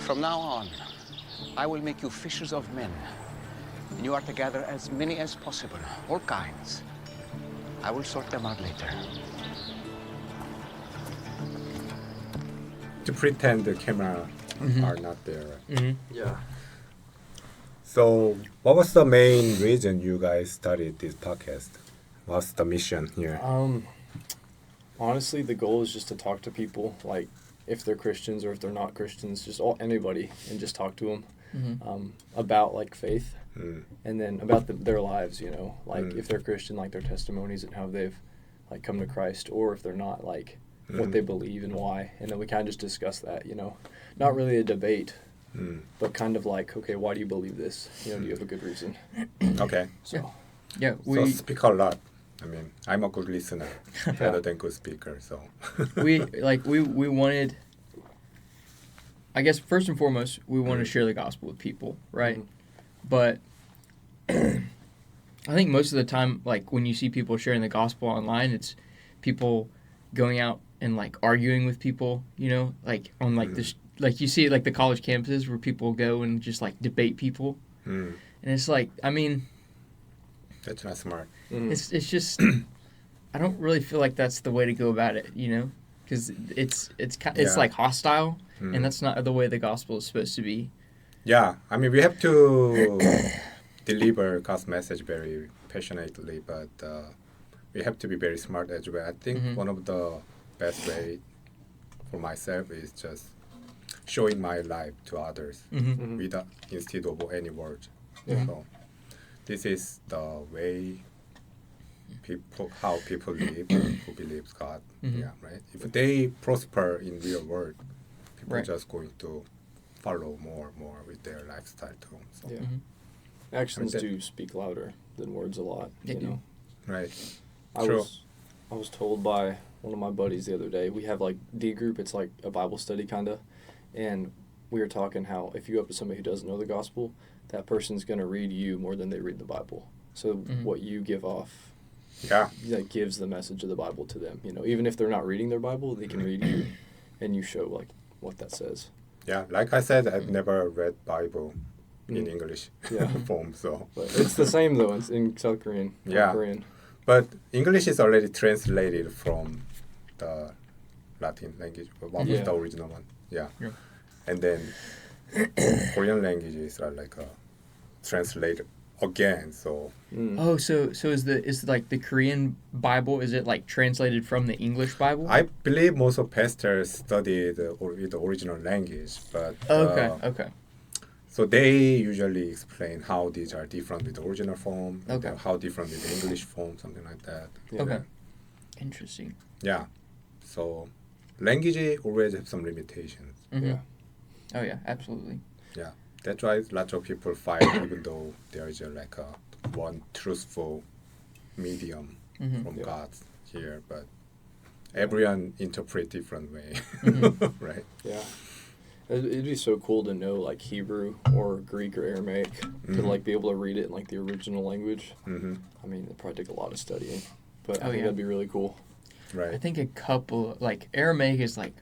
From now on, I will make you fishers of men. And you are to gather as many as possible, all kinds. I will sort them out later. To pretend the camera are not there. Yeah. So, what was the main reason you guys started this podcast? What's the mission here? Honestly, the goal is just to talk to people, like if they're Christians or if they're not Christians, just anybody, and just talk to them about like faith, and then about their lives. You know, like if they're Christian, like their testimonies and how they've like come to Christ, or if they're not, like what they believe and why, and then we kind of just discuss that. You know, not really a debate. But kind of like, okay, why do you believe this? You know, do you have a good reason? Okay. So, yeah, So speak a lot. I mean, I'm a good listener rather than good speaker. So we wanted. I guess first and foremost, we want to share the gospel with people, right? But I think most of the time, like when you see people sharing the gospel online, it's people going out and like arguing with people, you know, like on like this. Like you see like the college campuses where people go and just like debate people, and it's like, I mean, that's not smart. it's just I don't really feel like that's the way to go about it, you know, because it's like hostile, and that's not the way the gospel is supposed to be. Yeah, I mean we have to deliver God's message very passionately, but we have to be very smart as well. I think one of the best way for myself is just showing my life to others without instead of any words. So this is the way how people live who believes God. Yeah, right. If they prosper in real world, people just going to follow more with their lifestyle too. So. yeah. Actions do speak louder than words a lot. You know. Right. I was told by one of my buddies the other day. We have like D group. It's like a Bible study kind of. And we were talking how if you go up to somebody who doesn't know the gospel, that person's going to read you more than they read the Bible. So what you give off that gives the message of the Bible to them. You know, even if they're not reading their Bible, they can read you and you show like what that says. Yeah, like I said, I've never read Bible in English form. So but it's the same though in South Korean. Yeah. Korean. But English is already translated from the Latin language. What was the original one? Yeah. And then Korean languages are like translated again. So Oh, so is like the Korean Bible, is it like translated from the English Bible? I believe most of pastors studied with the original language, but Okay. so they usually explain how these are different with the original form, how different with the English form, something like that. Okay. Interesting. Yeah. So language always have some limitations. Yeah. Oh yeah, absolutely. Yeah. That's why lots of people fight, even though there is like a one truthful medium from God here, but everyone interpret different way, right? Yeah. It'd be so cool to know like Hebrew or Greek or Aramaic to like be able to read it in like the original language. I mean, it'd probably take a lot of studying, but I think that'd be really cool. Right. I think a couple, like Aramaic is like,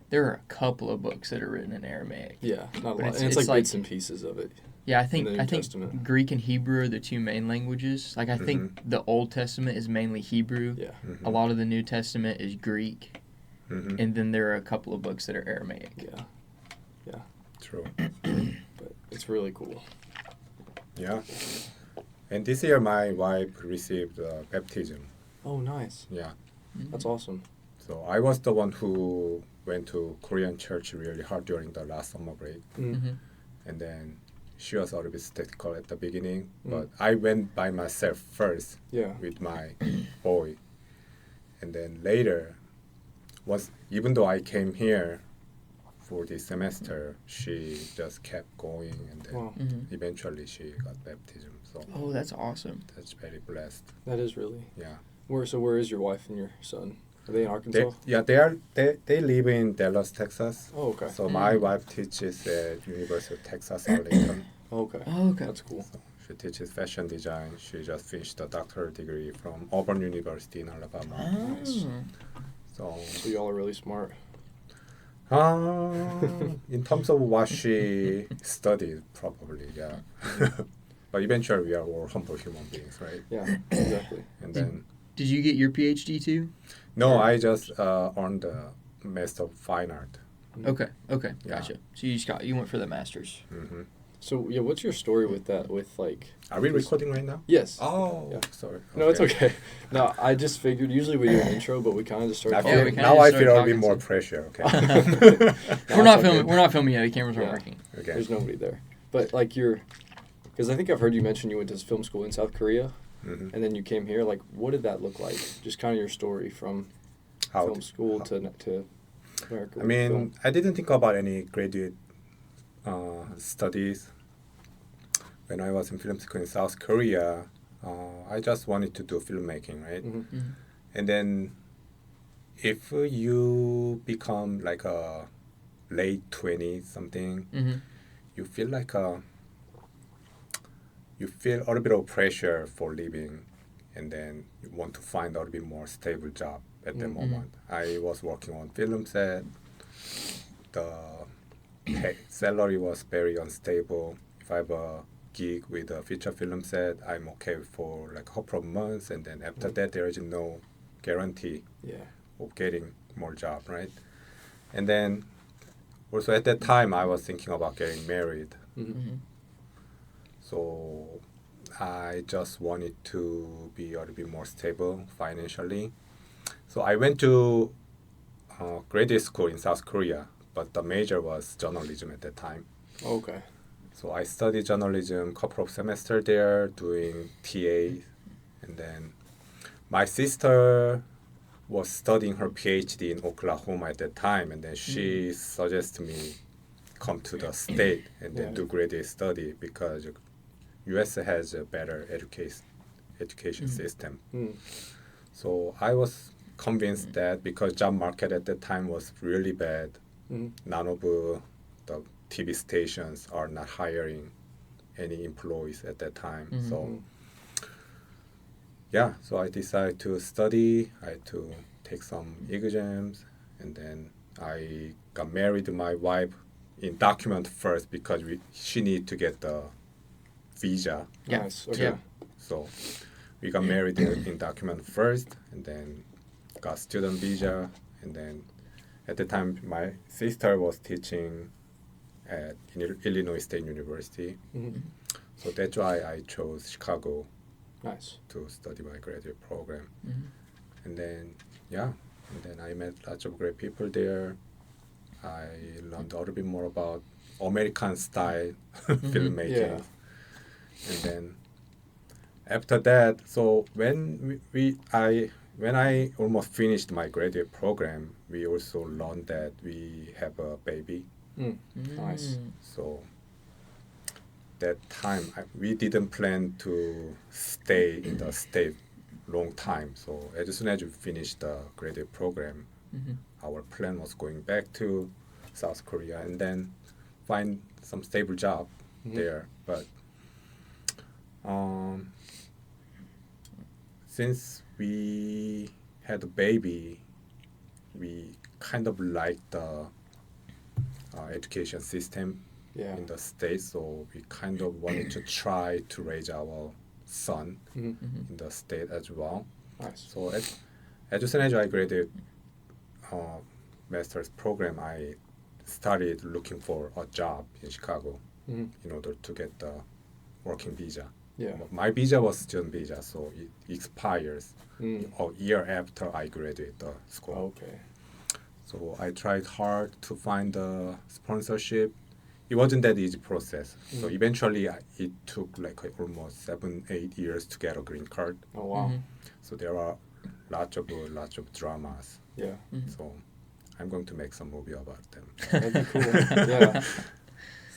there are a couple of books that are written in Aramaic. Yeah, not a But lot. And it's like bits and pieces of it. Yeah, I in think the New Testament. Greek and Hebrew are the two main languages. Like I think the Old Testament is mainly Hebrew. Yeah. A lot of the New Testament is Greek, and then there are a couple of books that are Aramaic. Yeah. Yeah. True. But it's really cool. Yeah. And this year my wife received baptism. Oh, nice. Yeah. That's awesome. So I was the one who went to Korean church really hard during the last summer break. And then she was a little bit skeptical at the beginning, but I went by myself first with my boy. And then later, even though I came here for this semester, she just kept going, and then eventually she got baptism. So Oh, that's awesome. that's very blessed. That is really. Yeah. Where is your wife and your son? Are they in Arkansas? They live in Dallas, Texas. Oh, okay. So my wife teaches at University of Texas Arlington. Okay. Oh, okay. That's cool. So she teaches fashion design. She just finished a doctoral degree from Auburn University in Alabama. Oh. So So y'all are really smart. In terms of what she studied, probably, yeah. But eventually, we are all humble human beings, right? Yeah, exactly. And then, Did you get your PhD too? no, I just earned a Master of Fine Art. Okay, Yeah. gotcha. So you went for the masters. Mm-hmm. So yeah, what's your story with that? With like, Are we Just- recording right now? yes. Oh, Yeah. sorry. No, it's okay. No, I just figured. Usually we do an intro, but we kind of just start. I talking. feel, we kinda now just I started feel a bit talking, more so- pressure. Okay. We're not it's filming. okay. We're not filming yet. The cameras aren't Yeah. working. Okay. There's nobody there. But like because I think I've heard you mention you went to film school in South Korea, Mhm. and then you came here. Like, what did that look like? Just kind of your story from How film did- school how- to America. I with mean, film. I didn't think about any graduate studies when I was in film school in South Korea. I just wanted to do filmmaking, right? Mhm. Mhm. And then, if you become like a late 20s something, Mm-hmm. you feel like you feel a little bit of pressure for living, and then you want to find a little bit more stable job at the Mhm. moment. I was working on film set. The salary was very unstable. If I have a gig with a feature film set, I'm okay for like a couple of months, and then after that there is no guarantee Yeah. of getting more job, right? And then also at that time I was thinking about getting married. Mhm. Mm-hmm. So I just wanted to be a little bit more stable financially. So I went to graduate school in South Korea, but the major was journalism at that time. Okay. So I studied journalism couple of semesters there doing TA, and then my sister was studying her PhD in Oklahoma at that time, and then she suggested me come to the state and then Yeah. do graduate study because U.S. has a better education system. Mm. So I was convinced that because job market at that time was really bad, Mhm. none of the TV stations are not hiring any employees at that time. Mhm. So yeah, so I decided to study. I had to take some exams, and then I got married to my wife in document first because she need to get the visa. Yeah. Nice. Okay. Yeah. So we got married in document first, and then got student visa, and then at the time my sister was teaching at Illinois State University. Mhm. So that's why I chose Chicago Nice. to study my graduate program. Mhm. And then I met lots of great people there. I learned a little bit more about American style filmmaking. Yeah. And then after that, so when I almost finished my graduate program, we also learned that we have a baby. Mm. Nice. So that time we didn't plan to stay in the state long time. So as soon as we finished the graduate program, Mhm. our plan was going back to South Korea and then find some stable job Mhm. there. But since we had a baby, we kind of liked the education system Yeah. in the States, so we kind of wanted to try to raise our son Mhm. in the state as well. Nice. So as soon as I graduated master's program, I started looking for a job in Chicago Mhm. in order to get the working visa. Yeah. My visa was student visa, so it expires Mm. a year after I graduate the school. Okay. So I tried hard to find the sponsorship. It wasn't that easy process. So Mm. eventually it took like almost 7-8 years to get a green card. Oh wow. Mhm. So there are lots of dramas. Yeah. So I'm going to make some movie about them. That'd be cool. Yeah.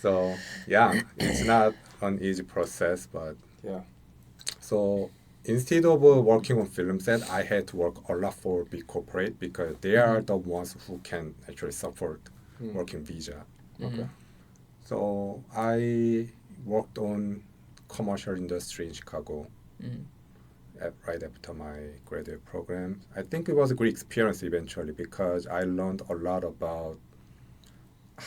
So yeah, it's not an easy process, but Yeah. so instead of working on film set, I had to work a lot for big corporate because they are the ones who can actually support Mm. working visa. Okay. So I worked on commercial industry in Chicago Mhm. right after my graduate program. I think it was a great experience eventually because I learned a lot about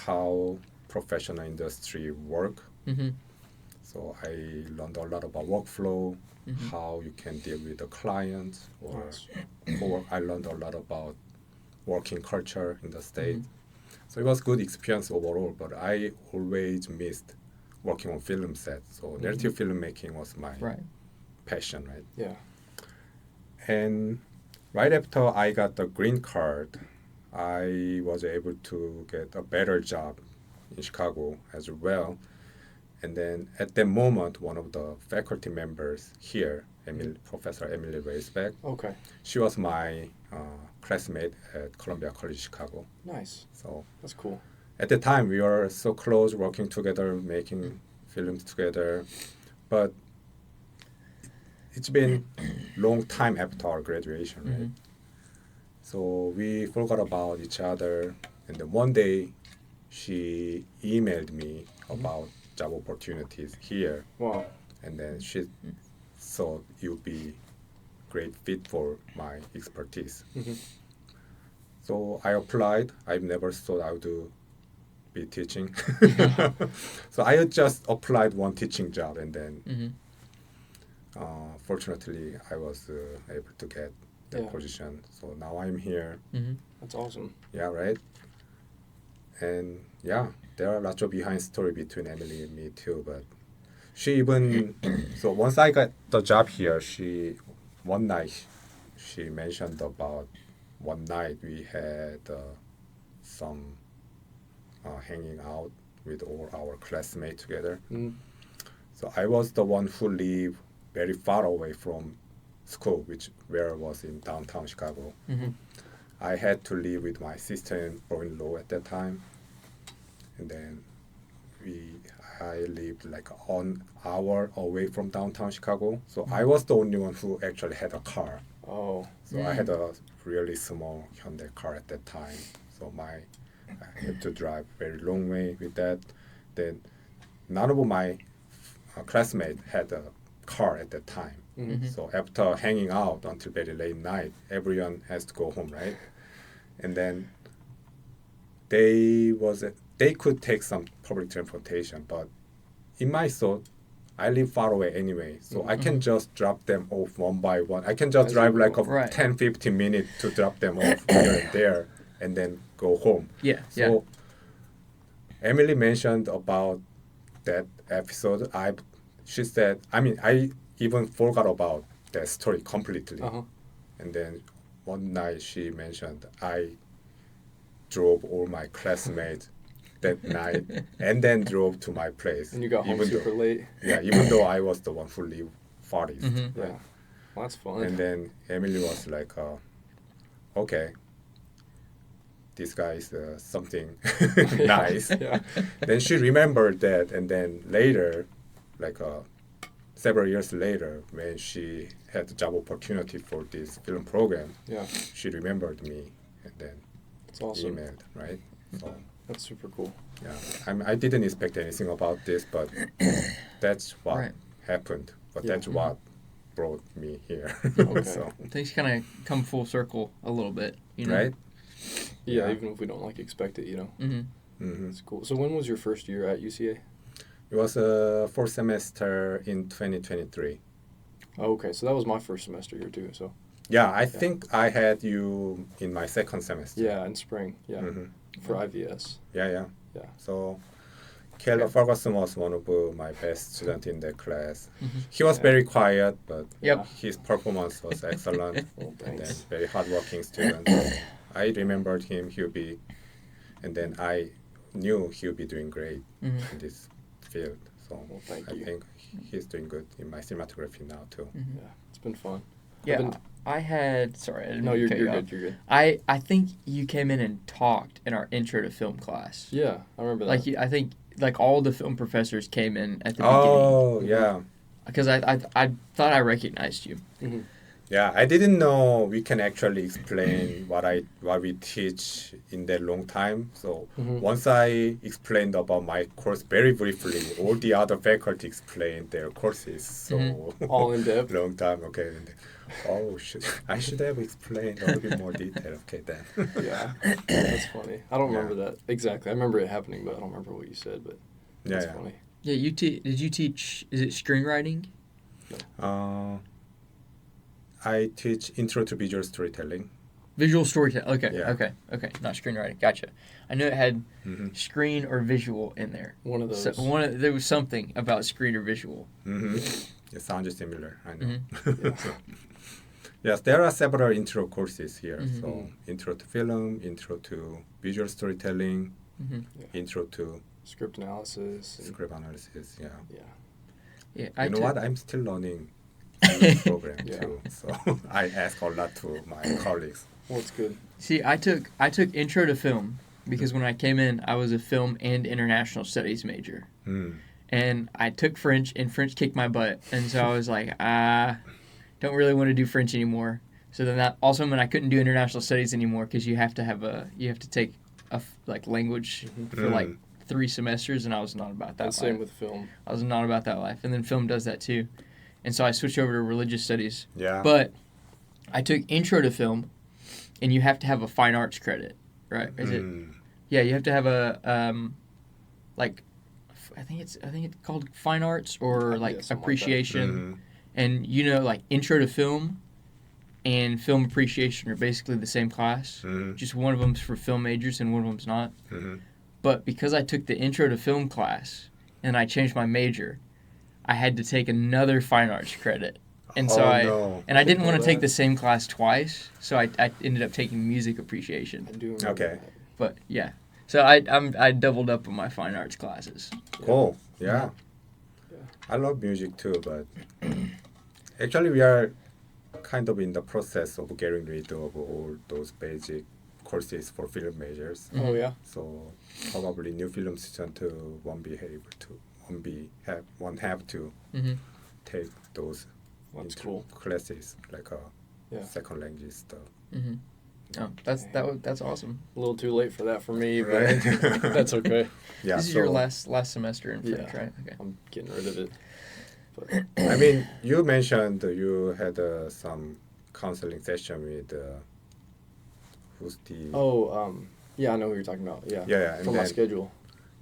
how professional industry work. Mm-hmm. So I learned a lot about workflow, how you can deal with the client, or I learned a lot about working culture in the state. So it was good experience overall, but I always missed working on film sets. So narrative filmmaking was my passion, right? Yeah. And right after I got the green card, I was able to get a better job in Chicago as well. And then at that moment, one of the faculty members here, Professor Emily Reisbeck, Okay. she was my classmate at Columbia College Chicago. Nice. So That's cool. at the time, we were so close, working together, making films together. But it's been long time after our graduation, right? So we forgot about each other. And then one day, she emailed me about job opportunities here. Wow. And then she thought it would be great fit for my expertise. So I applied. I never thought I would be teaching. So I just applied one teaching job, and then fortunately I was able to get that position. So now I'm here. That's awesome. Yeah, right. And yeah, there are lots of behind story between Emily and me too. But she even so once I got the job here, one night she mentioned about one night we had some hanging out with all our classmates together. So I was the one who lived very far away from school, where I was in downtown Chicago. I had to live with my sister and brother-in-law at that time, and then I lived like an hour away from downtown Chicago. So I was the only one who actually had a car. Oh. So I had a really small Hyundai car at that time. So I had to drive very long way with that. Then none of my classmates had a car at that time. So after hanging out until very late night, everyone has to go home, right? And then they could take some public transportation, but in my thought, I live far away anyway, so I can just drop them off one by one. I can just drive like a 10, 15 minutes to drop them off here and there, and then go home. So Emily mentioned about that episode. She said, I even forgot about that story completely. And then one night she mentioned I drove all my classmates that night and then drove to my place. And you got home super late. Yeah, even though I was the one who lived farthest. Right? Yeah. Well, that's fun. And then Emily was like, okay, this guy is something nice. Then she remembered that, and then later, like several years later, when she had the job opportunity for this film program, she remembered me and then awesome. emailed, right? So that's super cool. Yeah, I didn't expect anything about this, but that's what happened. But that's what brought me here. So things kind of come full circle a little bit, you know? Right? Yeah, even if we don't expect it, you know. It's cool. So when was your first year at UCA? It was a fourth semester in 2023. Oh, okay, so that was my first semester here too. So. Yeah, I think I had you in my second semester. Yeah, in spring. Yeah, for IVS. Yeah. So, Caleb Ferguson was one of my best students in that class. He was very quiet, but his performance was excellent. And then very hardworking student. I remembered him. And then I knew he'll be doing great in this field. So I think he's doing good in my cinematography now too. Yeah, it's been fun. Yeah, I had. Sorry, I didn't no, mean you're to cut you good. off. You're good. I think you came in and talked in our intro to film class. Yeah, I remember that. I think all the film professors came in at the beginning. Oh yeah. Because I thought I recognized you. Yeah, I didn't know we can actually explain what we teach in that long time. So once I explained about my course very briefly, all the other faculty explained their courses. So All in depth. long time. Okay. And I should have explained a little bit more detail. Okay, then. Yeah, that's funny. I don't Yeah. remember that exactly. I remember it happening, but I don't remember what you said. But Yeah, that's yeah. funny. Yeah, did you teach, is it screenwriting? I teach intro to visual storytelling. Visual storytelling. Okay, Yeah. okay. Not screenwriting. Gotcha. I knew it had Mm-hmm. screen or visual in there. One of those. So, there was something about screen or visual. Mm-hmm. It sounds similar. I know. Yeah. Yes, there are several intro courses here. Mhm. So intro to film, intro to visual storytelling, Mm-hmm. intro to Script analysis. And, script analysis. Yeah. yeah. Yeah, You know what? I'm still learning this program Yeah. too. So I ask a lot to my colleagues. Well, it's good. See, I took intro to film because when I came in, I was a film and international studies major, Mm. and I took French, and French kicked my butt, and so I was like, don't really want to do French anymore. So then that also meant I couldn't do international studies anymore because you have to take like language for like 3 semesters, and I was not about that. And same life. with film. I was not about that life, and then film does that too, and so I switched over to religious studies. Yeah. But I took intro to film, and you have to have a fine arts credit, right? Is it? Mm. Yeah, you have to have a like, I think it's called fine arts or Yeah, like something like that. appreciation, Mhm. and like intro to film and film appreciation are basically the same class. Mhm. Just one of them's for film majors and one of them's not. Mhm. But because I took the intro to film class and I changed my major, I had to take another fine arts credit. And so no. I didn't know want to take that. the same class twice, so I ended up taking music appreciation. I do remember Okay. that. But yeah, so I doubled up on my fine arts classes. Cool. Yeah. Yeah. I love music too, but actually we are kind of in the process of getting rid of all those basic courses for film majors. Oh yeah. So probably new film student won't have to Mm-hmm. take those That's intro cool. classes like Yeah. second language stuff. Mm-hmm. Oh, that's awesome. A little too late for that for me, but Right. that's okay. Yeah. This is so, your last semester in French, Yeah. right? Okay. I'm getting rid of it. But I mean, you mentioned you had some counseling session with who's the yeah, I know who you're talking about. Yeah. Yeah, and For my then- schedule.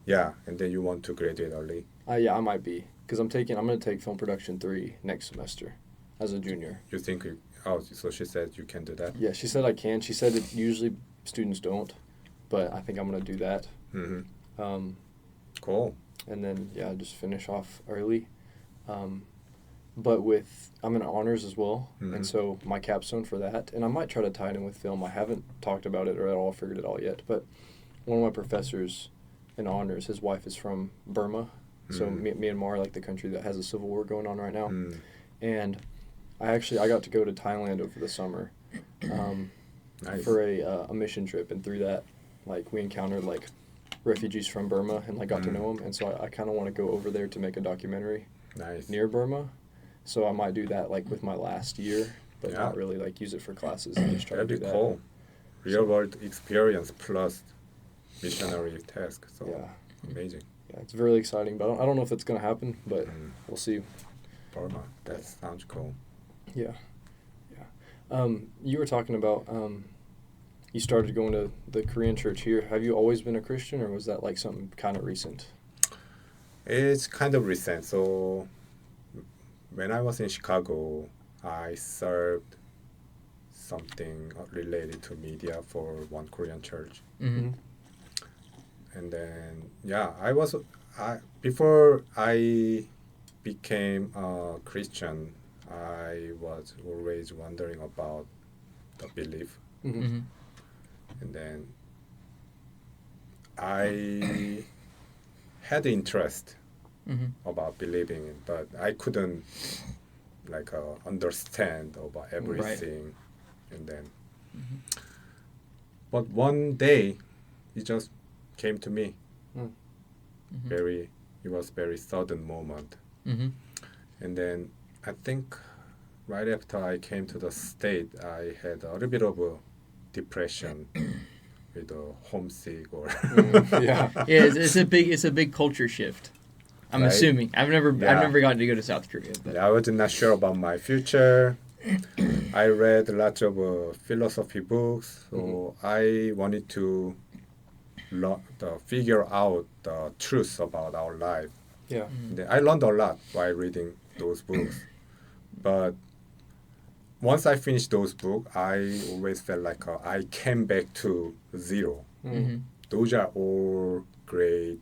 yeah, and then you want to graduate early. Yeah, I might be because I'm going to take film production 3 next semester as a junior. You think so she said you can do that. Yeah, she said I can. She said that usually students don't, but I think I'm going to do that. Mm-hmm. Cool. And then just finish off early. But I'm in honors as well, Mhm. and so my capstone for that, and I might try to tie it in with film. I haven't talked about it or at all figured it out yet, but one of my professors in honors, his wife is from Burma, so Myanmar, like the country that has a civil war going on right now, Mm. and I got to go to Thailand over the summer Nice. for a mission trip, and through that, like we encountered like refugees from Burma and like got to know them, and so I kind of want to go over there to make a documentary Nice. near Burma, so I might do that like with my last year, but Yeah. not really like use it for classes and just try That'd to be do that. cool. Real world experience plus missionary task. So Yeah, amazing. yeah, it's very exciting, but I don't know if it's gonna happen, but Mm. we'll see. Burma. That sounds cool. Yeah, yeah. You were talking about you started going to the Korean church here. Have you always been a Christian, or was that like something kind of recent? It's kind of recent. So when I was in Chicago, I served something related to media for one Korean church. Mm-hmm. And then before I became a Christian, I was always wondering about the belief, Mm-hmm. Mm-hmm. and then I had interest Mm-hmm. about believing it, but I couldn't understand about everything, and then but one day it just came to me. Mm-hmm. It was very sudden moment. Mm-hmm. And then I think right after I came to the state, I had a little bit of a depression with a homesick or Yeah. Yeah, it's a big culture shift. I'm Right? assuming. I've never Yeah. gotten to go to South Korea, but I was not sure about my future. I read lots of philosophy books, so I wanted to figure out the truth about our life. Yeah. I learned a lot while reading those books, but once I finished those books, I always felt like I came back to zero. Those are all great,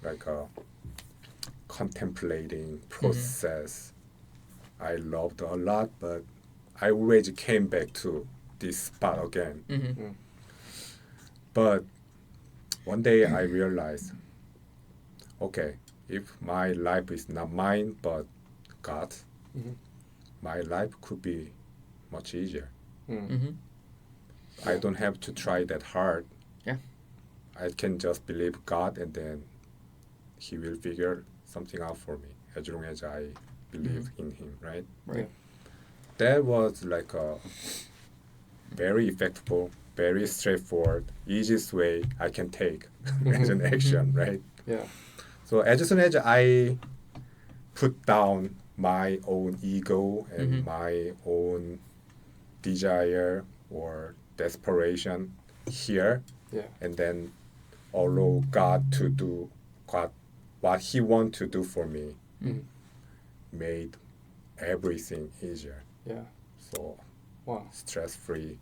like contemplating process. I loved a lot, but I always came back to this spot again. But one day I realized, okay, if my life is not mine but God's, my life could be much easier. I don't have to try that hard. Yeah. I can just believe God and then He will figure something out for me as long as I believe in Him, right? Right. That was like a very effective, very straightforward, easiest way I can take as an action, right? Yeah. So as soon as I put down my own ego and my own desire or desperation here, Yeah. and then allow God to do what He wants to do for me, made everything easier. Yeah. So Wow. stress-free.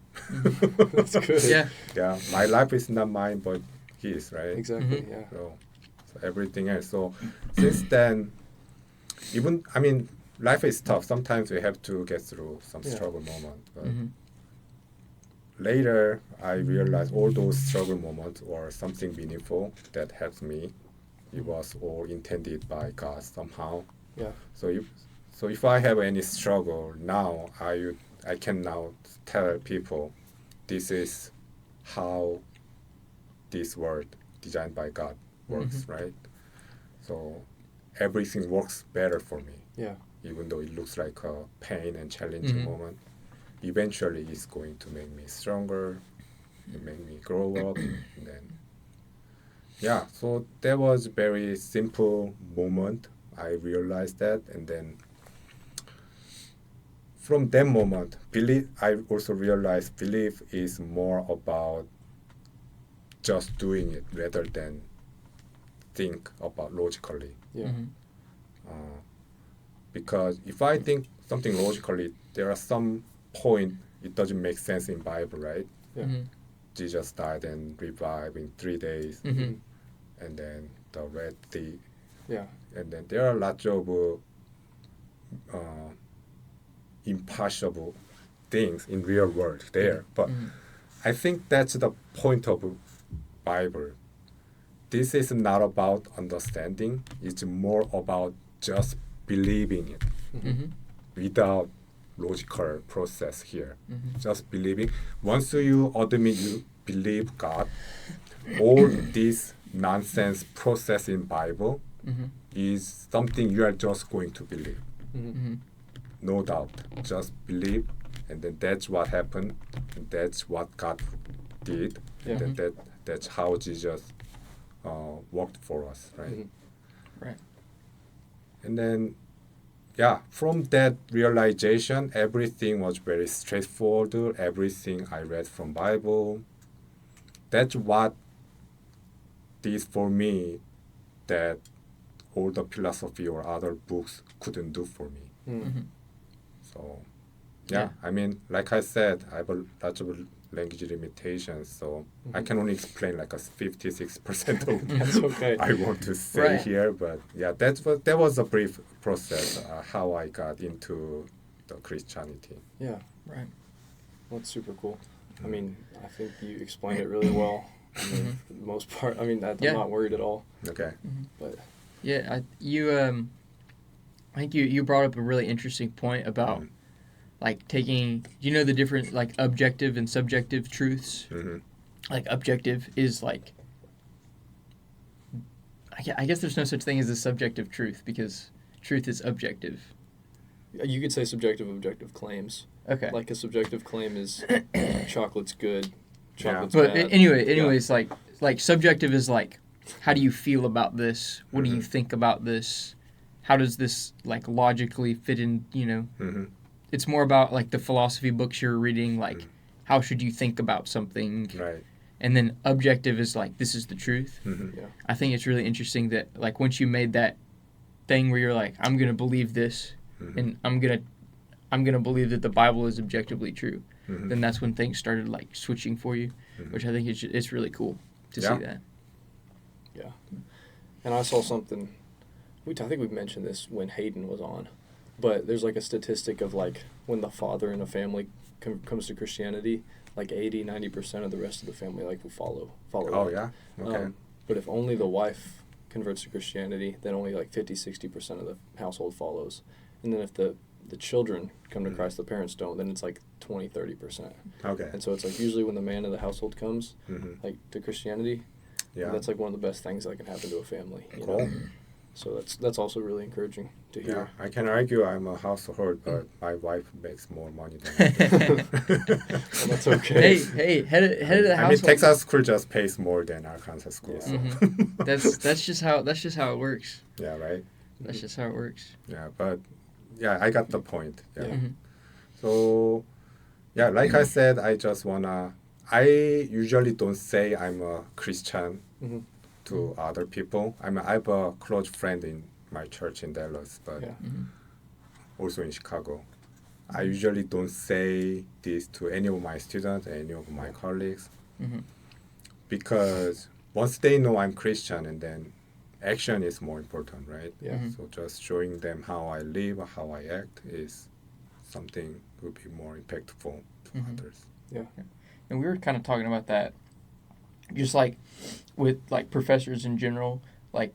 That's good. yeah, Yeah, my life is not mine, but His, right? Exactly. Yeah. So everything else. So since then, life is tough. Sometimes we have to get through some Yeah. struggle moment. But later, I realized all those struggle moments or something meaningful that helps me. It was all intended by God somehow. Yeah. So if I have any struggle now, I can now tell people, this is how this world designed by God works, right? So everything works better for me, Yeah. even though it looks like a pain and challenging moment. Eventually, it's going to make me stronger, it make me grow up, and then so that was a very simple moment. I realized that, and then from that moment, I also realized belief is more about just doing it rather than think about logically. Yeah. Because if I think something logically, there are some point it doesn't make sense in Bible, right? Yeah. Jesus died and revived in 3 days, and then the Red Sea, Yeah. and then there are lots of impossible things in real world there. But I think that's the point of Bible. This is not about understanding. It's more about just believing it without logical process here. Just believing. Once you admit you believe God, all this nonsense process in Bible is something you are just going to believe. No doubt. Just believe, and then that's what happened, and that's what God did, Yeah. and then that's how Jesus worked for us, right? right. And then, from that realization, everything was very straightforward. Everything I read from Bible, that's what did for me that all the philosophy or other books couldn't do for me. So, Yeah. like I said, I have a lot of language limitations, so I can only explain like a 56% of That's okay. I want to say Right. here, but that was a brief process how I got into the Christianity. Yeah. Right. That's super cool. I mean, I think you explained it really well. I mean, for the most part, I'm Yeah. not worried at all. Okay. But Yeah, I think you brought up a really interesting point about like taking, the different like objective and subjective truths. Like objective is like, I guess there's no such thing as a subjective truth because truth is objective. You could say subjective, objective claims. Okay. Like a subjective claim is chocolate's good, chocolate's But bad. anyways, like subjective is like, how do you feel about this? What do you think about this? How does this like logically fit in? You know, it's more about like the philosophy books you're reading. Like, how should you think about something? Right. And then objective is like, this is the truth. Yeah. I think it's really interesting that like once you made that thing where you're like, I'm gonna believe this, and I'm gonna believe that the Bible is objectively true, then that's when things started like switching for you, which I think it's really cool to see that. Yeah. And I saw something, I think we've mentioned this when Hayden was on, but there's like a statistic of like when the father in a family comes to Christianity, like 80-90% of the rest of the family like will follow Oh, that. yeah? Okay. But if only the wife converts to Christianity, then only like 50-60% of the household follows. And then if the children come to Christ, the parents don't, then it's like 20-30%. Okay. And so it's like usually when the man of the household comes like to Christianity, Yeah. that's like one of the best things that can happen to a family. You Cool. know? So that's also really encouraging to Yeah, hear. I can argue I'm a household, but my wife makes more money than I do. Well, that's okay. Hey, head of the household. I mean, Texas school just pays more than Arkansas school. Yeah. So. That's just how it works. Yeah, right? That's just how it works. Yeah, but yeah, I got the point. Yeah. Yeah. So, yeah, like I said, I usually don't say I'm a Christian to other people. I mean, I have a close friend in my church in Dallas, but Yeah. also in Chicago. I usually don't say this to any of my students, any of my colleagues, because once they know I'm Christian, and then action is more important, right? Yeah. So just showing them how I live, how I act is something would be more impactful to others. Yeah. And we were kind of talking about that, just like with like professors in general. Like,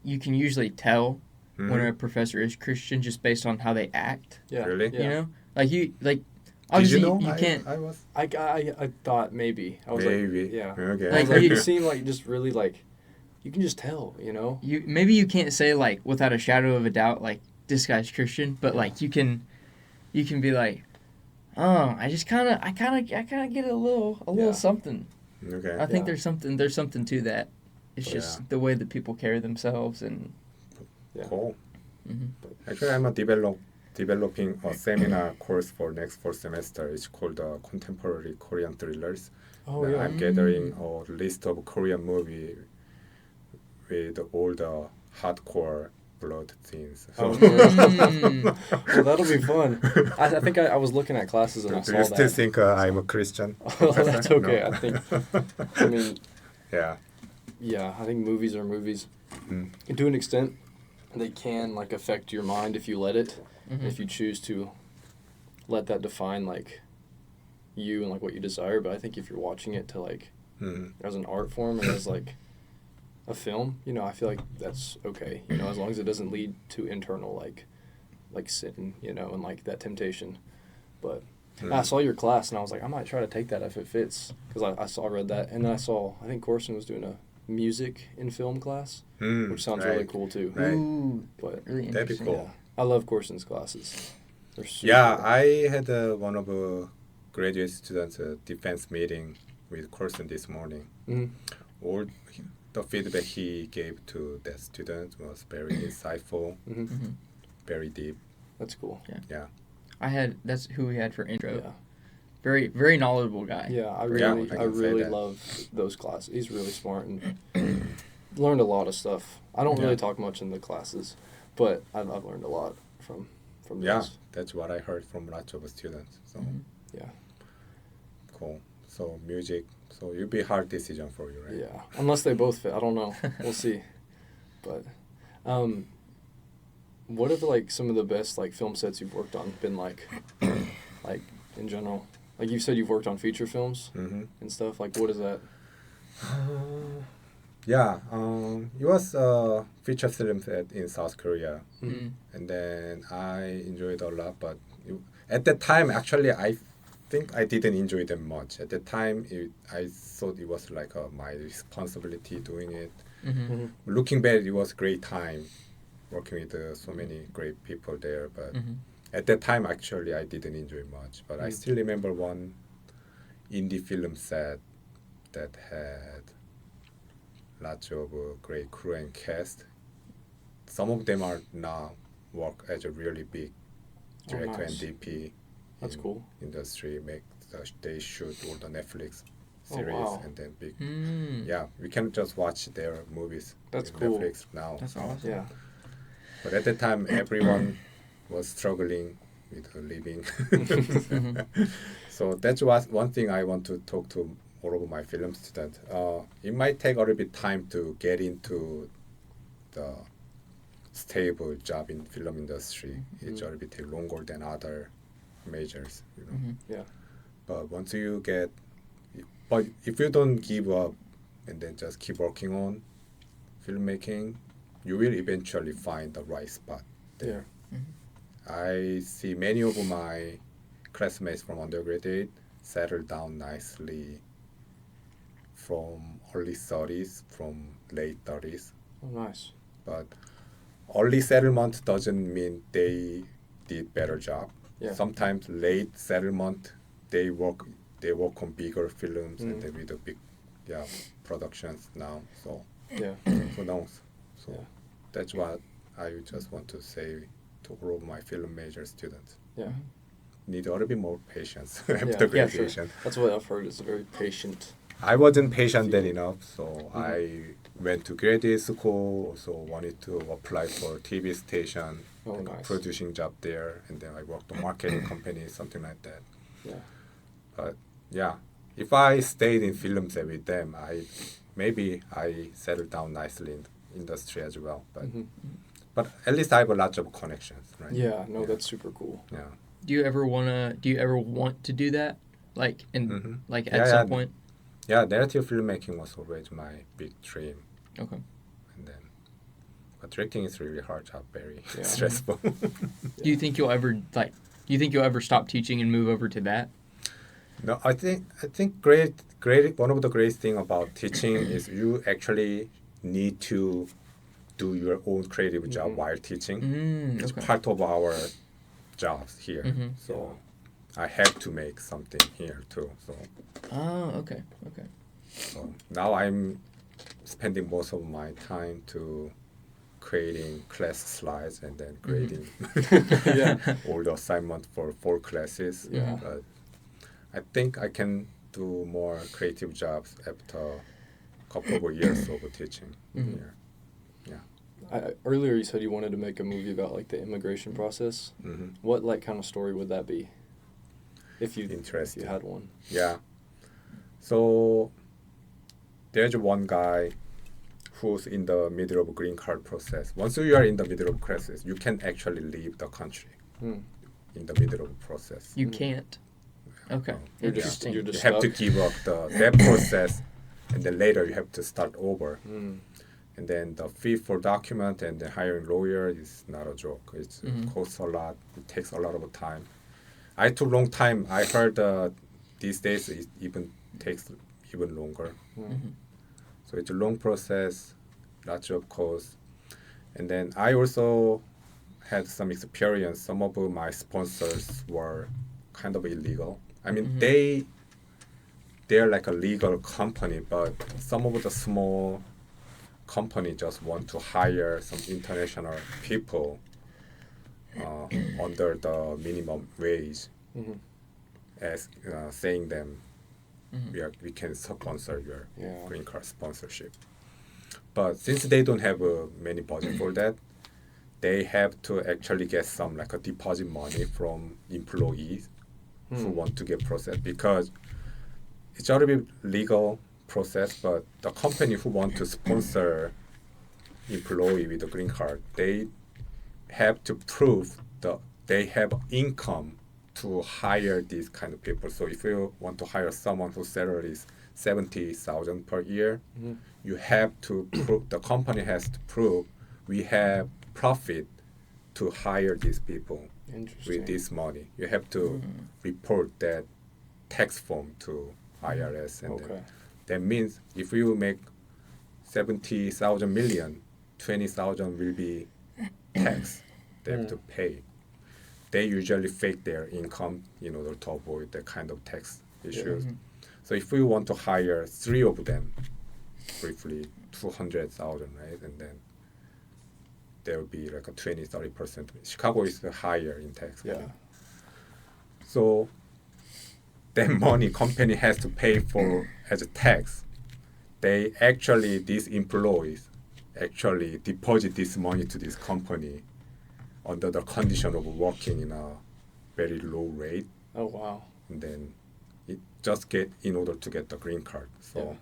you can usually tell when a professor is Christian just based on how they act. Yeah. Really? Yeah. You know, like Did obviously you know you can't. I was I thought maybe. I was maybe. like, yeah. Okay. I was Like, like, you- you seem like just really like, you can just tell, you know? Maybe you can't say like without a shadow of a doubt like this guy's Christian, but like you can be like, oh, I kind of get a little Yeah. something. Okay. I think Yeah. there's something to that. It's Yeah. just the way that people carry themselves and. Yeah. Cool. Mhm. Actually, I'm developing a seminar course for next fall semester. It's called Contemporary Korean Thrillers. Oh, yeah. I'm gathering a list of Korean movie with all the hardcore blood scenes. Oh, So, well, that'll be fun. I think I was looking at classes and I do saw you still that. think I'm a Christian? Oh, that's okay. No? I mean, Yeah. yeah, I think movies are movies. And to an extent, they can like affect your mind if you let it. If you choose to let that define like you and like what you desire. But I think if you're watching it to like as an art form and as like a film, you know, I feel like that's okay. You know, as long as it doesn't lead to internal like sin, you know, and like that temptation. But I saw your class and I was like, I might try to take that if it fits, because I read that, and then I think Corson was doing a music in film class, which sounds really cool too. Right. Ooh, But really That'd be interesting. cool. I love Corson's classes. They're super Yeah, cool. I had one of graduate students defense meeting with Corson this morning. All the feedback he gave to that student was very insightful, very deep. That's cool. Yeah. That's who we had for intro. Yeah. Very, very knowledgeable guy. Yeah, I Yeah, really, I I can say really that. love those classes. He's really smart and learned a lot of stuff. I don't really talk much in the classes, but I've learned a lot from Yeah, those. that's what I heard from lots of students. So Yeah, cool. So music. So it'll be a hard decision for you, right? yeah. Unless they both fit, I don't know. We'll see. But, what have like some of the best like film sets you've worked on been like, like in general? Like you said, you've worked on feature films and stuff. Like, what is that? Yeah, it was a feature film set in South Korea, and then I enjoyed a lot. But at that time, actually, I think I didn't enjoy them much. At the time, I thought it was like my responsibility doing it. Looking back, it was a great time working with so many great people there. But Mm-hmm. at that time, actually, I didn't enjoy much. But I Mm. still remember one indie film set that had lots of great crew and cast. Some of them are now work as a really big director and nice. DP That's in cool. industry. They shoot all the Netflix Oh, series wow. and then big. Mm. Yeah, we can just watch their movies. That's in cool. Netflix now. That's awesome. Yeah. But at the time, everyone was struggling with a living. Mm-hmm. So that's one thing I want to talk to all of my film students. It might take a little bit time to get into the stable job in film industry. It's a little bit take longer than other majors, you know. Mm-hmm. Yeah. But but if you don't give up and then just keep working on filmmaking, you will eventually find the right spot there. I see many of my classmates from undergraduate settle down nicely from early 30s, from late 30s. Oh, nice. But early settlement doesn't mean they did better job. Yeah. Sometimes late settlement, they work on bigger films and they with the big productions now. So Yeah. who knows? So Yeah. that's what I just want to say to all of my film major students. Yeah. Need a little bit more patience after Yeah, sure. graduation. That's what I've heard. It's a very patient. I wasn't patient then enough, so I went to graduate school. Also wanted to apply for TV station, Oh, like a nice. producing job there, and then I worked on marketing company, something like that. Yeah. But yeah, if I stayed in films with them, maybe I settled down nicely in industry as well. But Mhm. but at least I have a lot of connections, right? Yeah. No, that's super cool. Yeah. Do you ever want to do that? Like Mhm. like Yeah, at some yeah. point? Yeah, narrative filmmaking was always my big dream. Okay. And then, but directing is really hard job, very Yeah. stressful. Do you think you'll ever stop teaching and move over to that? No, I think one of the great thing about teaching is you actually need to do your own creative job while teaching. It's Okay. part of our jobs here. Mhm. So I have to make something here too. Oh, okay. So now I'm spending most of my time to creating class slides and then grading Yeah. all the assignment for 4 classes. Yeah. But I think I can do more creative jobs after a couple of years of teaching here. Earlier you said you wanted to make a movie about like the immigration process. Hmm. What like kind of story would that be? If you Interesting. had one. Yeah. So there's one guy who's in the middle of green card process. Once you are in the middle of process, you can actually leave the country Hmm. in the middle of the process. You can't. Okay. You're just- Interesting. you're You just have to stuck. give up that process, and then later you have to start over. Hmm. And then the fee for document and the hiring lawyer is not a joke. It costs a lot. It takes a lot of time. I took long time. I heard these days it even takes even longer. So it's a long process, lots of costs. And then I also had some experience. Some of my sponsors were kind of illegal. I mean, they're like a legal company, but some of the small company just want to hire some international people under the minimum wage, as saying them we can sponsor your Yeah. green card sponsorship. But since they don't have many budget for that, they have to actually get some like a deposit money from employees who want to get processed, because it's already legal process, but the company who want to sponsor employee with a green card, they have to prove that they have income to hire these kind of people. So if you want to hire someone whose salary is 70,000 per year, you have to prove, the company has to prove we have profit to hire these people Interesting. with this money. You have to report that tax form to IRS, and Okay. then that means if you make 70,000 million, 20,000 will be tax they have to pay. They usually fake their income in order to avoid that kind of tax issues. So if we want to hire 3 of them, briefly 200,000, right? And then there will be like a 20-30%. Chicago is higher in tax. Yeah. So that money company has to pay for as a tax. They actually, these employees actually deposit this money to this company under the condition of working in a very low rate, Oh wow. and then it just get in order to get the green card. So, Yeah.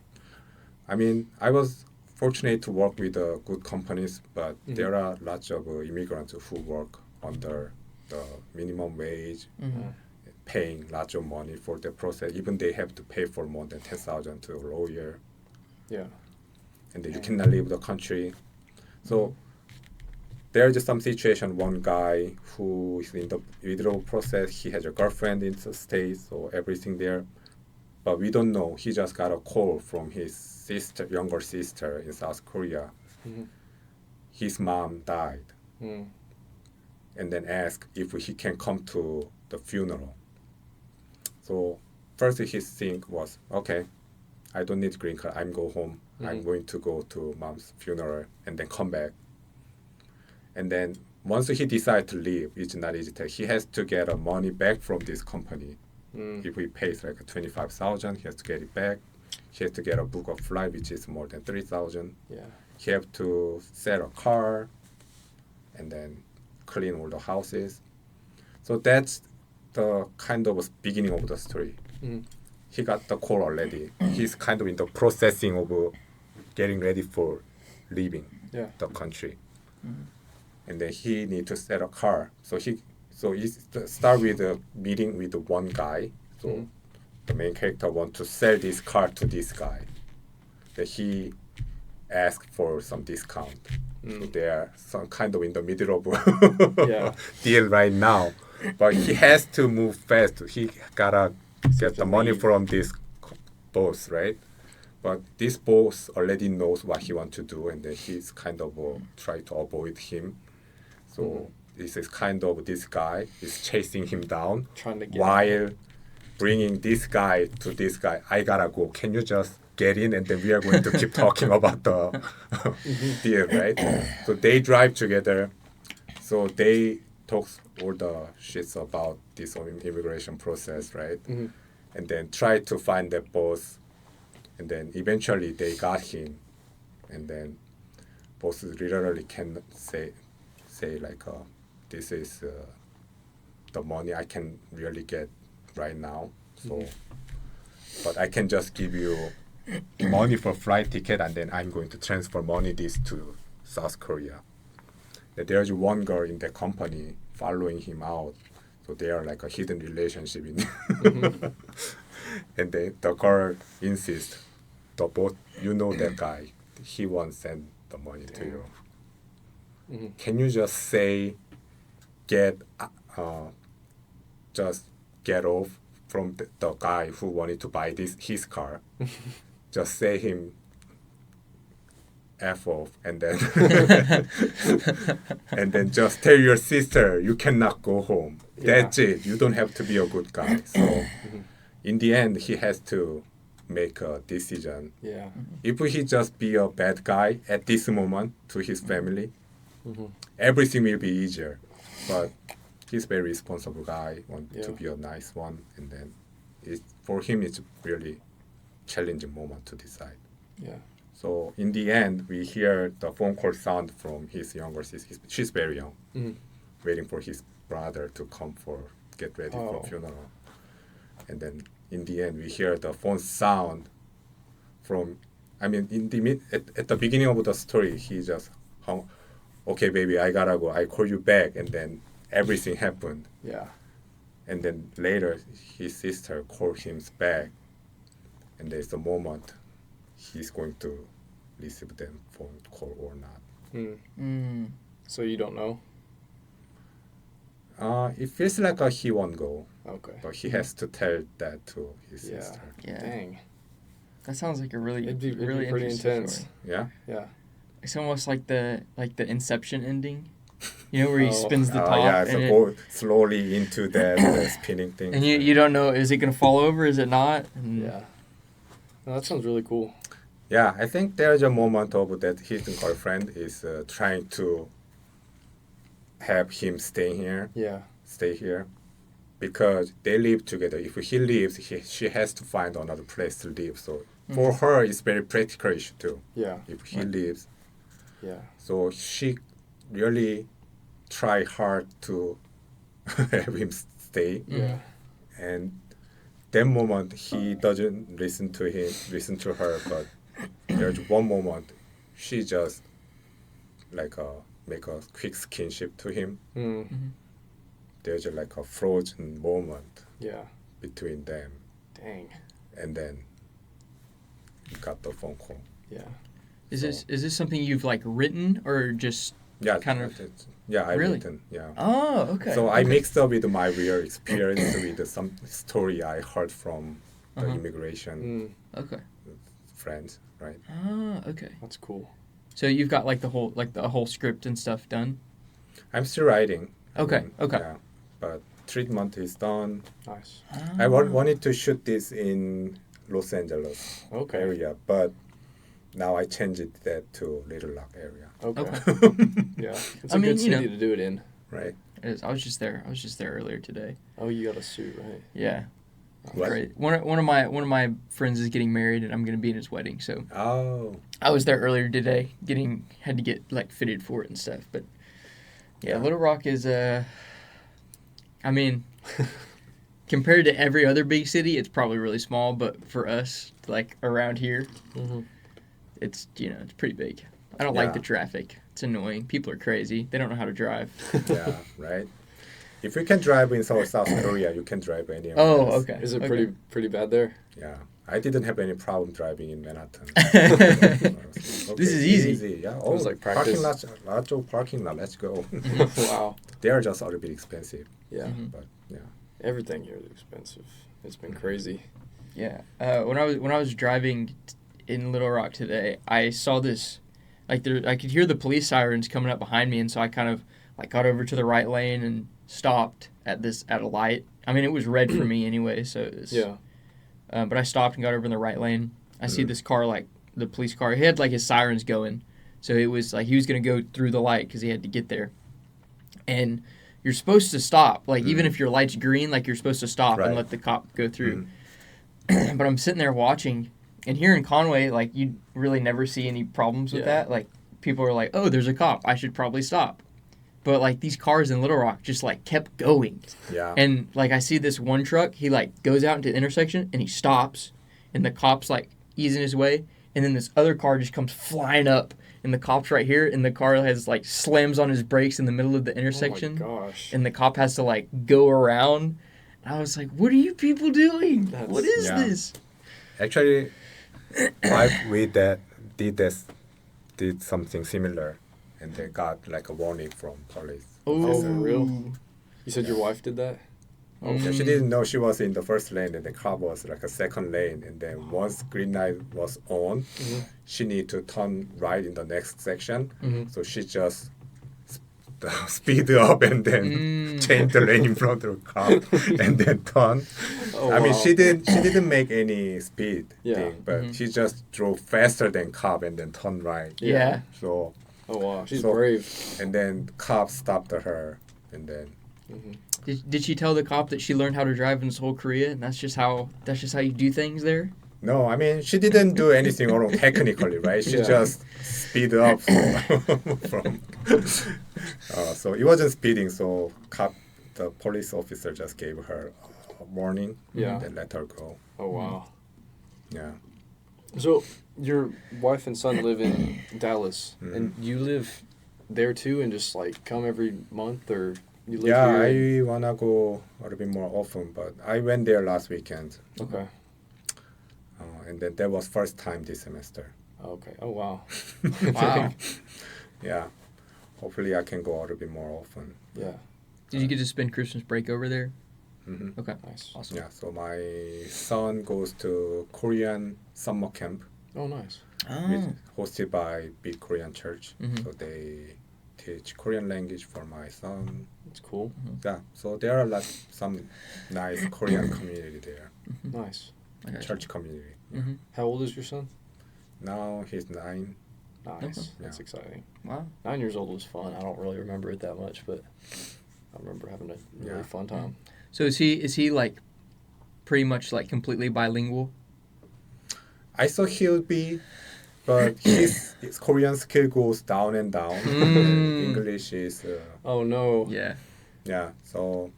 I mean, I was fortunate to work with good companies, but there are lots of immigrants who work under the minimum wage, paying lots of money for the process. Even they have to pay for more than 10,000 to a lawyer, Yeah. and then you cannot leave the country. So there's some situation. One guy who is in the withdrawal process, he has a girlfriend in the States, so everything there. But we don't know. He just got a call from his sister, younger sister in South Korea. His mom died, and then asked if he can come to the funeral. So first his thing was, okay, I don't need green card. I'm go home. I'm going to go to mom's funeral and then come back. And then once he decides to leave, it's not easy. He has to get money back from this company. If he pays like 25,000, he has to get it back. He has to get a book of flight, which is more than 3,000. Yeah. He have to sell a car, and then clean all the houses. So that's the kind of beginning of the story. He got the call already. He's kind of in the processing of getting ready for leaving the country. And then he need to sell a car. So he start with a meeting with one guy. So the main character want to sell this car to this guy. That he asked for some discount. So they are some kind of in the middle of deal right now. But he has to move fast. He gotta get the money from this boss, right? But this boss already knows what he wants to do, and then he's kind of try to avoid him. So this is kind of this guy is chasing him down, Trying to get while bringing this guy to this guy. I gotta go. Can you just get in, and then we are going to keep talking about the deal, right? So they drive together. So they talk all the shits about this immigration process, right? And then try to find the boss. And then eventually they got him, and then boss literally can say like, this is the money I can really get right now. So, but I can just give you money for flight ticket, and then I'm going to transfer money this to South Korea. There's one girl in the company following him out, so they are like a hidden relationship in. And the girl insists, the both, you know that guy, he won't send the money to you. Can you just say, just get off from the guy who wanted to buy his car? Just say him F off, and then and then just tell your sister you cannot go home. That's it. You don't have to be a good guy. So in the end, he has to make a decision. Yeah. If he just be a bad guy at this moment to his family, everything will be easier. But he's a very responsible guy, want to be a nice one, and then for him it's really challenging moment to decide. Yeah. So in the end, we hear the phone call sound from his younger sister. She's very young, waiting for his brother to come get ready for funeral. And then in the end, we hear the phone sound from. I mean, at the beginning of the story, he just hung. Okay, baby, I gotta go. I call you back, and then everything happened. Yeah. And then later, his sister called him back, and there's a moment he's going to receive them phone call or not. So you don't know? It feels like he won't go. Okay. But he has to tell that to his Yeah. sister. Yeah. Dang. That sounds like a really, It'd be really pretty interesting intense. story. Yeah? Yeah. It's almost like the Inception ending. You know, where he spins the top. Yeah, so and go slowly into that spinning thing. and you don't know, is it going to fall over? Is it not? And Yeah. No, that sounds really cool. Yeah, I think there's a moment of that his girlfriend is trying to have him stay here, because they live together. If he leaves, she has to find another place to live. So for her, it's very practical issue too. Yeah. If he leaves, Yeah. so she really try hard to have him stay, Yeah. and that moment he doesn't listen to her, but there's one moment she just like make a quick skinship to him. There's like a frozen moment Yeah. between them, Dang. and then he got the phone call. Yeah. Is this something you've like written or just Yeah, kind of? I Really? written. Yeah. Oh, okay. So I okay. mixed up with my real experience with some story I heard from the immigration Okay. friends, right? Oh, okay. That's cool. So you've got like the whole script and stuff done. I'm still writing. Okay. Okay. Yeah, but treatment is done. Nice. I wanted to shoot this in Los Angeles Okay. area, but now I changed that to Little Rock area, Okay. Yeah. It's I a mean, good you know. city to do it in. right? It is. I was just there earlier today. Oh, you got a suit, right? Yeah. What? Great. One of my friends is getting married, and I'm gonna be in his wedding. So Oh, I was there earlier today, had to get like fitted for it and stuff. But yeah, Yeah. Little Rock is I mean, compared to every other big city, it's probably really small. But for us, like around here, it's it's pretty big. I don't like Yeah. the traffic. It's annoying. People are crazy. They don't know how to drive. yeah, right. If you can drive in South Korea, you can drive anywhere. Oh, else. okay. Is it okay. pretty bad there? Yeah, I didn't have any problem driving in Manhattan. This is easy. Yeah. It Oh, was like parking practice. lots of parking lot. Let's go. Wow. They are just a little bit expensive, Yeah. but yeah. Everything here is expensive. It's been crazy. Yeah. When I was driving in Little Rock today, I saw this, like I could hear the police sirens coming up behind me, and so I kind of like got over to the right lane and stopped at a light. I mean, it was red for me anyway, so it was, Yeah. but I stopped and got over in the right lane. I see this car, like the police car. He had like his sirens going, so it was like he was gonna go through the light because he had to get there. And you're supposed to stop, like even if your light's green, like you're supposed to stop and Right. let the cop go through. But I'm sitting there watching, and here in Conway, like you really never see any problems with Yeah. that. Like people are like, "Oh, there's a cop. I should probably stop." But like these cars in Little Rock just like kept going. Yeah. And like I see this one truck, he like goes out into the intersection and he stops, and the cop's like easing his way, and then this other car just comes flying up, and the cop's right here, and the car has like slams on his brakes in the middle of the intersection, Oh my gosh. and the cop has to like go around. And I was like, "What are you people doing? What is Yeah. this?" Actually, wife with that did something similar, and they got like a warning from police. Oh, for real? You said your wife did that? Yeah, she didn't know she was in the first lane, and the car was like a second lane. And then once green light was on, she need to turn right in the next section. So she just speed up and then change the lane in front of the car and then turn. Oh, I mean, wow. she didn't make any speed Yeah. thing, but she just drove faster than cop and then turned right. Yeah. So Oh wow, she's So- brave. and then cop stopped her, and then Did she tell the cop that she learned how to drive in Seoul, Korea, and that's just how you do things there? no, I mean she didn't do anything wrong technically, right? She Yeah. just speed up from. So it wasn't speeding. So the police officer just gave her a warning. Yeah. And then let her go. Oh wow. Yeah. So your wife and son live in Dallas, and you live there too, and just like come every month, or you live Yeah, here? I wanna go a little bit more often, but I went there last weekend, Okay. and then that was first time this semester. Okay. Oh wow. Wow. Yeah, hopefully I can go a little bit more often. Yeah. Did you get to spend Christmas break over there? Mhm. Okay. Nice. Awesome. Yeah, so my son goes to Korean summer camp, Oh nice. which hosted by Big Korean Church. Mhm. So they teach Korean language for my son. It's cool. Yeah, so there are some nice Korean community there, Nice. I gotcha. church community. Mhm. How old is your son? Now he's 9. Nice. Okay. That's Yeah. exciting. Wow. 9 years old was fun. I don't really remember it that much, but I remember having a really Yeah. fun time. So is he like pretty much like completely bilingual? I thought he would be, but his Korean skill goes down and down. Mm. And English is, Oh no. Yeah. yeah. So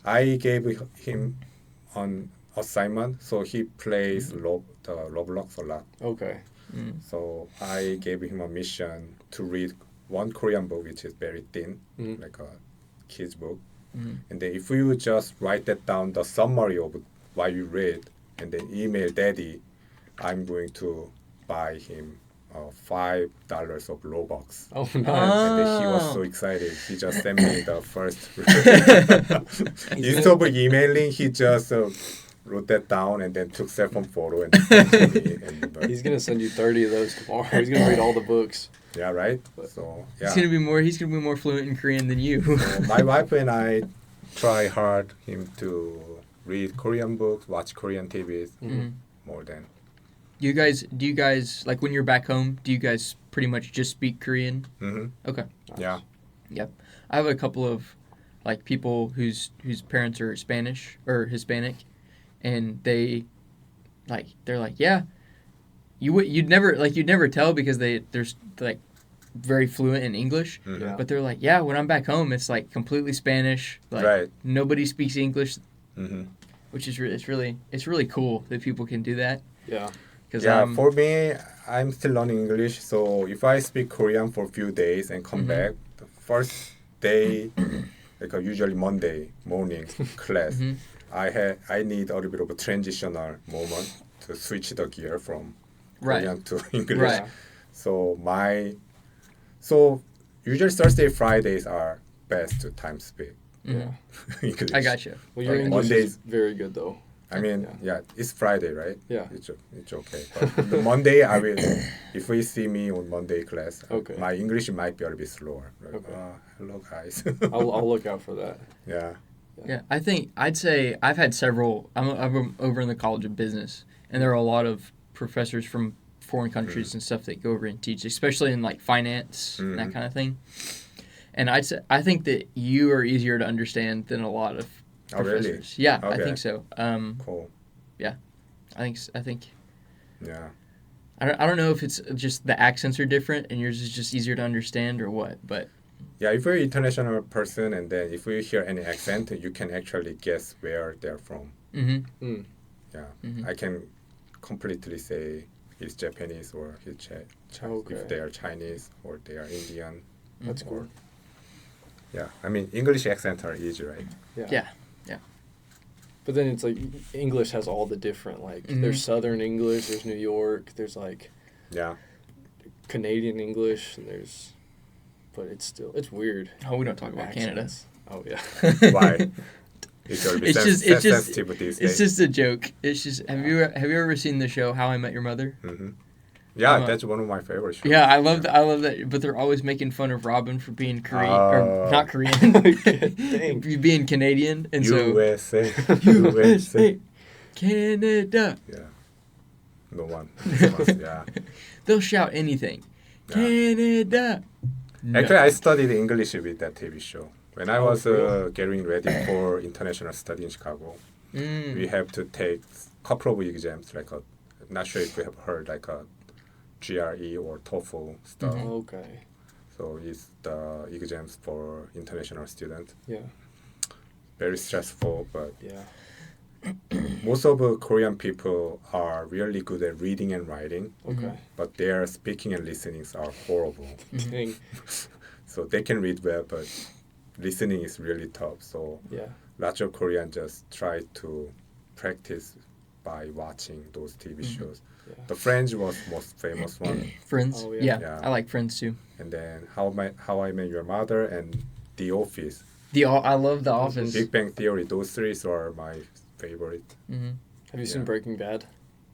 I gave him an assignment, so he plays Roblox a lot. Okay. Mm. So I gave him a mission to read one Korean book, which is very thin, Mhm. like a kid's book. Mm. And then if you just write that down, the summary of what you read, and then email daddy, I'm going to buy him $5 of Robux. Oh nice. And then he was Oh. so excited. He just sent me the first. Instead of emailing, he just wrote that down and then took cell phone photo and sent to me. And, He's gonna send you 30 of those tomorrow. He's gonna read all the books. yeah, right. So yeah. He's gonna be more fluent in Korean than you. So my wife and I try hard him to read Korean books, watch Korean TVs Mhm. more than. Do you guys like when you're back home? Do you guys pretty much just speak Korean? Hmm. Okay. Yeah. Yep. I have a couple of like people whose parents are Spanish or Hispanic, and they're like, yeah, you'd never tell because they're like very fluent in English, Mhm. Yeah. but they're like, yeah, when I'm back home, it's like completely Spanish. Like Right. nobody speaks English, Hmm. which is it's really cool that people can do that. Yeah. Because Yeah, for me, I'm still learning English. So if I speak Korean for a few days and come Mhm. back, the first day, like usually Monday morning class, Mhm. I need a little bit of a transitional moment to switch the gear from Right. Korean to English. Right. So so usually Thursday, Fridays are best to time speak Mhm. Yeah. English. I got you. Well, your Okay. English Mondays- is very good though. I mean, yeah, it's Friday, right? Yeah. It's okay. But the Monday, I will. If we see me on Monday class, Okay. my English might be a little bit slower. Like, Okay. Hello, guys. I'll look out for that. Yeah. Yeah, I'd say I've had several. I'm over in the College of Business, and there are a lot of professors from foreign countries and stuff that go over and teach, especially in like finance and that Mhm. kind of thing. And I think that you are easier to understand than a lot of Oh, really? professors. Yeah, I Okay. think so. Cool. I think Yeah. I don't know if it's just the accents are different and yours is just easier to understand or what, but Yeah, if you're an international person and then if you hear any accent, you can actually guess where they're from. mhm. Yeah. Mhm. I can completely say he's Japanese or he's Okay. if they are Chinese or they are Indian. That's Mhm. cool. Yeah. I mean, English accents are easy, right? Yeah. But then it's like English has all the different like Mhm. there's Southern English, there's New York, there's like Yeah. Canadian English, and it's weird. Oh, we don't talk about Accents. Oh yeah. Why? It's a bit It's just sensitive these it's days. just a joke. It's just have you ever seen the show How I Met Your Mother? Hmm. Yeah, Uh, that's one of my favorite shows. Yeah, I love that. But they're always making fun of Robin for being Korean or Oh. not Korean, Dang. being Canadian, and USA, so USA. Canada. Yeah. No one. Yeah. They'll shout anything. Yeah. Canada. No. Actually, I studied English with that TV show. When I Oh, was really? getting ready for international study in Chicago, Mm. we have to take a couple of exams, not sure if you have heard, like a GRE or TOEFL stuff. Mhm. Okay. So it's the exams for international students. Yeah. Very stressful, but Yeah. most of Korean people are really good at reading and writing, Okay. but their speaking and listenings are horrible. Mhm. Dang. So they can read well, but listening is really tough. So Yeah. lots of Korean just try to practice by watching those TV Mhm. shows. Yeah. The Friends was most famous one, Friends. Oh, yeah. yeah. Yeah. I like Friends too. and then How I Met Your Mother and The Office. I love The Office. Big Bang Theory. Those three are my favorite. Mhm. Have you seen Yeah. Breaking Bad?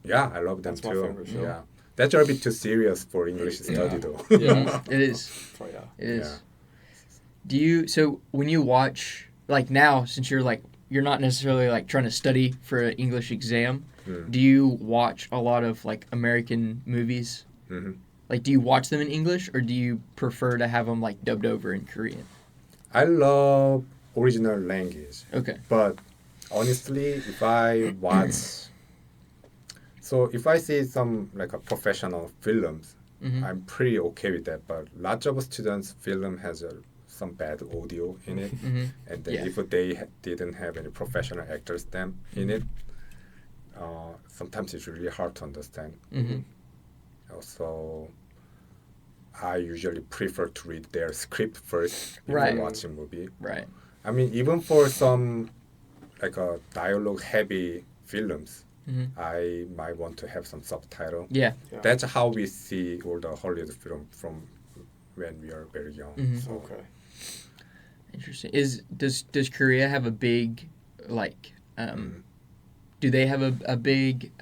Yeah, I love them That's my too. favorite show. Yeah, that's a bit too serious for English study though. Yeah. Mhm. It is. Oh yeah. It is. Yeah. Do you, so when you watch, like now, since you're not necessarily like trying to study for an English exam, do you watch a lot of like American movies? Mm-hmm. Like, do you watch them in English or do you prefer to have them like dubbed over in Korean? I love original language. Okay. But honestly, if I watch, so if I see some like a professional films, I'm pretty okay with that. But lots of students' film has some bad audio in it, and then if they didn't have any professional actors them in it, sometimes it's really hard to understand. Also, I usually prefer to read their script first before Right. watching movie. Right. I mean, even for some like a dialogue heavy films, I might want to have some subtitle. Yeah. That's how we see all the Hollywood film from when we are very young. So Okay. Interesting. Does Korea have a big like do they have a big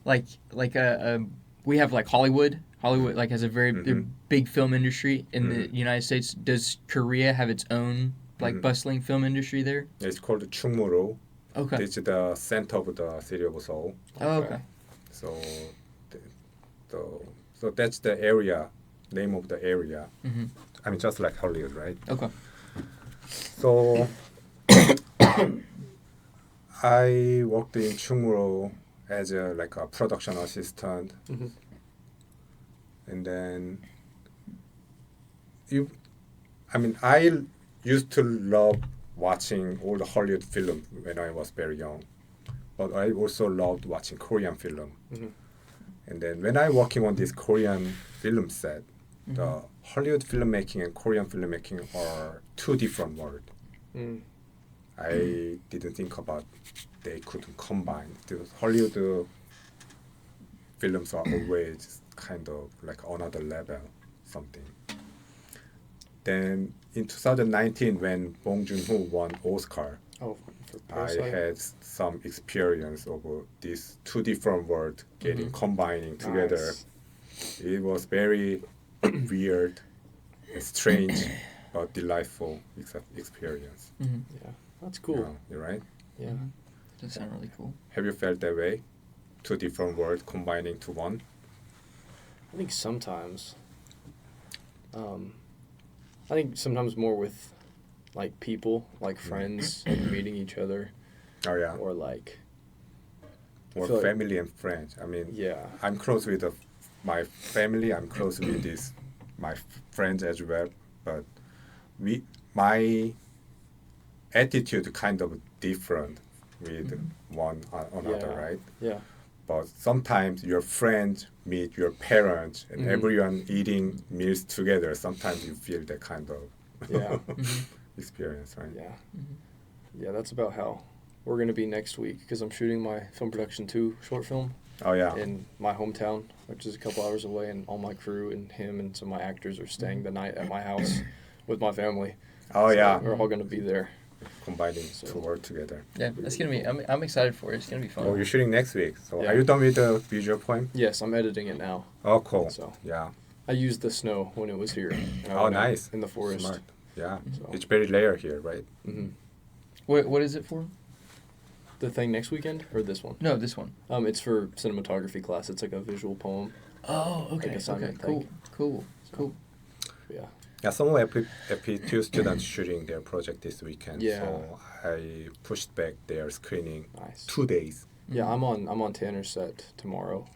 like a we have like Hollywood like has a very big film industry in the United States. Does Korea have its own like bustling film industry there? it's called Chungmuro. Okay. It's the center of the city of Seoul. Oh, okay. So, so that's the area, name of the area. I mean, just like Hollywood, right? Okay. So, I worked in Chungmuro as a production assistant, and then I used to love watching all the Hollywood film when I was very young, but I also loved watching Korean film. And then when I working on this Korean film set, the Hollywood filmmaking and Korean filmmaking are two different worlds. I didn't think about they couldn't combine. The Hollywood films are always kind of like another level, something. Then in 2019, when Bong Joon-ho won Oscar, Oh, for I Parasite? had some experience of these two different worlds getting combining together. Nice. It was very weird, and strange, but delightful experience. Yeah, that's cool. You're right. Yeah. That sounds really cool. Have you felt that way? Two different worlds combining to one? I think sometimes. I think sometimes more with, like, people, like friends, meeting each other, Oh yeah. or like. I Or feel like- family and friends. I mean, Yeah. I'm close with my family. I'm close with my friends as well. But my attitude kind of different with one another, Yeah. right? Yeah. But sometimes your friends meet your parents and everyone eating meals together. Sometimes you feel that kind of Yeah. experience, right? Yeah. Yeah, that's about how we're going to be next week because I'm shooting my Film Production 2 short film Oh yeah. in my hometown, which is a couple hours away, and all my crew and him and some of my actors are staying the night at my house with my family. Oh So yeah. We're all going to be there. Combining two work together. Yeah, that's gonna be. I'm excited for it. It's gonna be fun. Oh, you're shooting next week. So Yeah. are you done with the visual poem? Yes, I'm editing it now. Oh, cool. So Yeah. I used the snow when it was here. And I Oh, went out nice. In the forest. Smart. Yeah. So. It's very layer here, right? hmm What is it for? The thing next weekend or this one? No, this one. It's for cinematography class. It's like a visual poem. Oh, okay. Like assignment Cool. thing. Cool. So. Cool. Yeah. Yeah, some of FP2 students shooting their project this weekend. Yeah. So I pushed back their screening Nice. 2 days. Yeah, I'm on Tanner's set tomorrow.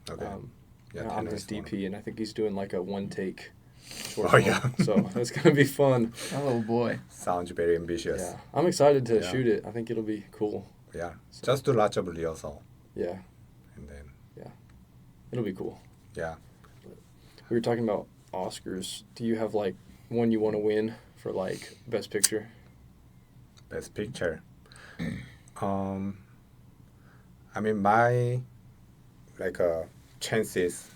Okay. And I'm Tanner his is one. DP, and I think he's doing like a one take. Short Oh, film. yeah. So it's gonna be fun. Oh boy. Sounds very ambitious. Yeah, I'm excited to Yeah. shoot it. I think it'll be cool. Yeah. So- Just do lots of rehearsal. Yeah, And then, it'll be cool. yeah. We were talking about Oscars. Do you have like one you want to win for like Best Picture? Best picture. I mean, my chances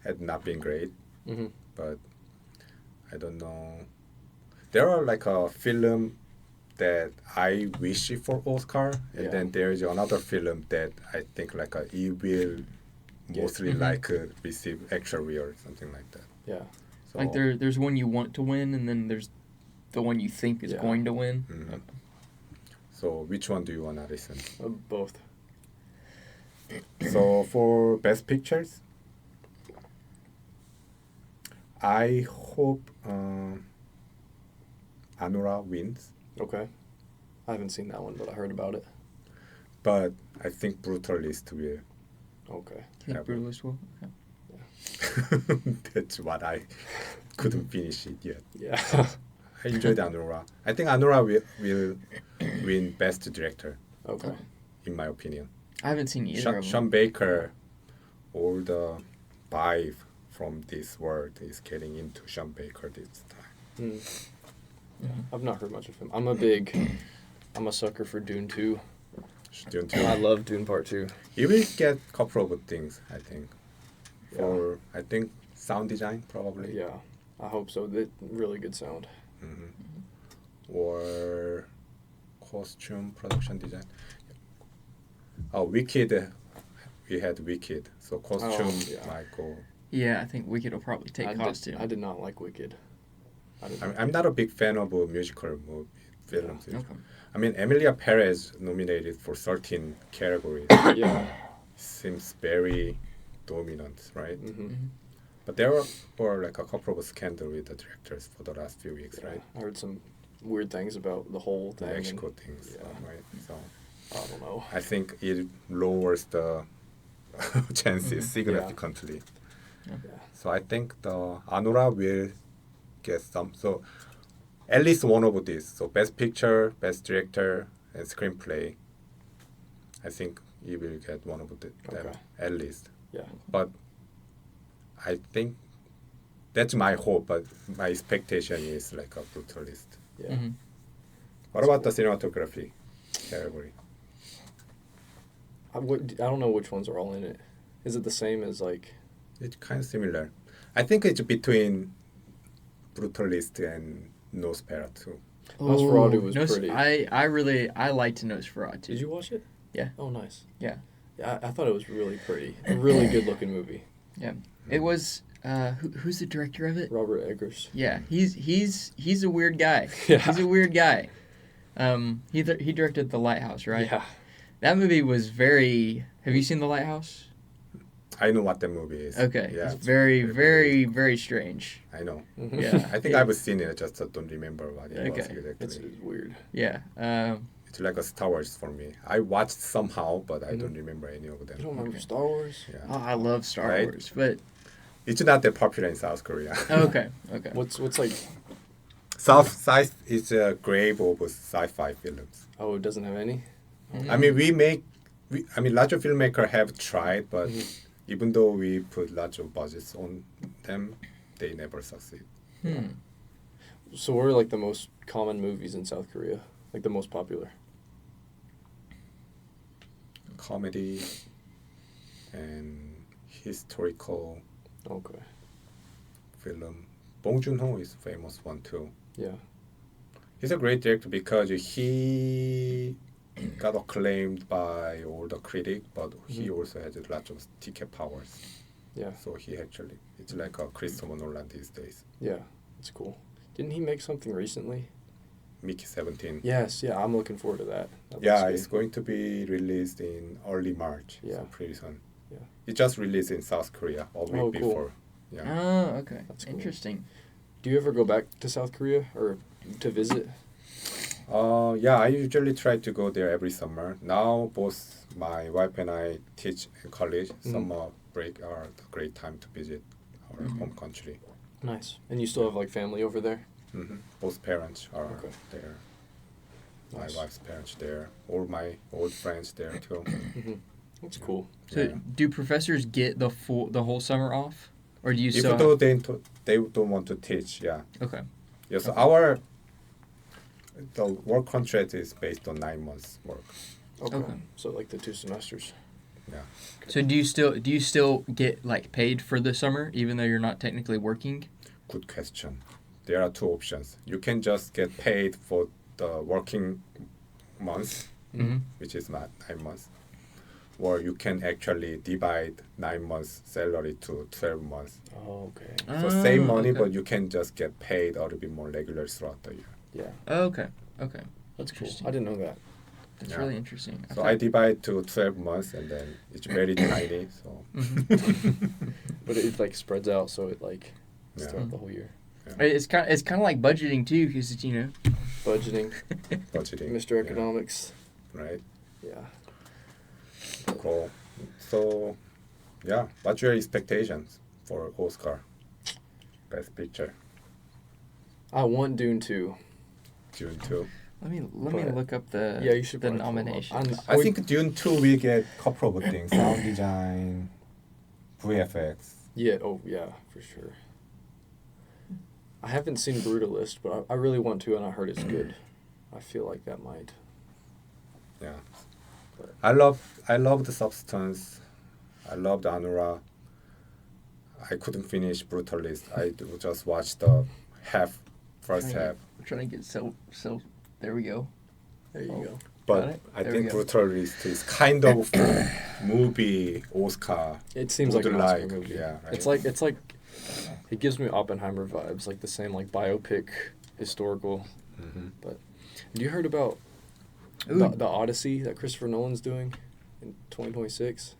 had not been great, Mm-hmm. but I don't know. There are like a film that I wish for Oscar, and Yeah. then there is another film that I think it will mostly receive extra or something like that. Yeah. So, Like there's one you want to win, and then there's the one you think is going to win. Mhm. So which one do you want to listen? Both. So for best pictures, I hope Anura wins, Okay. I haven't seen that one, but I heard about it. but I think Brutalist will. Okay. Think Yeah, Brutalist will. Okay. That's what I couldn't finish it yet. Yeah. I enjoyed Anura. I think Anura will win best director, Okay. in my opinion. I haven't seen either of Sean them. Baker, all the vibe from this world is getting into Sean Baker this time. I've not heard much of him. I'm a sucker for Dune 2. Dune 2. I love Dune Part 2. He will get a couple of things, I think. For I think sound design probably. Yeah. I hope so. Really good sound. Or costume production design. Oh, Wicked. We had Wicked, so costume might go. Yeah, I think Wicked will probably take costume. I did not like Wicked. I'm not a big fan of musical films. Okay. I mean, Emilia Perez nominated for 13 categories. Yeah. Seems very dominant, right? Mm-hmm. But there were like a couple of scandals with the directors for the last few weeks, right? I heard some weird things about the whole The thing. Mexico things, yeah. right? So I don't know. I think it lowers the chances significantly. Yeah. So I think the Anura will get some. So at least one of these. So best picture, best director, and screenplay. I think he will get one of them at least. Yeah. But I think that's my hope. But my expectation is like a Brutalist. Yeah. Mm-hmm. What about the cinematography category? I don't know which ones are all in it. Is it the same as like? It's kind of similar. I think it's between Brutalist and Nosferatu. Nosferatu was pretty. I liked Nosferatu. Did you watch it? Yeah. Oh, nice. Yeah. Yeah, I thought it was really pretty. A really good looking movie. Yeah. It was. Who's the director of it? Robert Eggers. Yeah, he's a weird guy. Yeah. He's a weird guy. He directed The Lighthouse, right? Yeah. That movie was very. Have you seen The Lighthouse? I know what the movie is. Okay. Yeah, It's very, very strange. I know. Mhm. Yeah. I think I've seen it. I just don't remember what it was Okay. exactly. It's weird. Yeah. It's like a Star Wars for me. I watched somehow, but I don't remember any of them. You don't remember Star Wars? Yeah. Oh, I love Star Right? Wars, but It's not that popular in South Korea. okay. What's like? South is a grave of sci-fi films. Oh, it doesn't have any. I mean, lots of filmmakers have tried, but even though we put lots of budgets on them, they never succeed. So what are like the most common movies in South Korea? Like the most popular? Comedy and historical Okay. film. Bong Joon-ho is famous one too. Yeah. He's a great director because he got acclaimed by all the critics, but he also has lots of ticket powers. Yeah. So it's like a Christopher Nolan these days. Yeah. That's cool. Didn't he make something recently? Mickey 17. Yes. Yeah. I'm looking forward to that. That Yeah, looks it's good. going to be released in early March. Yeah. So pretty soon. Yeah. It just released in South Korea a week Oh, cool. before. Yeah. Oh, okay. That's cool. Interesting. Do you ever go back to South Korea or to visit? Yeah, I usually try to go there every summer. Now both my wife and I teach in college. Summer break are a great time to visit our home country. Nice. And you still have like family over there? Both parents are Okay. there. Nice. My wife's parents there. All my old friends there too. That's cool. So, Yeah. do professors get the whole summer off, or do you Even still? though they don't want to teach, yeah. Okay. Yeah, so the work contract is based on 9 months work. Okay. So like the 2 semesters. Yeah. So do you still get like paid for the summer even though you're not technically working? Good question. There are 2 options. You can just get paid for the working months, which is not 9 months, or you can actually divide 9 months salary to 12 months. Oh, okay. So same money, okay. but you can just get paid a little bit more regular throughout the year. Yeah, Oh, okay. Okay. that's cool. Interesting. I didn't know that. That's Yeah. really interesting. So I divide to 12 months, and then it's very tiny. So But it like spreads out, so it like it's Yeah. throughout the whole year. It's kind of like budgeting too, because Budgeting, budgeting, Mr. yeah, Economics. right? Yeah. Cool. So, yeah, what's your expectations for Oscar Best Picture I want Dune 2. June 2? let me But- look up the Yeah, you should the probably pull 'em up. nominations. I think Dune 2 will get couple of things: sound design, VFX. Yeah. Oh, yeah, for sure. I haven't seen Brutalist, but I really want to, and I heard it's good. I feel like that might. Yeah, I love the Substance. I love the Anura. I couldn't finish Brutalist. I just watched the first half. We're trying to get so. There we go. There you go. But Got it? I There think we go. Brutalist is kind of movie Oscar. It seems like would an Oscar like, movie. yeah, right. It's like it gives me Oppenheimer vibes, like the same like biopic, historical. Mm-hmm. But have you heard about Ooh. the Odyssey that Christopher Nolan's doing in 2026?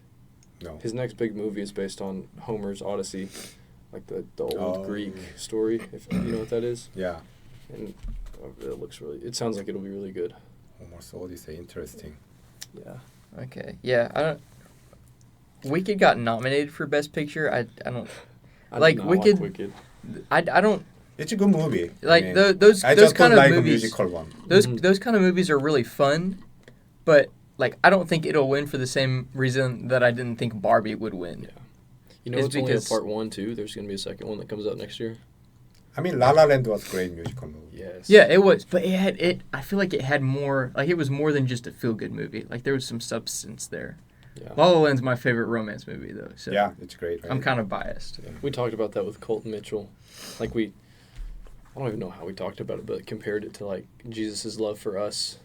No. His next big movie is based on Homer's Odyssey, like the old Oh. Greek story, if you know what that is. Yeah. And it sounds like it'll be really good. Almost Odyssey, interesting. Yeah. Okay. Yeah. I don't. Wicked got nominated for Best Picture. I don't. I Like, did not Wicked- like Wicked. I don't It's a good movie. like I mean, those I those just kind don't of like a movies. musical one. Those kind of movies are really fun, but like I don't think it'll win for the same reason that I didn't think Barbie would win. Yeah. You know, It's it's only a because- part 1 too. There's gonna be a second one that comes out next year. I mean, La La Land was a great musical movie. Yes. Yeah, it was, but I feel like it had more. Like it was more than just a feel good movie. Like there was some substance there. Yeah. La La Land's my favorite romance movie though, so Yeah, it's great. Right? I'm kind of biased. Yeah. We talked about that with Colton Mitchell. Like I don't even know how we talked about it, but compared it to like Jesus' love for us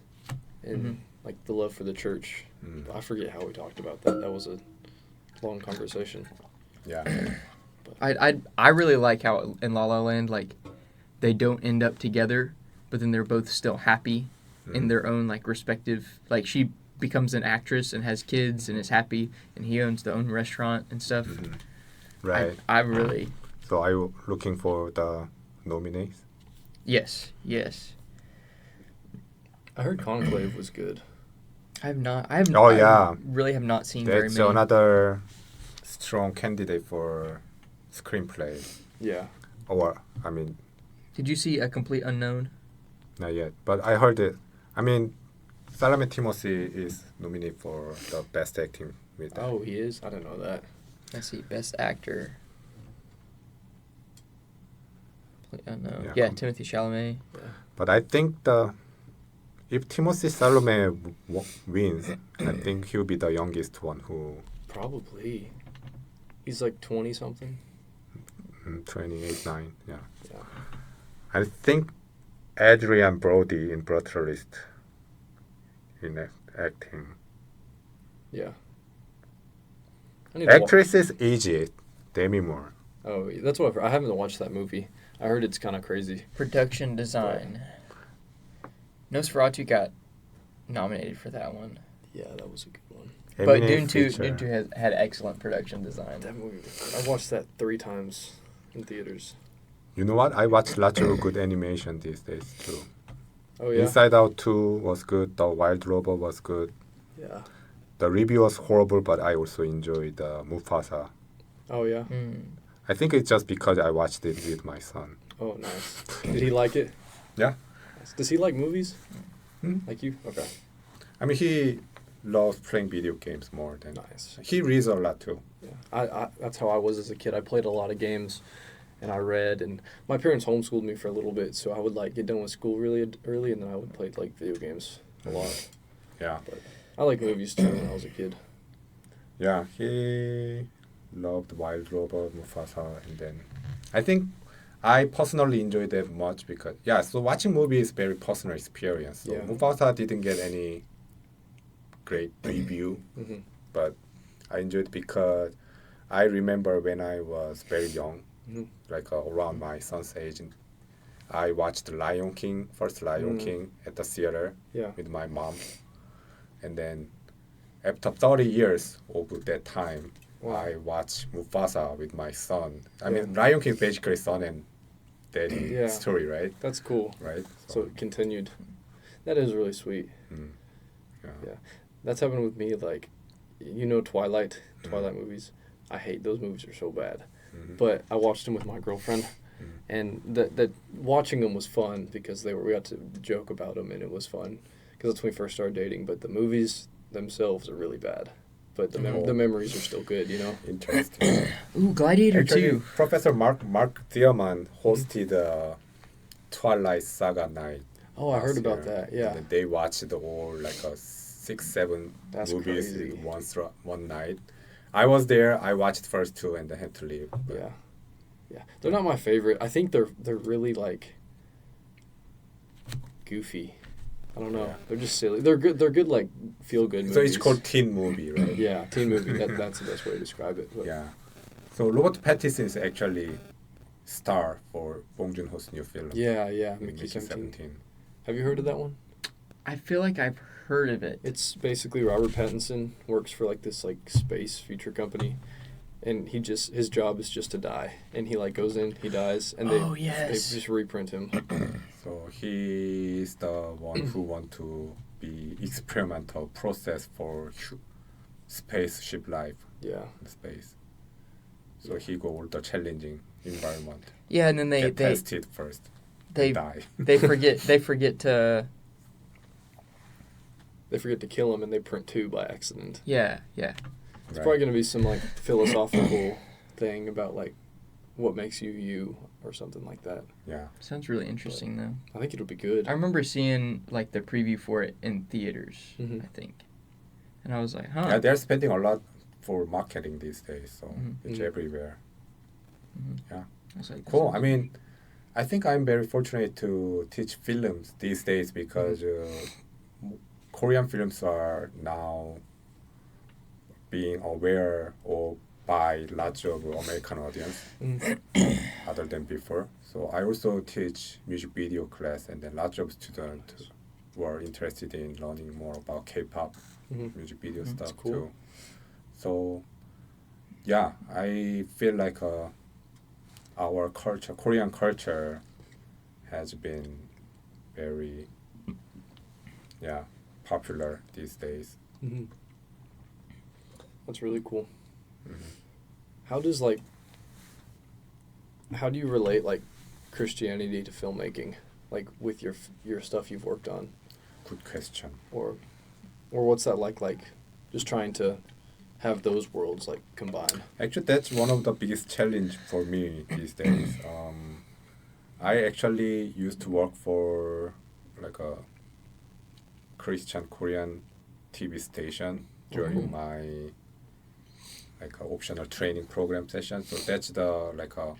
and Mhm. like the love for the church. Mm. I forget how we talked about that. That was a long conversation. Yeah. I really like how in La La Land like they don't end up together, but then they're both still happy in their own like respective. Like she becomes an actress and has kids and is happy, and he owns the own restaurant and stuff. Right. I really So are you looking for the nominees? yes. I heard Conclave was good. I have not. I have. Oh, I yeah. really have not seen very That's many. another strong candidate for screenplay. Yeah. Or, I mean, Did you see A Complete Unknown? not yet. But I heard it. I mean, Chalamet Timothy is nominated for the best acting with that. Oh, he is? I didn't know that. Let's see. Best Actor. Complete Unknown. Yeah, Yeah, Timothy Chalamet. But I think if Timothy Chalamet wins, I think he'll be the youngest one who Probably. He's like 20 something. 28, 9, yeah. Yeah. I think Adrian Brody in Brutalist in acting. Yeah. I need to Actress is easy, Demi Moore. Oh, that's what I've heard. I haven't watched that movie. I heard it's kind of crazy. Production Design. Nosferatu got nominated for that one. Yeah, that was a good one. But Eminent Dune 2, feature. Dune 2 had excellent production design. That movie. I watched that 3 times in theaters. You know what? I watch lots of good animation these days too. Oh yeah. Inside Out 2 was good. The Wild Robot was good. Yeah. The review was horrible, but I also enjoyed Mufasa. Oh yeah. I think it's just because I watched it with my son. Oh nice. Did he like it? Yeah. Nice. Does he like movies? Hmm? Like you? Okay. I mean, he loves playing video games more than... Nice. He reads a lot too. Yeah. I that's how I was as a kid. I played a lot of games, and I read. And my parents homeschooled me for a little bit, so I would like get done with school really early, and then I would play like video games a lot. Yeah. I like movies too when I was a kid. Yeah, he loved Wild Robot, Mufasa, and then I think I personally enjoyed that much because so watching movies is very personal experience. So Yeah. Mufasa didn't get any great review, Mhm. but I enjoyed because I remember when I was very young, like around my son's age, I watched first Lion King at the theater Yeah. with my mom. And then after 30 years of that time, Wow. I watched Mufasa with my son. I Yeah. mean, Lion King is basically son and daddy Yeah. story, right? That's cool. Right? So it continued. That is really sweet. Yeah. That's happened with me. Like, Twilight movies. I hate those movies. Are so bad. But I watched them with my girlfriend, and that watching them was fun because we got to joke about them, and it was fun because that's when we first started dating. But the movies themselves are really bad. But the memories are still good, Interesting. Ooh, Gladiator Actually, 2. Professor Mark Thierman hosted Twilight Saga night. Oh, I heard last about year. that. Yeah. And then they watched all like 6-7 That's movies crazy. in one night. I was there. I watched first two and then had to leave. But Yeah. They're not my favorite. I think they're really like goofy. I don't know. Yeah. They're just silly. They're good like feel good movies. So it's called teen movie, right? Yeah, teen movie. That's the best way to describe it. But Yeah. So Robert Pattinson is actually star for Bong Joon-ho's new film. Yeah, in Mickey 17. 17. Have you heard of that one? I feel like I've heard of it. It's basically Robert Pattinson works for like this like space future company, and his job is just to die, and he like goes in, he dies, and they just reprint him. So he is the one who want to be experimental process for spaceship life Yeah. in space. So he go all the challenging environment. Yeah, and then they test it first. they Die. they forget to They forget to kill him, and they print two by accident. yeah. It's probably going to be some like philosophical thing about like what makes you you or something like that. Yeah. Sounds really interesting though. I think it'll be good. I remember seeing like the preview for it in theaters, Mhm. I think. And I was like, huh. Yeah, they're spending a lot for marketing these days, so it's Mhm. everywhere. Yeah. I was like, Cool. I mean, I think I'm very fortunate to teach films these days because Korean films are now being aware of by lots of American audience other than before. So I also teach music video class, and then lots of students were interested in learning more about K-pop music video stuff cool. too. So yeah, I feel like our culture, Korean culture, has been very popular these days. Mm-hmm. That's really cool. Mhm. How do you relate like Christianity to filmmaking, like with your stuff you've worked on, Good question. or what's that like just trying to have those worlds like combine? Actually, that's one of the biggest challenge for me these days. I actually used to work for like a Christian Korean TV station during my like a optional training program session. So that's the like a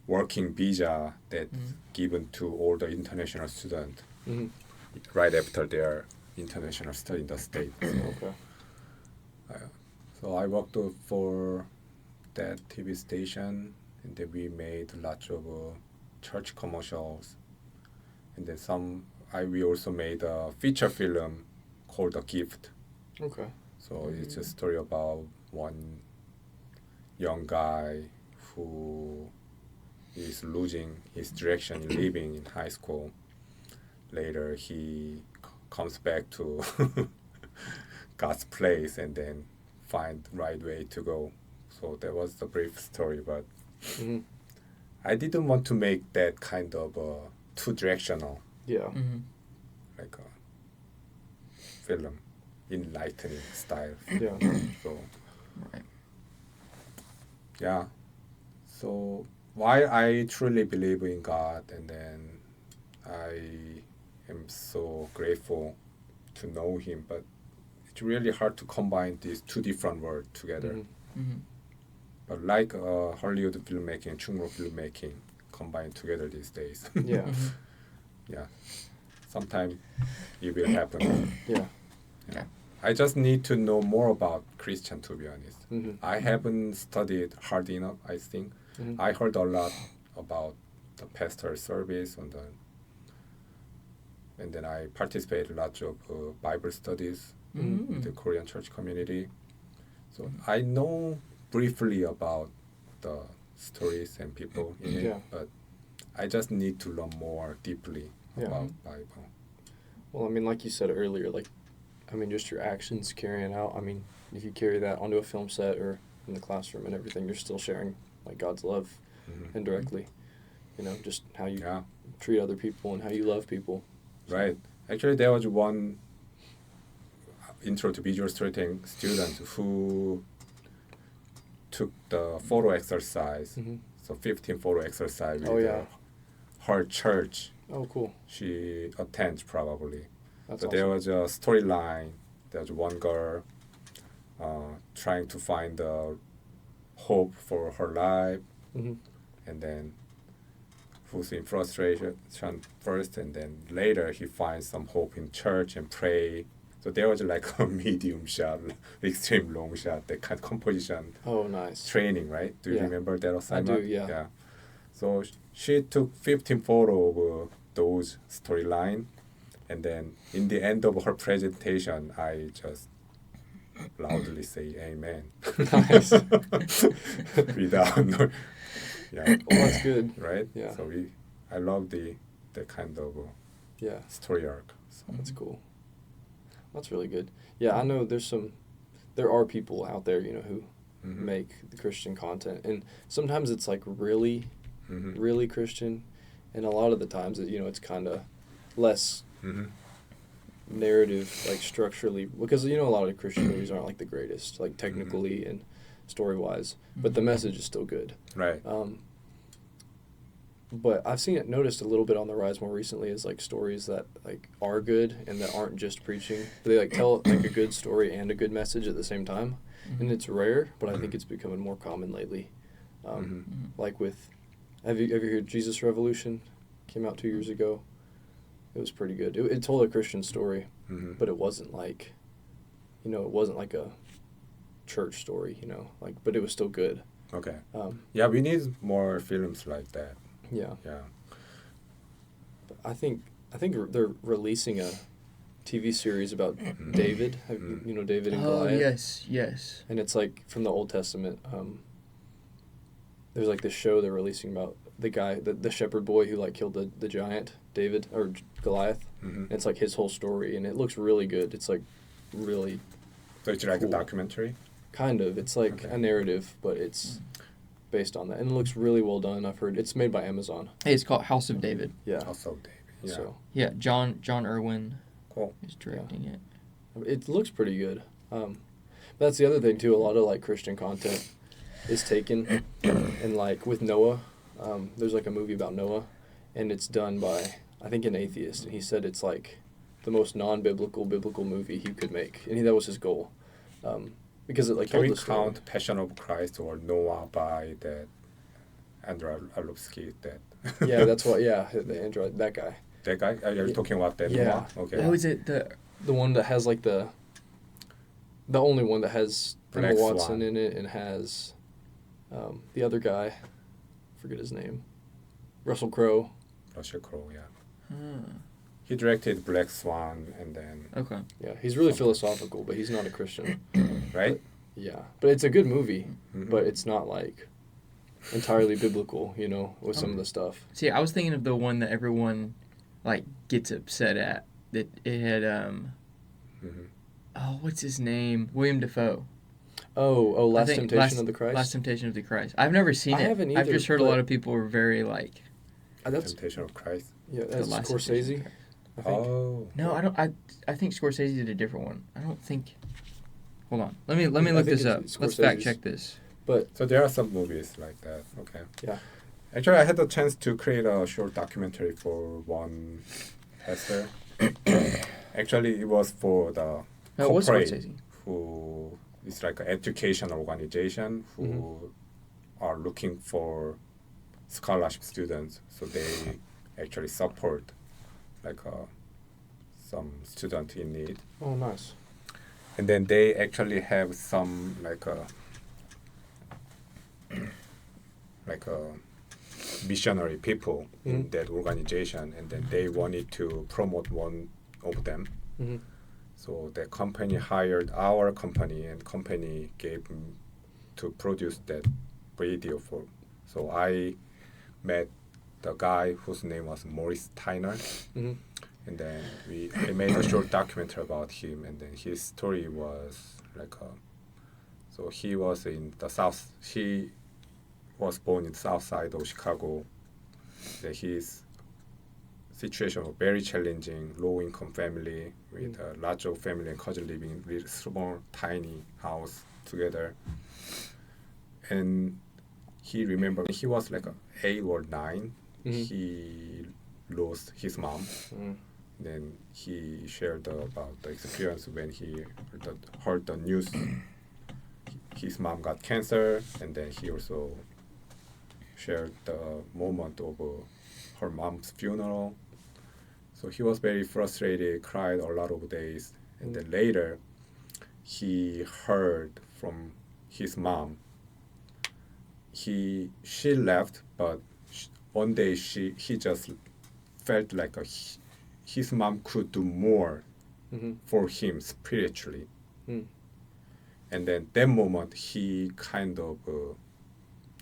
working visa that's given to all the international students Mm-hmm. right after their international study in the States. Okay. So I worked for that TV station, and then we made lots of church commercials, and then we also made a feature film called A Gift. Okay. So it's a story about one young guy who is losing his direction in living in high school. Later, he comes back to God's place and then find the right way to go. So that was the brief story, but I didn't want to make that kind of too directional, Yeah. like a film, enlightening style. Yeah. So Right. yeah. So why I truly believe in God, and then I am so grateful to know Him, but it's really hard to combine these two different words together. But like Hollywood filmmaking, Chung-Ang filmmaking combined together these days. Yeah. Yeah. Sometime it will happen. Yeah. Yeah. I just need to know more about Christian, to be honest. I Mm-hmm. haven't studied hard enough, I think. I heard a lot about the pastoral service and then I participated lots of Bible studies Mm-hmm. with the Korean church community. So I know briefly about the stories and people in it, Yeah. but I just need to learn more deeply Yeah. about Bible. Well, I mean, like you said earlier, like, I mean, just your actions carrying out. I mean, if you carry that onto a film set or in the classroom and everything, you're still sharing like God's love indirectly. You know, just how you Yeah, treat other people and how you love people. right. Actually, there was one intro to visual storytelling student who took the photo exercise, so 15 photo exercise with Oh, yeah. her church. Oh, cool. She attends probably. That's So awesome. there was a storyline. There was one girl trying to find hope for her life, Mhm. and then who's in frustration first, and then later he finds some hope in church and pray. So there was like a medium shot, extreme long shot, that kind of composition Oh, nice. training, right? Do you Yeah. remember that assignment? yeah. Yeah. So she took 15 photos of those storyline, and then in the end of her presentation, I just loudly say amen. Nice. Without no, yeah, Well, that's good. right? Yeah. So I love the kind of Yeah, story arc. So, that's cool. That's really good. Yeah, I know there are people out there, you know, who mhm, make the Christian content, and sometimes it's like really, mhm, really Christian, and a lot of the times, you know, it's kind of less mhm, narrative, like structurally, because you know a lot of Christian movies aren't like the greatest, like technically and story wise, but the message is still good. right. But I've seen it noticed a little bit on the rise more recently is like stories that like are good and that aren't just preaching. They like tell like a good story and a good message at the same time, and it's rare, but I think it's becoming more common lately. Like with, have you heard Jesus Revolution? Came out 2 years ago. It was pretty good. It told a Christian story, Mhm. but it wasn't like, you know, it wasn't like a church story, you know, like, but it was still good. Okay. Um, Yeah, we need more films like that. yeah. Yeah. I think they're releasing a TV series about David. You know David and Oh, Goliath? yes. And it's like from the Old Testament. There's like this show they're releasing about the guy, the shepherd boy who like killed the giant David or Goliath. Mhm. And it's like his whole story, and it looks really good. It's like really So it's like Cool. a documentary. kind of. It's like Okay. a narrative, but it's based on that, and it looks really well done. I've heard it's made by Amazon. Hey, it's called House of David. Yeah. Also, David. Yeah. So Yeah, John Irwin Cool. is directing it. it looks pretty good. That's the other thing too. A lot of like Christian content is taken, and like with Noah, there's like a movie about Noah, and it's done by I think an atheist, and he said it's like the most non-biblical biblical movie he could make, and that was his goal, because it like Can told we the story. count Passion of Christ or Noah by that Andrei Arlovsky? That Yeah, that's what. Yeah, the Android, that guy, that guy. Are you Yeah. talking about that Yeah. Noah? Okay. Oh, is it the? the one that has like the only one that has Emma Black Watson Swan. in it and has the other guy, forget his name, Russell Crowe. Russell Crowe. Yeah. Huh. He directed Black Swan and then Okay. Yeah, he's really philosophical, but he's not a Christian. right. Yeah, but it's a good movie, Mhm. but it's not like entirely biblical, you know, with some of the stuff. See, I was thinking of the one that everyone like gets upset at. That it had Mhm. oh, what's his name? William Dafoe. Oh, I Last think Temptation of the Christ. Last Temptation of the Christ. I've never seen I it. haven't I've either, just heard a but- lot of people were very like That's Temptation of Christ. yeah, that's the Last Temptation of the Scorsese. Christ. I think. Oh. No, I don't. I think Scorsese did a different one. I don't think. Hold on. Let me look I think this up. it's Let's fact Scorsese's. check this. But So there are some movies like that. Okay. yeah, Actually, I had the chance to create a short documentary for one pastor. Actually, it was for the No, it was corporate Scorsese. who is like an education organization who Mm-hmm. are looking for scholarship students. So they actually support like some student in need. oh nice. and then they actually have some like a missionary people in that organization, and then they wanted to promote one of them. So the company hired our company, and company gave to produce that video for. So I met the guy whose name was Maurice Tyner, and then I made a short documentary about him, and then his story was like so he was in the south. He was born in the south side of Chicago. His situation was very challenging, low-income family with lots of family and cousin living in really small, tiny house together. And he remembered when he was like 8 or 9, he lost his mom. Then he shared about the experience when he heard the news. His mom got cancer, and then he also shared the moment of her mom's funeral. So he was very frustrated, cried a lot of days, and then later he heard from his mom. She left, but one day he just felt like his mom could do more for him spiritually. And then that moment he kind of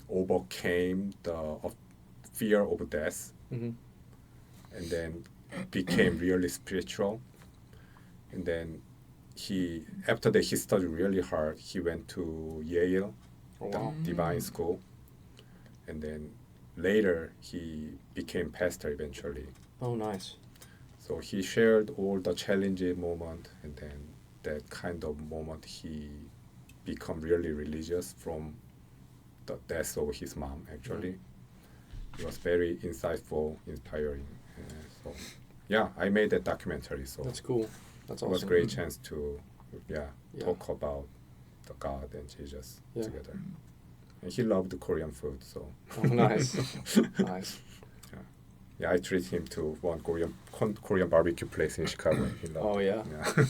overcame the fear of death, and then became really spiritual. And then after that he studied really hard. He went to Yale, the Divine School, and then later he became pastor eventually. Oh, nice. So he shared all the challenging moment, and then that kind of moment he become really religious from the death of his mom. Actually, it was very insightful, inspiring. So yeah, I made that documentary. So That's cool. That's awesome. it was a great chance to talk about the God and Jesus together. And he loved Korean food, so. Oh, nice. Nice. Yeah, I treat him to one Korean barbecue place in Chicago. He loved Oh, yeah. Yeah.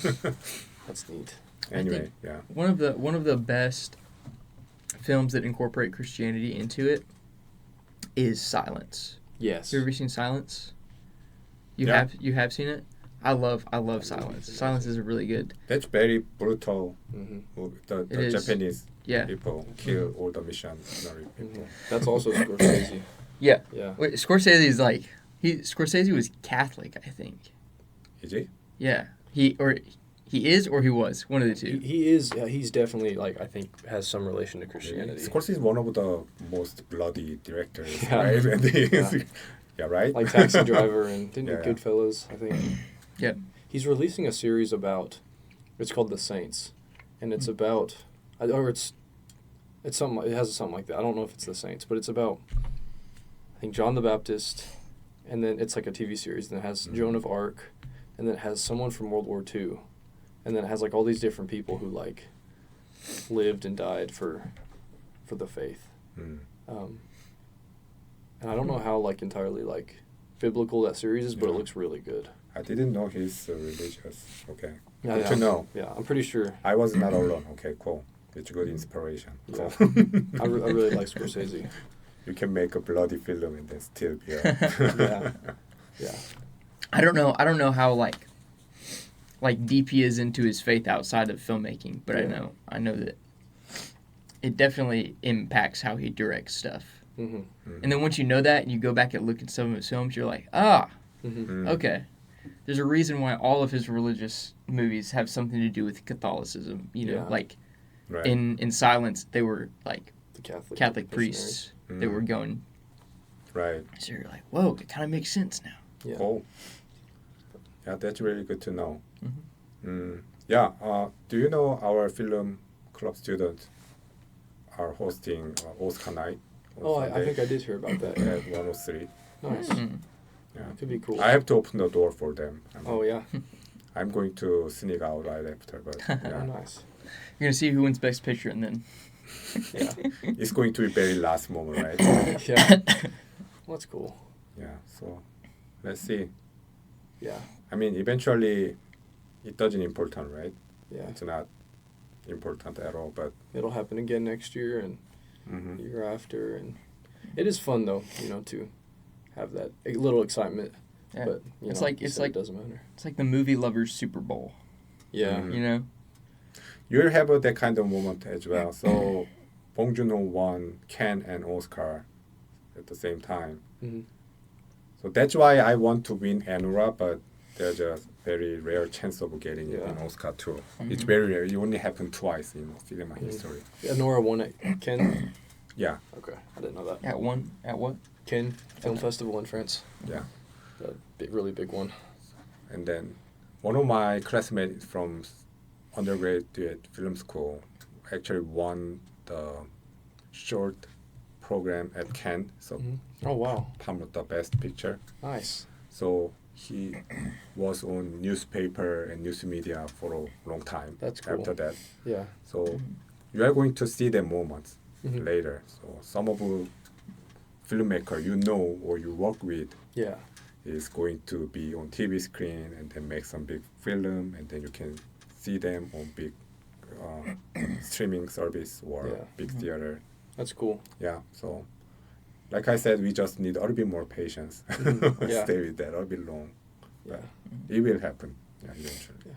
That's neat. Anyway, yeah. One of the best films that incorporate Christianity into it is Silence. Yes. You ever seen Silence? You have seen it? I love Silence. Silence is really good. That's very brutal. The is. Japanese Yeah. people kill all the missionary people. That's also Scorsese. Yeah. Yeah. Wait, Scorsese was Catholic, I think. Is he? Yeah. He is or he was, one of the two. He is. Yeah, he's definitely I think has some relation to Christianity. Scorsese is one of the most bloody directors, Yeah. right? And yeah, right. Like Taxi Driver and didn't Yeah. do Goodfellas, I think. Yeah. He's releasing a series about. It's called The Saints, and it's about, or it's something. It has something like that. I don't know if it's The Saints, but it's about. I think John the Baptist, and then it's like a TV series, and it has Joan of Arc, and then it has someone from World War II, and then it has all these different people who lived and died for the faith. And I don't know how entirely biblical that series is, but it looks really good. I didn't know he's religious. Okay. Yeah, Good to know. Yeah, I'm pretty sure. I was not alone. Okay, cool. It's good inspiration. Yeah. Cool. I really like Scorsese. You can make a bloody film and then still be Yeah. Yeah. I don't know how deep he is into his faith outside of filmmaking, but Yeah. I know that it definitely impacts how he directs stuff. And then once you know that and you go back and look at some of his films, you're like, okay. There's a reason why all of his religious movies have something to do with Catholicism. You know, Right. in Silence, they were The Catholic priests. They were going. Right. So you're like, whoa, it kind of makes sense now. Yeah. Cool. Yeah, that's really good to know. Yeah. Do you know our film club students are hosting Oscar night? On I Sunday think I did hear about that. at 103. Nice. Yeah. Could be cool. I have to open the door for them. Oh, yeah. I'm going to sneak out right after, but Oh, yeah. nice. You're gonna see who wins Best Picture, and then Yeah. It's going to be very last moment, right? Yeah. Well, that's cool. Yeah. So let's see. Yeah. I mean, eventually, it doesn't important, right? Yeah. It's not important at all, but It'll happen again next year and the year after, and it is fun though, to have that a little excitement. Yeah. But It's like it doesn't matter. It's like the movie lovers Super Bowl. Yeah. Mhm. You know. you'll have that kind of moment as well. So Bong Joon-ho won Cannes and Oscar at the same time. Mhm. So that's why I want to win Anura, but there's a very rare chance of getting it in Oscar too. It's very rare. It only happened twice in cinema history. Yeah, Nora won at Cannes. Yeah, Okay, I didn't know that. At what? Cannes Film Festival in France. yeah. Really big one. And then one of my classmates from undergraduate film school actually won the short program at Cannes. So Oh wow, Pamuk the best picture. nice. So he was on newspaper and news media for a long time. That's cool. After that, Yeah. so you are going to see the moments Mhm. later. So some of the filmmaker or you work with Yeah. is going to be on TV screen and then make some big film, and then you can see them on big streaming service or Yeah. big theater. That's cool. Yeah, so like I said, we just need a little bit more patience. Yeah. Stay with that a little bit long. Yeah, It will happen. Yeah, eventually.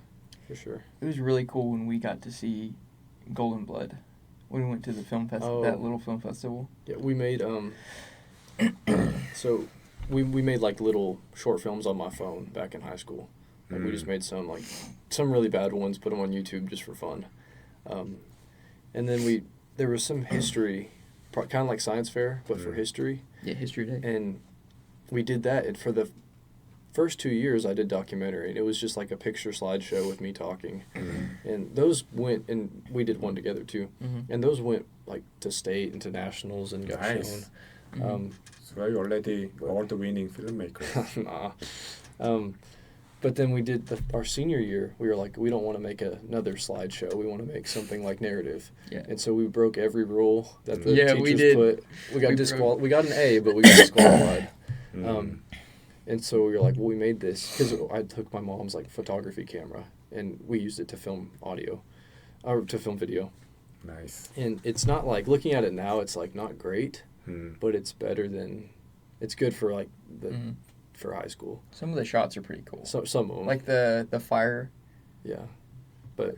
for sure. It was really cool when we got to see Golden Blood. When we went to the film festival, that little film festival. Yeah, we made so we made like little short films on my phone back in high school. Like we just made some really bad ones, put them on YouTube just for fun. And then there was some history, kind of like science fair, but for history. Yeah, History Day. And we did that. And for the first 2 years, I did documentary, and it was just like a picture slideshow with me talking. And those went, and we did one together too. And those went like to state and to nationals and got Nice. shown. So you're already award-winning filmmaker. Nah. But then we did our senior year. We were like, we don't want to make another slideshow. We want to make something like narrative. Yeah. And so we broke every rule that the Yeah, teachers we did. put. We got broke- We got an A, but we got disqualified. And so we were like, well, we made this because I took my mom's like photography camera and we used it to film audio, or to film video. Nice. And it's not like, looking at it now, it's like not great, but it's better than, it's good for like for high school. Some of the shots are pretty cool. So some of them. Like the fire. Yeah. But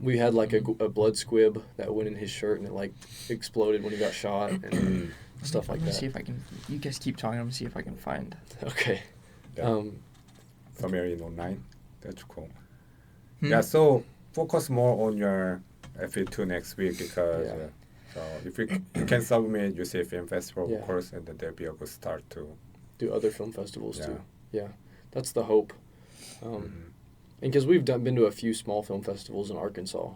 we had like a blood squib that went in his shirt and it like exploded when he got shot and stuff like Let me that. see if I can. You guys keep talking. I'm gonna see if I can find. Okay. Yeah. Somewhere in online. That's cool. Hmm? Yeah, so focus more on your FE2 next week because so if you can submit your Film Festival, Yeah. of course, and then there'll be a good start to. Do other film festivals Yeah. too. Yeah. That's the hope. And because we've been to a few small film festivals in Arkansas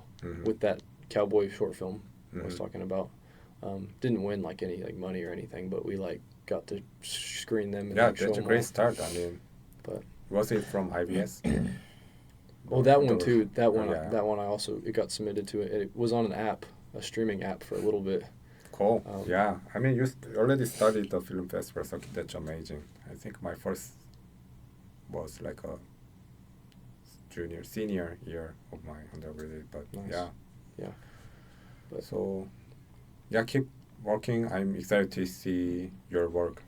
with that cowboy short film I was talking about. Didn't win like any like money or anything, but we like got to screen them. And, Yeah, like, show that's a them great all. start. I mean, But was it from IBS? well, that one Those- too. That one. yeah. That one I also it got submitted to it. It was on an app, a streaming app for a little bit. Cool. Yeah, I mean, you already studied the film festival circuit. That's amazing. I think my first was like a senior year of my undergraduate, but Nice. Yeah. But So, yeah, keep working. I'm excited to see your work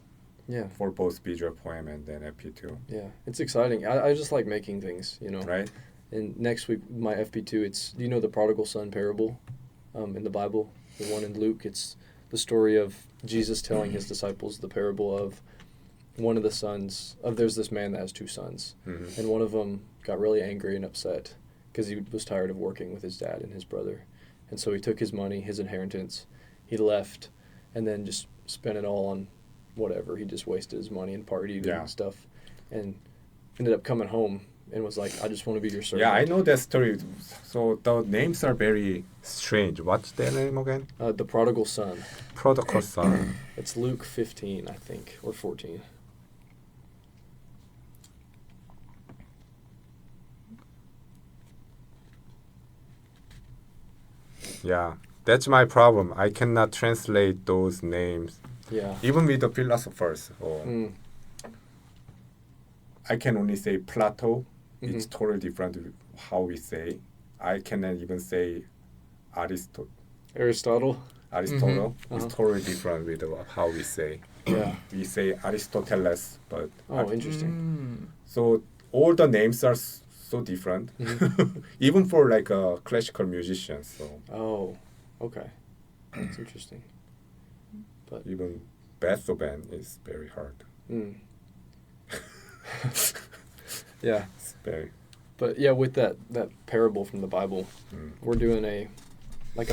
yeah, for both visual poem and then FP2, yeah, it's exciting. I just like making things, right? And next week, my FP2, it's, do you know the prodigal son parable in the Bible? The one in Luke, it's the story of Jesus telling his disciples the parable of one of the sons, there's this man that has two sons. And one of them got really angry and upset because he was tired of working with his dad and his brother. And so he took his money, his inheritance, he left, and then just spent it all on whatever. He just wasted his money and partied and stuff. And ended up coming home and was like, I just want to be your servant. Yeah, I know that story. So the names are very strange. What's their name again? The prodigal son. Prodigal son. It's Luke 15, I think, or 14. Yeah, that's my problem. I cannot translate those names. Yeah. Even with the philosophers. I can only say Plato. It's totally different with how we say. I cannot even say Aristotle. Aristotle. Mhm. It's totally different with how we say. Yeah. We say Aristoteles, but Oh, interesting. so all the names are so different, even for like a classical musician. So Oh, okay. That's interesting. even Beethoven is very hard. Mm. Yeah. It's very. But yeah, with that parable from the Bible, Mm. we're doing a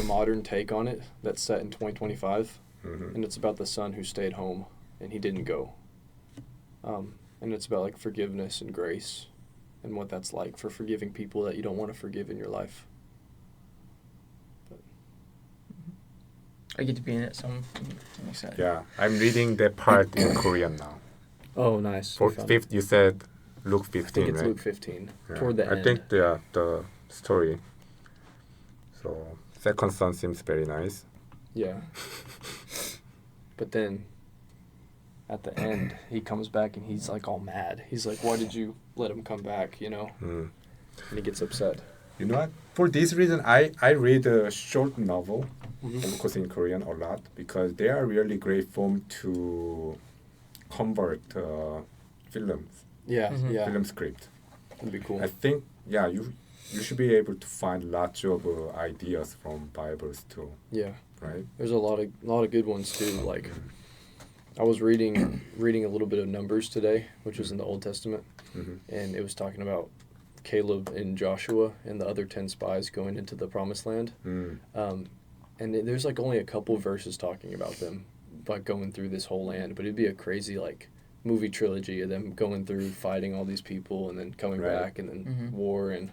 modern take on it that's set in 2025, Mhm. and it's about the son who stayed home and he didn't go. And it's about like forgiveness and grace and what that's like for forgiving people that you don't want to forgive in your life. I get to be in it, so I'm excited. Yeah, I'm reading that part in Korean now. Oh, nice. For fifth, you said Luke I 15, think it's right? Luke 15, Yeah. toward the I end. think the story. So second son seems very nice. Yeah. But then at the end, he comes back and he's like all mad. He's like, why did you let him come back, you know? Mm. And he gets upset. You know what? For this reason, I read a short novel, Mhm. of course in Korean a lot, because they are really great form to convert films, Yeah, Mhm. yeah. film script. That'd be cool. I think, yeah, you should be able to find lots of ideas from Bibles too, Yeah. right? There's a lot of good ones too. Like I was reading a little bit of Numbers today, which was in the Old Testament, Mm-hmm. and it was talking about Caleb and Joshua and the other 10 spies going into the Promised Land. Mm. And there's like only a couple verses talking about them, like going through this whole land. But it'd be a crazy like movie trilogy of them going through fighting all these people and then coming Right. back and then Mhm. war and.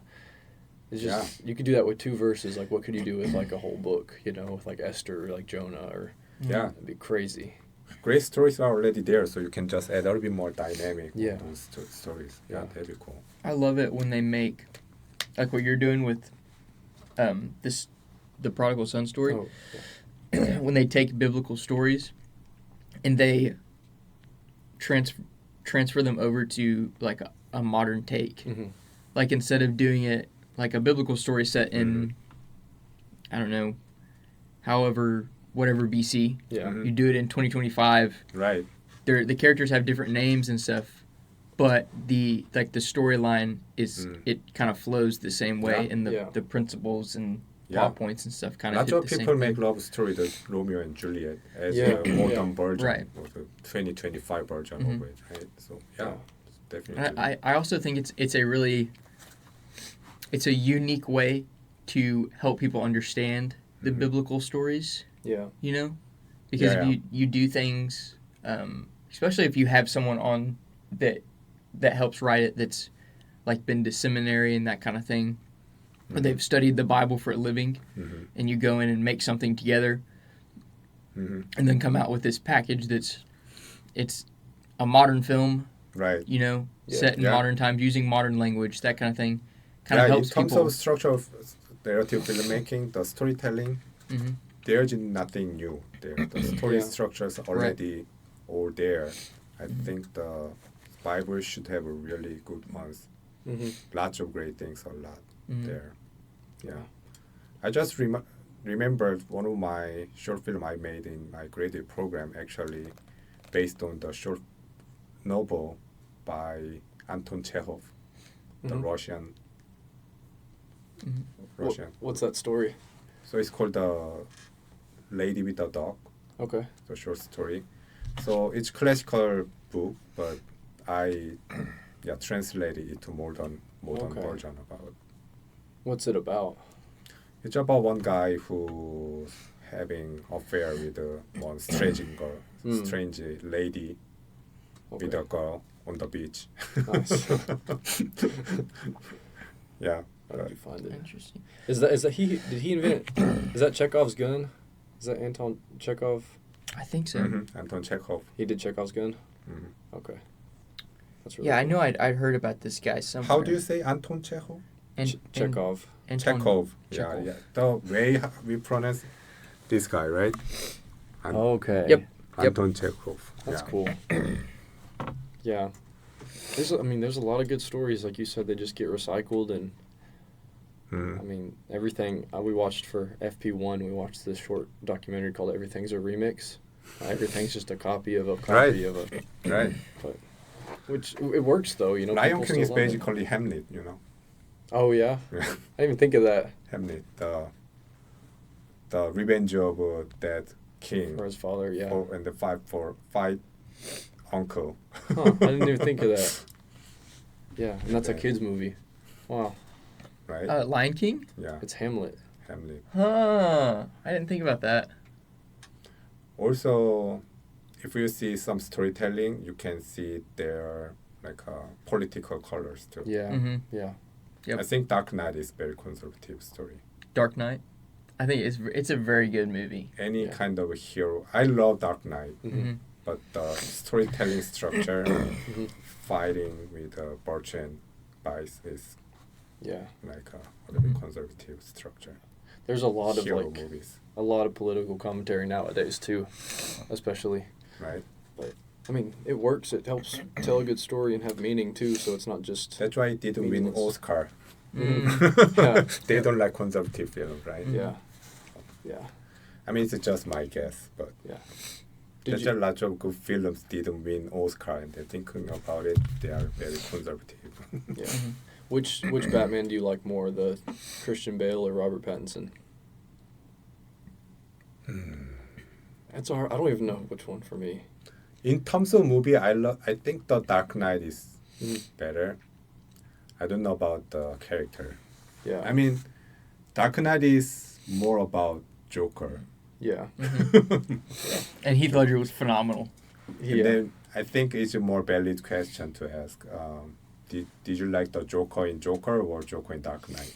It's just you could do that with 2 verses. Like, what could you do with like a whole book? You know, with like Esther or like Jonah, or Yeah, it'd be crazy. great stories are already there, so you can just add a little bit more dynamic Yeah. on those stories. Yeah, Yeah. that'd be cool. I love it when they make, like what you're doing with, the prodigal son story. Oh, yeah. When they take biblical stories, and they transfer them over to like a modern take. Mhm. Like instead of doing it like a biblical story set in, I don't know, whatever BC, Yeah. Mhm. you do it in 2025. Right. The characters have different names and stuff, but the storyline is it kind of flows the same way, Yeah. and Yeah. the principles and Yeah. plot points and stuff kind of Lots hit of the same people make thing. love story, the Romeo and Juliet, as Yeah. a modern Yeah. version Right. or the 2025 version Mhm. of it, right? So yeah, Yeah. definitely. I also think it's a unique way to help people understand the Mhm. biblical stories, Yeah. you know, because Yeah, if you do things, especially if you have someone on that helps write it, that's like been to seminary and that kind of thing, or they've studied the Bible for a living, Mm-hmm. and you go in and make something together, Mm-hmm. and then come out with this package it's a modern film, Right. you know, Yeah. set in Yeah. modern times using modern language, that kind of thing, kind Yeah, of in helps terms people. of structure of narrative filmmaking, the storytelling, Mhm. there's nothing new there. The story Yeah. structures are already all there. I think the Bible should have a really good ones. Mhm. Lots of great things, a lot Mhm. there. Yeah, I just remembered one of my short film I made in my graduate program, actually based on the short novel by Anton Chekhov, the Mhm. Russian. What's that story? So it's called The Lady with the Dog, Okay. the short story. So it's classical book, but I translated it to modern Okay. version about. What's it about? It's about one guy who's having affair with one strange girl, Mm. strange lady Okay. with a girl on the beach. Nice. Yeah. How did you find it? Interesting. Is that did he invent? Is that Chekhov's gun? Is that Anton Chekhov? I think so. Anton Chekhov. He did Chekhov's gun. Mhm. Okay. That's really Yeah, I cool. know. I'd heard about this guy somewhere. How do you say Anton Chekhov? Chekhov. Anton Chekhov. Chekhov. Yeah. The way we pronounce this guy, right? Okay. Yep. Anton Chekhov. That's Yeah. cool. Yeah. There's a lot of good stories, like you said, they just get recycled, and Mm. I mean, everything we watched for FP1, we watched this short documentary called Everything's a Remix. Everything's just a copy of a copy of a. Right. Which it works though, you know. Lion people King still is love it. basically Hamlet, you know. Oh yeah, Yeah. I didn't even think of that. Hamlet, the revenge of that king For his father, yeah. and the fight uncle. Huh, I didn't even think of that. Yeah, and that's a Yeah. kids movie. Wow, Right? Lion King? Yeah, it's Hamlet. Hamlet. Huh. I didn't think about that. Also, if you see some storytelling, you can see their political colors too. Yeah, Mm-hmm. yeah. Yep. I think Dark Knight is very conservative story. Dark Knight. I think it's a very good movie. Any Yeah. kind of a hero. I love Dark Knight, Mm-hmm. but the storytelling structure, Mm-hmm. fighting with Birch and Bice is Yeah. like a little bit Mhm. conservative structure. There's a lot of Hero movies, a lot of political commentary nowadays too, especially. right? I mean, it works. It helps tell a good story and have meaning too. So it's not just. That's why it didn't win Meaningless. Oscar. Mm. Yeah. They don't like conservative film, right? Yeah. Yeah. I mean, it's just my guess, but Did there's you? a lot of good films didn't win Oscar, and they're thinking about it. They are very conservative. Yeah. Mhm. Which Batman do you like more, the Christian Bale or Robert Pattinson? That's hard. I don't even know which one for me. In terms of movie, I think the Dark Knight is Mm. better. I don't know about the character. Yeah. I mean, Dark Knight is more about Joker. Yeah. And Heath Ledger was phenomenal. And Yeah. then I think it's a more valid question to ask. Did you like the Joker in Joker or Joker in Dark Knight?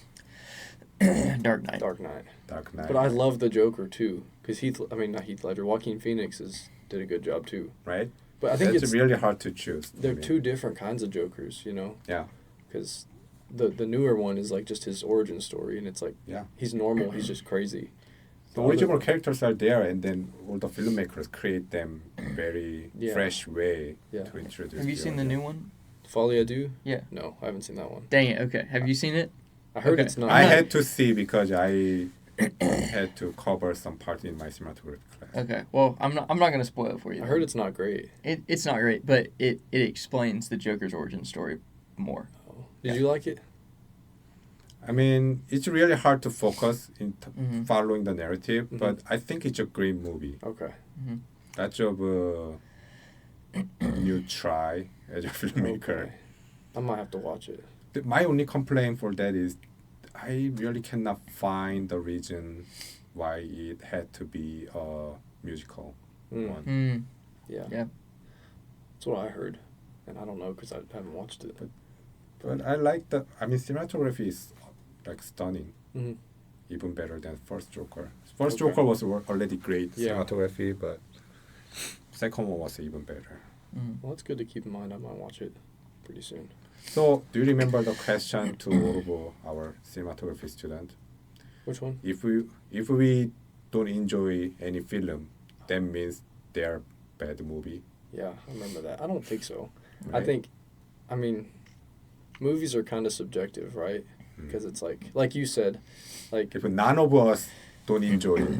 Dark Knight. Dark Knight. Dark Knight. But I love the Joker too, because not Heath Ledger. Joaquin Phoenix did a good job too. right? But I think it's it's really hard to choose. they're two different kinds of Jokers, you know. Yeah. Because the newer one is like just his origin story, and it's like Yeah. he's normal, he's just crazy. The original characters are there, and then all the filmmakers create them very Yeah. fresh way Yeah. to introduce. Have you seen the new one? Folly I Do? Yeah. No, I haven't seen that one. Dang it. Okay. Have you seen it? I heard Okay. it's not. I had to see because I had to cover some part in my cinematography class. Okay. Well, I'm not gonna spoil it for you. I heard it's not great. It's not great, but it explains the Joker's origin story more. Did you like it? I mean, it's really hard to focus in Mhm. following the narrative, Mhm. but I think it's a great movie. Okay. That's a new try as a filmmaker. Okay. I might have to watch it. My only complaint for that is I really cannot find the reason why it had to be a musical one. Mm. Yeah. Yeah. That's what I heard. And I don't know because I haven't watched it. But I like cinematography is like stunning. Mhm. Even better than first Joker. First Okay. Joker was already great Yeah. cinematography, but second one was even better. Mm. Well, that's good to keep in mind. I might watch it pretty soon. So, do you remember the question to all of our cinematography student? Which one? If we don't enjoy any film, that means they are bad movie. Yeah, I remember that. I don't think so. Right? I mean, movies are kind of subjective, right? Because it's like you said, like, if none of us don't enjoy it,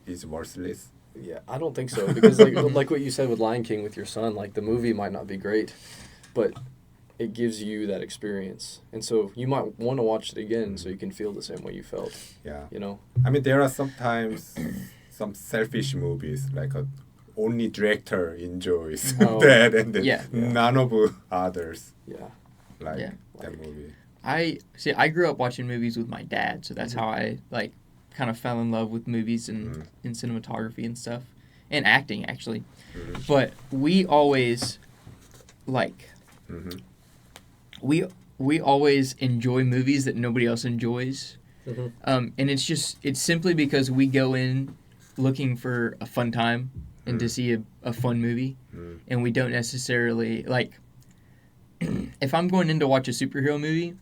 it's worthless. yeah, I don't think so. Because like what you said with Lion King with your son, like the movie might not be great, but it gives you that experience. And so you might want to watch it again so you can feel the same way you felt, Yeah. you know? I mean, there are sometimes some selfish movies, like only director enjoys Oh. that, and then Yeah. none of others Yeah. like Yeah. that movie. I grew up watching movies with my dad, so that's how I kind of fell in love with movies and in cinematography and stuff, and acting actually. Mhm. But we always Mhm. we always enjoy movies that nobody else enjoys, Mhm. and it's simply because we go in looking for a fun time and to see a fun movie, and we don't necessarily like. If I'm going in to watch a superhero movie,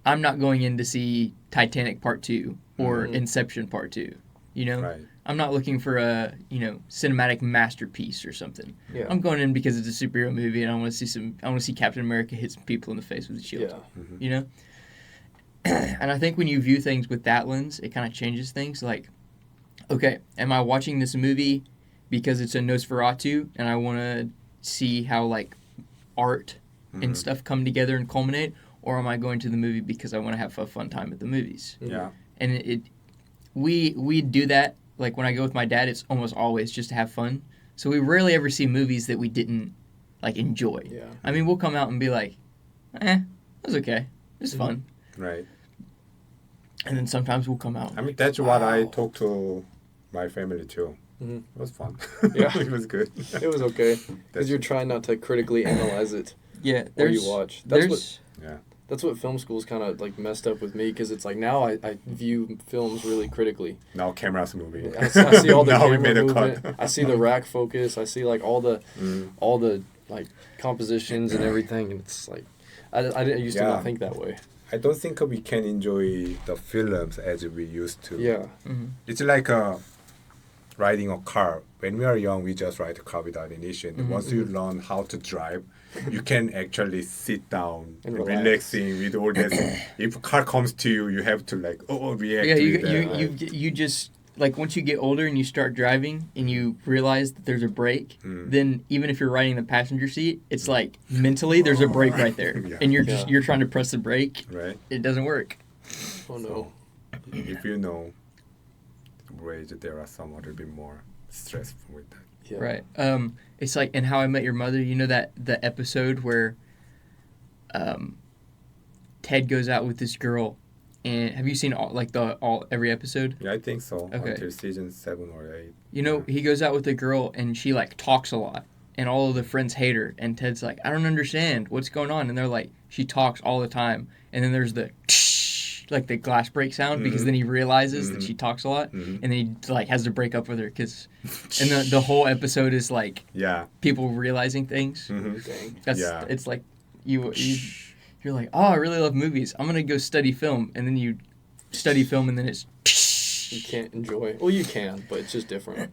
I'm not going in to see Titanic Part 2 or Inception Part 2. You know, Right. I'm not looking for a cinematic masterpiece or something. Yeah. I'm going in because it's a superhero movie and I want to see Captain America hit some people in the face with a shield. Yeah. You know, And I think when you view things with that lens, it kind of changes things. Like, okay, am I watching this movie because it's a Nosferatu and I want to see how like art and stuff come together and culminate, or am I going to the movie because I want to have a fun time at the movies? Yeah. And we do that. Like when I go with my dad, it's almost always just to have fun. So we rarely ever see movies that we didn't like enjoy. Yeah. I mean, we'll come out and be like, it was okay. It's fun. Right. And then sometimes we'll come out. I mean, that's what I talk to my family too. Mhm. It was fun. Yeah. It was good. It was okay That's- because you're trying not to critically analyze it Yeah, while there's you watch. Yeah. That's what film school's kind of like messed up with me because it's like now I view films really critically. Now camera's moving. I see all the Now we camera made a movement. cut. I see the rack focus. I see like all the like compositions and everything, and it's like I used to Yeah. not think that way. I don't think we can enjoy the films as we used to. Yeah. It's like riding a car. When we are young, we just ride a car without ignition. Once you learn how to drive, you can actually sit down And and relax. relaxing with all this. If a car comes to you, you have to like react. Yeah, with that. you just like once you get older and you start driving and you realize that there's a brake, then even if you're riding in the passenger seat, it's like mentally there's a brake right there, Yeah. and you're Yeah. you're trying to press the brake, Right. it doesn't work. Oh no. If you know ways, there are some a little bit more stressful with that. Yeah. Right. It's like in How I Met Your Mother. You know that the episode where Ted goes out with this girl, and have you seen every episode? Yeah, I think so. Okay. Until season 7 or 8. You know, he goes out with a girl and she like talks a lot, and all of the friends hate her. And Ted's like, I don't understand what's going on. And they're like, she talks all the time. And then there's the like the glass break sound because then he realizes that she talks a lot, and then he like has to break up with her because, and the whole episode is like Yeah. people realizing things. Dang. That's Yeah. it's like you're like, oh, I really love movies. I'm gonna go study film, and then you study film, and then it's. You can't enjoy. Well, you can, but it's just different.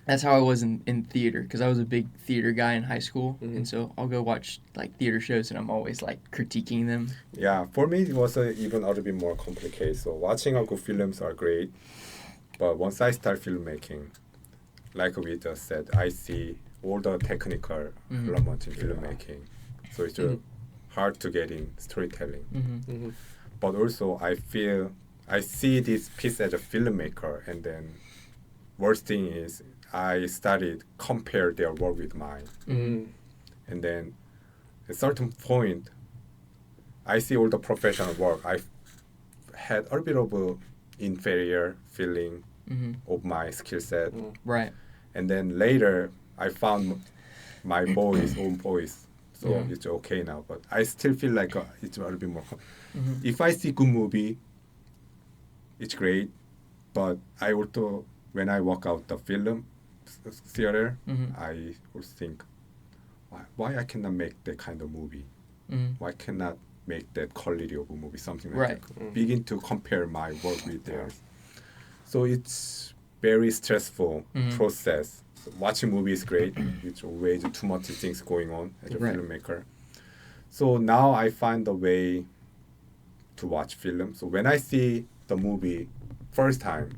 That's how I was in theater, because I was a big theater guy in high school, and so I'll go watch like theater shows, and I'm always like critiquing them. Yeah, for me it was even a little bit more complicated. So watching a good films are great, but once I start filmmaking, like we just said, I see all the technical elements in filmmaking. So it's hard to get in storytelling. But also I see this piece as a filmmaker, and then worst thing is I started compare their work with mine. And then at a certain point, I see all the professional work. I had a bit of a inferior feeling of my skill set. Right. And then later, I found my own voice. So Yeah. it's okay now. But I still feel like it's a little bit more. If I see good movie, it's great. But I also, when I walk out the film theater, I would think, why I cannot make that kind of movie? Why cannot make that quality of a movie? Something like Right. that. Begin to compare my work with theirs. So it's very stressful process. So watching movie is great. It's always too much things going on as a Right. filmmaker. So now I find a way to watch film. So when I see the movie first time,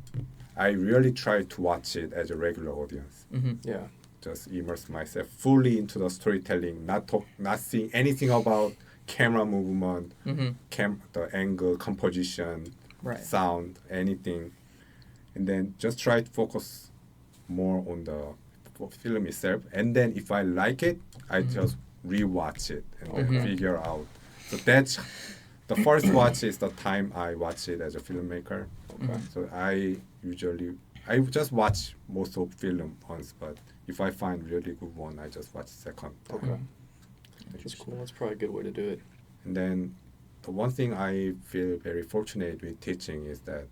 I really try to watch it as a regular audience. Yeah. Just immerse myself fully into the storytelling, not seeing anything about camera movement, the angle, composition, Right. sound, anything. And then just try to focus more on the film itself. And then if I like it, I just rewatch it and then figure out. So that's the first watch is the time I watch it as a filmmaker. Okay. So I just watch most of film once, but if I find really good one, I just watch second time. Okay. That's cool. That's probably a good way to do it. And then the one thing I feel very fortunate with teaching is that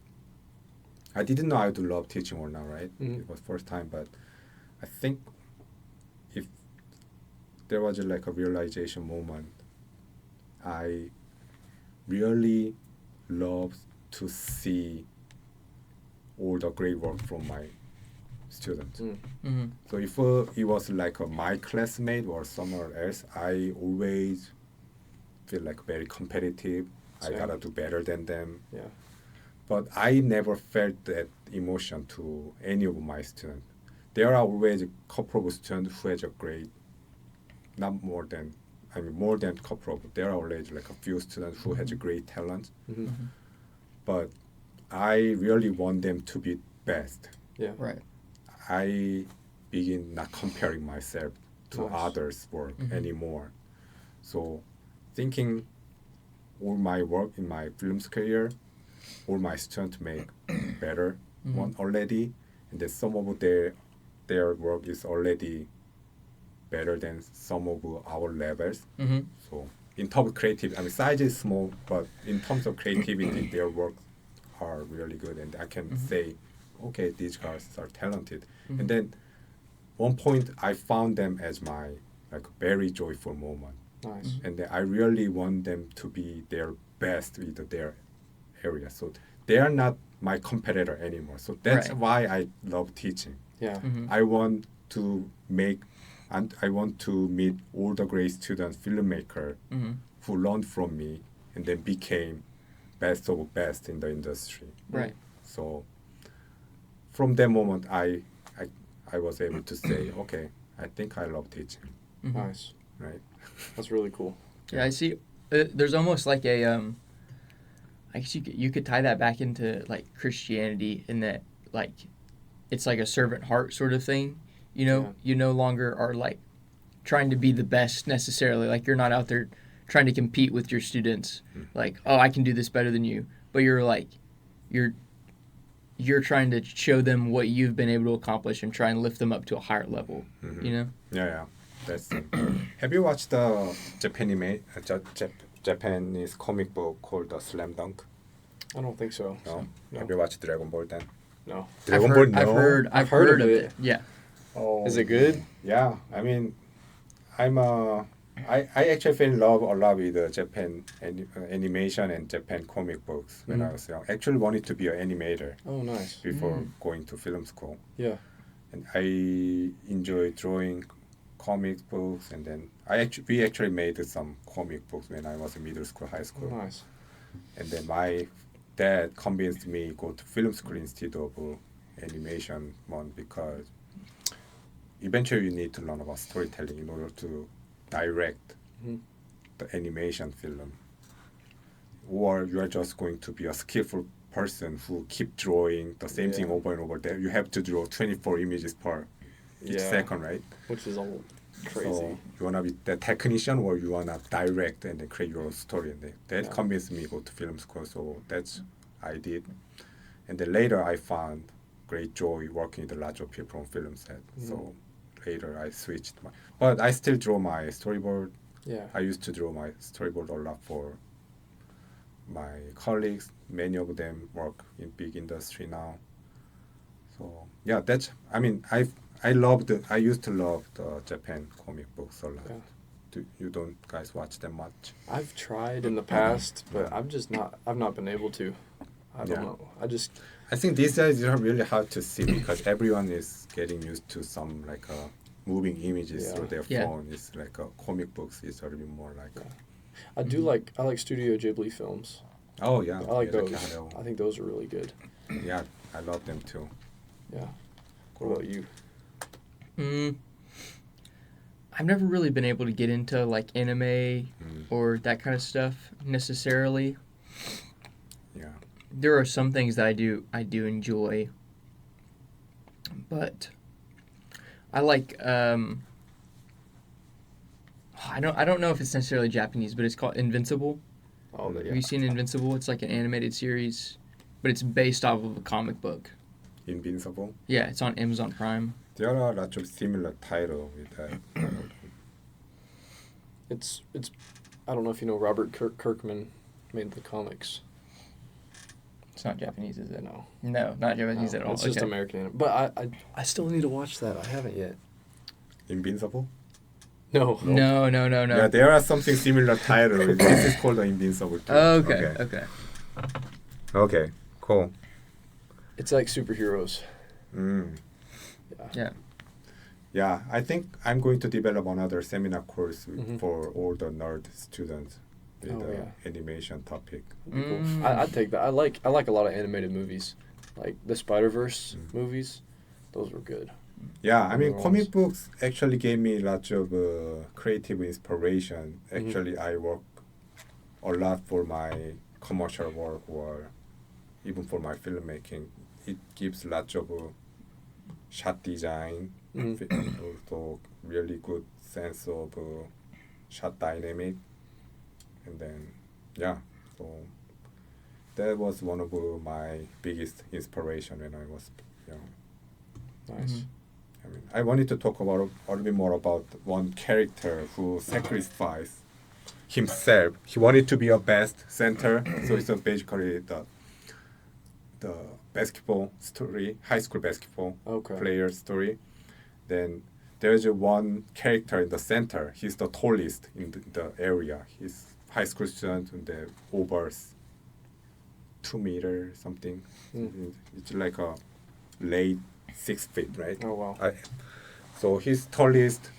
I didn't know I would love teaching or not, right? It was first time, but I think if there was like a realization moment, I really love to see all the great work from my students. So if it was like my classmate or somewhere else, I always feel like very competitive I Same. gotta do better than them. Yeah. But I never felt that emotion to any of my students. There are always a couple of students who has a grade, not more than, I mean more than couple of. There are always like a few students who has a great talent, but I really want them to be best. Yeah. Right. I begin not comparing myself to Nice. others' work anymore. So thinking all my work in my film's career, all my students make better one already, and then some of their work is already better than some of our levels. So in terms of creativity, I mean size is small, but in terms of creativity, their work are really good, and I can say, okay, these guys are talented. And then one point I found them as my like very joyful moment, Nice. and then I really want them to be their best with their area. So they are not my competitor anymore. So that's Right. why I love teaching. Yeah. I want to make, and I want to meet all the great students, filmmaker, who learned from me and then became best of best in the industry. Right. So from that moment, I was able to say, okay, I think I love teaching, Nice. right? That's really cool. Yeah, I see. There's almost like a I guess you could tie that back into like Christianity in that like it's like a servant heart sort of thing. You know, Yeah. you no longer are like trying to be the best necessarily. Like you're not out there trying to compete with your students. Like, oh, I can do this better than you. But you're like you're trying to show them what you've been able to accomplish and try and lift them up to a higher level. You know? Yeah, that's it. Have you watched the Japanese comic book called The Slam Dunk? I don't think so. No? No. Have you watched Dragon Ball then? No. Dragon Ball, no? I've heard of it. Yeah. Oh, Is it good? Yeah, I mean, I actually fell in love a lot with Japan animation and Japan comic books when I was young. Actually wanted to be an animator Oh, nice. before going to film school. Yeah. And I enjoy drawing comic books, and then we actually made some comic books when I was in middle school, high Oh, school. nice. And then my dad convinced me go to film school instead of animation one, because eventually you need to learn about storytelling in order to direct the animation film. Or you are just going to be a skillful person who keep drawing the same thing Yeah. over and over. There you have to draw 24 images per each Yeah. second, right? Which is all crazy. So you wanna be the technician, or you wanna direct and then create your own story, and that Yeah. convinced me to go to film school. So that's I did, and then later I found great joy working with a lot of people on film set. So later I switched but I still draw my storyboard. Yeah. I used to draw my storyboard a lot for my colleagues. Many of them work in big industry now. So yeah, that's. I mean, I used to love the Japan comic books a lot. Yeah. You don't guys watch them much? I've tried in the past, but I've not been able to. I don't Yeah. know. I think these days are really hard to see because everyone is getting used to some like moving images Yeah. through their Yeah. phone. It's like comic books is a little bit more like. I do like Studio Ghibli films. Oh yeah, I like those. Hayao. I think those are really good. Yeah, I love them too. Yeah. What about you? I've never really been able to get into like anime or that kind of stuff necessarily. Yeah. There are some things that I do enjoy, but I like I don't know if it's necessarily Japanese, but it's called Invincible. Oh, yeah. Have you seen Invincible? It's like an animated series, but it's based off of a comic book. Invincible. Yeah, it's on Amazon Prime. There are lots of similar title with that. It's I don't know if you know Robert Kirkman made the comics. It's not Japanese, is it? No. No, not Japanese No, at all. It's just Okay. American. But I still need to watch that. I haven't yet. Invincible. No. No. Yeah, there are something similar title. This is called the Invincible too. Okay. Okay. Cool. It's like superheroes. Mm. Yeah. Yeah, I think I'm going to develop another seminar course Mhm. for all the nerd students. with Oh, the yeah. animation topic. That'd be cool. Mm. I'd take that. I like a lot of animated movies, like the Spider-Verse Mm. movies. Those were good. Yeah, I mean, Other comic ones. books actually gave me lots of creative inspiration. Mhm. Actually, I work a lot for my commercial work or even for my filmmaking. It gives lots of shot design, Mhm. also really good sense of shot dynamic, and then yeah, so that was one of my biggest inspiration when I was young. Nice. Mhm. I mean, I wanted to talk about a little bit more about one character who sacrificed himself. He wanted to be a best center, so it's basically the basketball story, high school basketball Okay. player story. Then there's one character in the center. He's the tallest in the area. He's high school student and the over 2 meter something. Mm. It's like a late 6 feet, right? Oh wow. So he's tallest,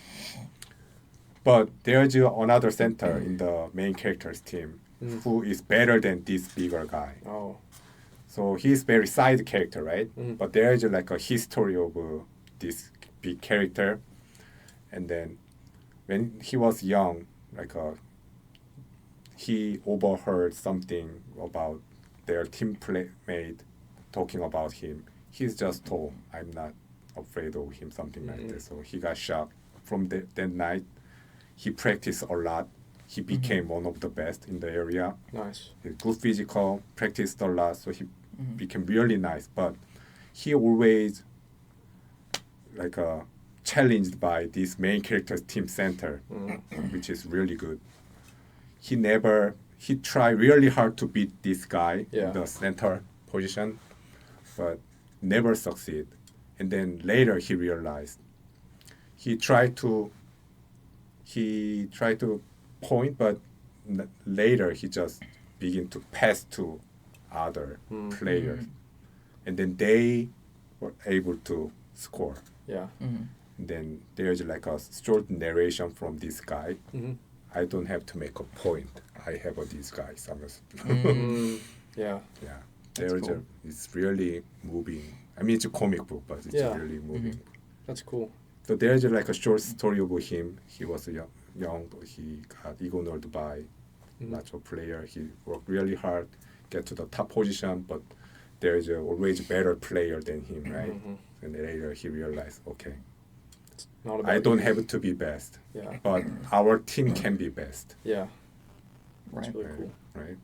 but there's another center in the main character's team Mm. who is better than this bigger guy. Oh. So he's very side character, right? Mm. But there's like a history of this big character, and then when he was young, like he overheard something about their teammate talking about him. He's just told, "I'm not afraid of him," something like Mhm. that. So he got shocked. From that night, he practiced a lot. He became one of the best in the area. Nice. He's good physical, practiced a lot, so he Mhm. became really nice. But he always like challenged by this main character's team center, Mm. which is really good. He tried really hard to beat this guy Yeah. in the center position, but never succeed. And then later he realized he tried to point, but later he just began to pass to other Mm. players, and then they were able to score. Yeah. Mhm. Then there's like a short narration from this guy. Mm-hmm. I don't have to make a point. I have these guys. Mm. Yeah. Yeah, That's cool. it's really moving. I mean, it's a comic book, but it's Yeah. really moving. That's cool. So there's like a short story about him. He was young, but he got ignored by Mhm. lots of players. He worked really hard, get to the top position, but there's always a better player than him, right? Mhm. And later he realized, okay, Not about I don't you. have to be best, Yeah. but our team can be best, Yeah. That's Right. really right? cool. Right?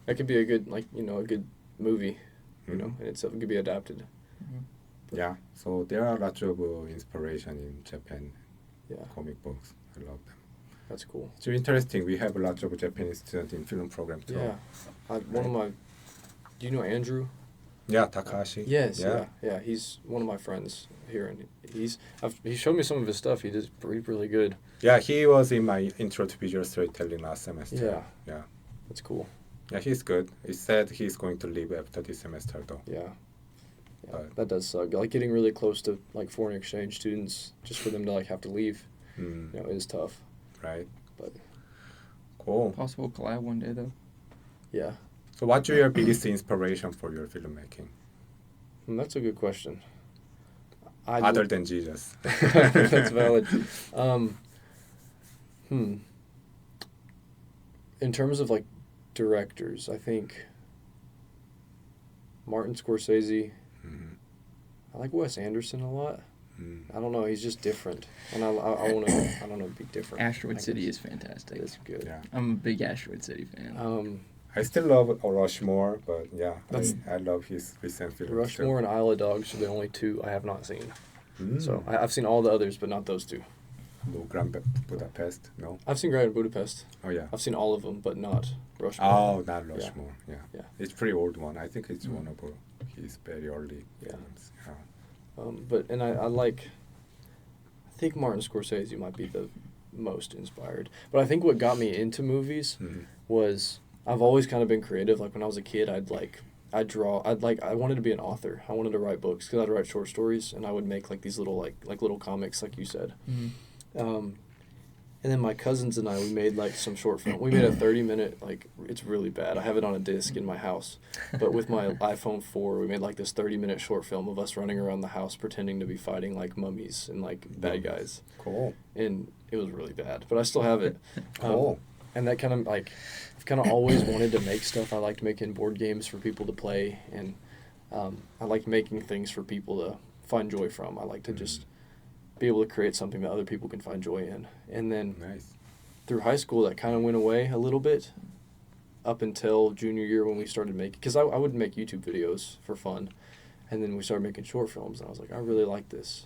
That could be a good, like, a good movie, you know, Mhm. and it could be adapted. Yeah. So there are lots of inspiration in Japan Yeah. comic books. I love them. That's cool. It's interesting. We have lots of Japanese students in film program too. Yeah. One of my, do you know Andrew? Yeah, Takahashi. Yes. Yeah. Yeah. He's one of my friends here, and he showed me some of his stuff. He does really good. Yeah, he was in my intro to visual storytelling last semester. Yeah. Yeah. That's cool. Yeah, he's good. He said he's going to leave after this semester though. Yeah. Yeah. But- That does suck. Like getting really close to like foreign exchange students, just for them to like have to leave, Mm, is tough. right. But Cool. Possible collab one day though. yeah, So what's your biggest inspiration for your filmmaking? That's a good question. Other than Jesus. That's valid. In terms of like directors, I think Martin Scorsese. Mhm. I like Wes Anderson a lot. Mm. I don't know, he's just different, and I want to I don't know be different. Asteroid I City guess. is fantastic. It's good. Yeah. I'm a big Asteroid City fan. I still love Rushmore, but yeah, That's- I love his recent films. Rushmore and Isle of Dogs are the only two I have not seen. too. So I've seen all the others, but not those two. No Grand Budapest, no. I've seen Grand Budapest. Oh yeah. I've seen all of them, but not Rushmore. Oh, not Rushmore. Yeah. Yeah. It's pretty old one. I think it's one of his very early Yeah. films. Yeah. I think Martin Scorsese might be the most inspired. But I think what got me into movies Mhm. was I've always kind of been creative. Like when I was a kid, I wanted to be an author. I wanted to write books because I'd write short stories and I would make like these little like little comics, like you said. Mhm. And then my cousins and I, we made like some short film. We made a 30-minute, like, it's really bad. I have it on a disc in my house. But with my iPhone 4, we made like this 30-minute short film of us running around the house pretending to be fighting like mummies and like bad guys. Cool. And it was really bad, but I still have it. Cool. And that kind of like, I've kind of always wanted to make stuff. I liked making board games for people to play, and I like making things for people to find joy from. I like to just be able to create something that other people can find joy in. And then Nice. through high school, that kind of went away a little bit up until junior year when we started making, because I would make YouTube videos for fun, and then we started making short films, and I was like, I really like this.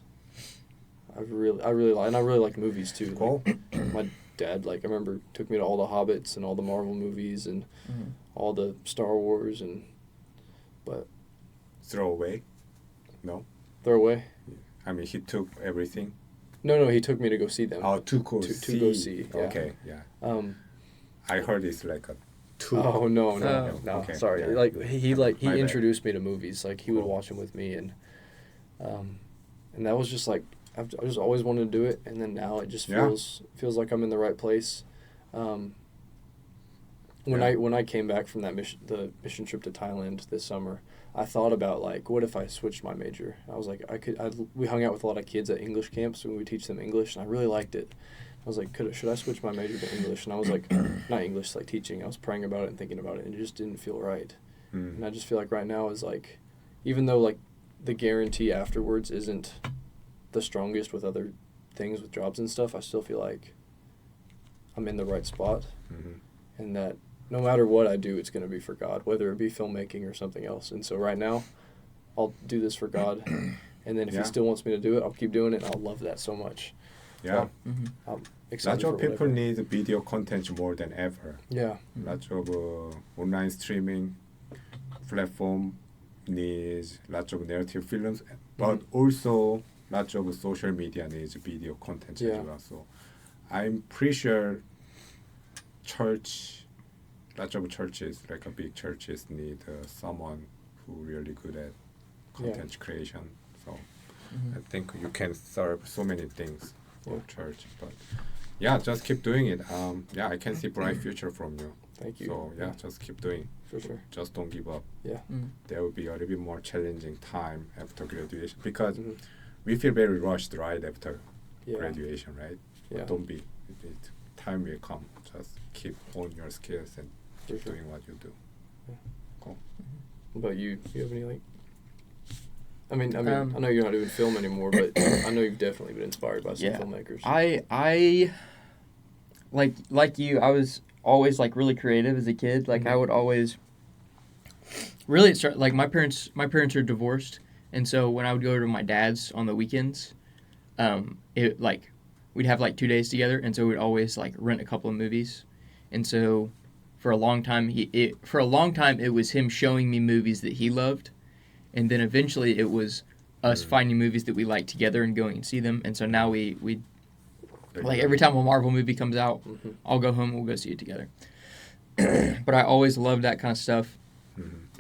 I really like movies too. Cool. Like, my dad, like, I remember took me to all the Hobbits and all the Marvel movies and all the Star Wars, but Throw away? No. throw away. I mean, he took everything. No, he took me to go see them. Oh, to go to go see. Yeah. Okay, yeah. I heard it's like a two. Oh no, Okay, sorry. yeah. Like he My bad. introduced me to movies. Like he would Cool. watch them with me, and that was just like I just always wanted to do it, and then now it just Yeah. feels like I'm in the right place. When I came back from the mission trip to Thailand this summer, I thought about like, what if I switched my major? I was like, we hung out with a lot of kids at English camps and we would teach them English, and I really liked it. I was like, should I switch my major to English? And I was like, not English, like teaching. I was praying about it and thinking about it, and it just didn't feel right. And I just feel like right now is like, even though like the guarantee afterwards isn't the strongest with other things, with jobs and stuff, I still feel like I'm in the right spot, and that no matter what I do, it's going to be for God, whether it be filmmaking or something else. And so right now, I'll do this for God, and then if Yeah. He still wants me to do it, I'll keep doing it, and I'll love that so much. Yeah. I'm excited Lots for of people whatever. need video content more than ever. Yeah. Lots of online streaming platform needs lots of narrative films, but also lots of social media needs video content Yeah. as well. So I'm pretty sure lots of churches, like a big churches, need someone who really good at content creation. So I think you can serve so many things for church. But yeah, just keep doing it. Yeah, I can see bright future from you. Thank you. So yeah, just keep doing. For sure. Just don't give up. Yeah. There will be a little bit more challenging time after graduation because we feel very rushed right after Yeah. graduation, right? Yeah. But don't be. Time will come. Just keep honing your skills and keep For sure. doing what you do. Cool. What about you? Do you have any like? I mean, I know you're not doing film anymore, but I know you've definitely been inspired by some filmmakers. I like you. I was always like really creative as a kid. Like I would always really start like my parents are divorced, and so when I would go to my dad's on the weekends, it like we'd have like 2 days together, and so we'd always like rent a couple of movies, and so for a long time it was him showing me movies that he loved, and then eventually it was us finding movies that we liked together and going and see them, and so now we like every time a Marvel movie comes out, I'll go home and we'll go see it together. But I always loved that kind of stuff.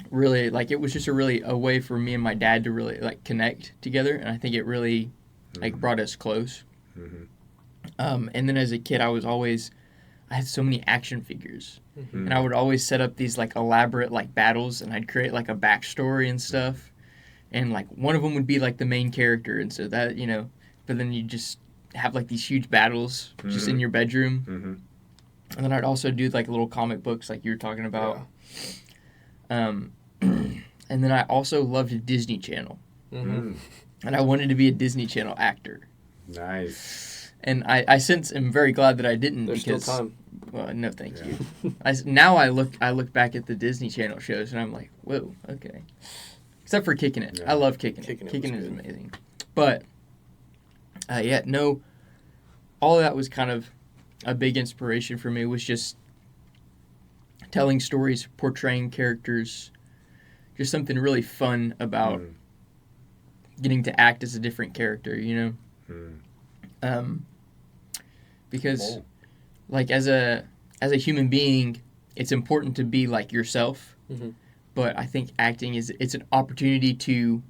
Really, like it was just a way for me and my dad to really like connect together, and I think it really like brought us close. And then as a kid, I had so many action figures, and I would always set up these like elaborate like battles, and I'd create like a backstory and stuff, and like one of them would be like the main character, and so that but then you just have like these huge battles just in your bedroom, and then I'd also do like little comic books like you were talking about, and then I also loved Disney Channel, and I wanted to be a Disney Channel actor. Nice. And I since am very glad that I didn't. There's because, still time. Well, no, thank you. Now I look back at the Disney Channel shows and I'm like, whoa, okay. Except for Kicking It, Yeah. I love Kicking It. Kicking It Kicking was It is good. amazing. But all of that was kind of a big inspiration for me. Was just telling stories, portraying characters, just something really fun about getting to act as a different character, because Cool. like as a human being, it's important to be like yourself, but I think acting it's an opportunity to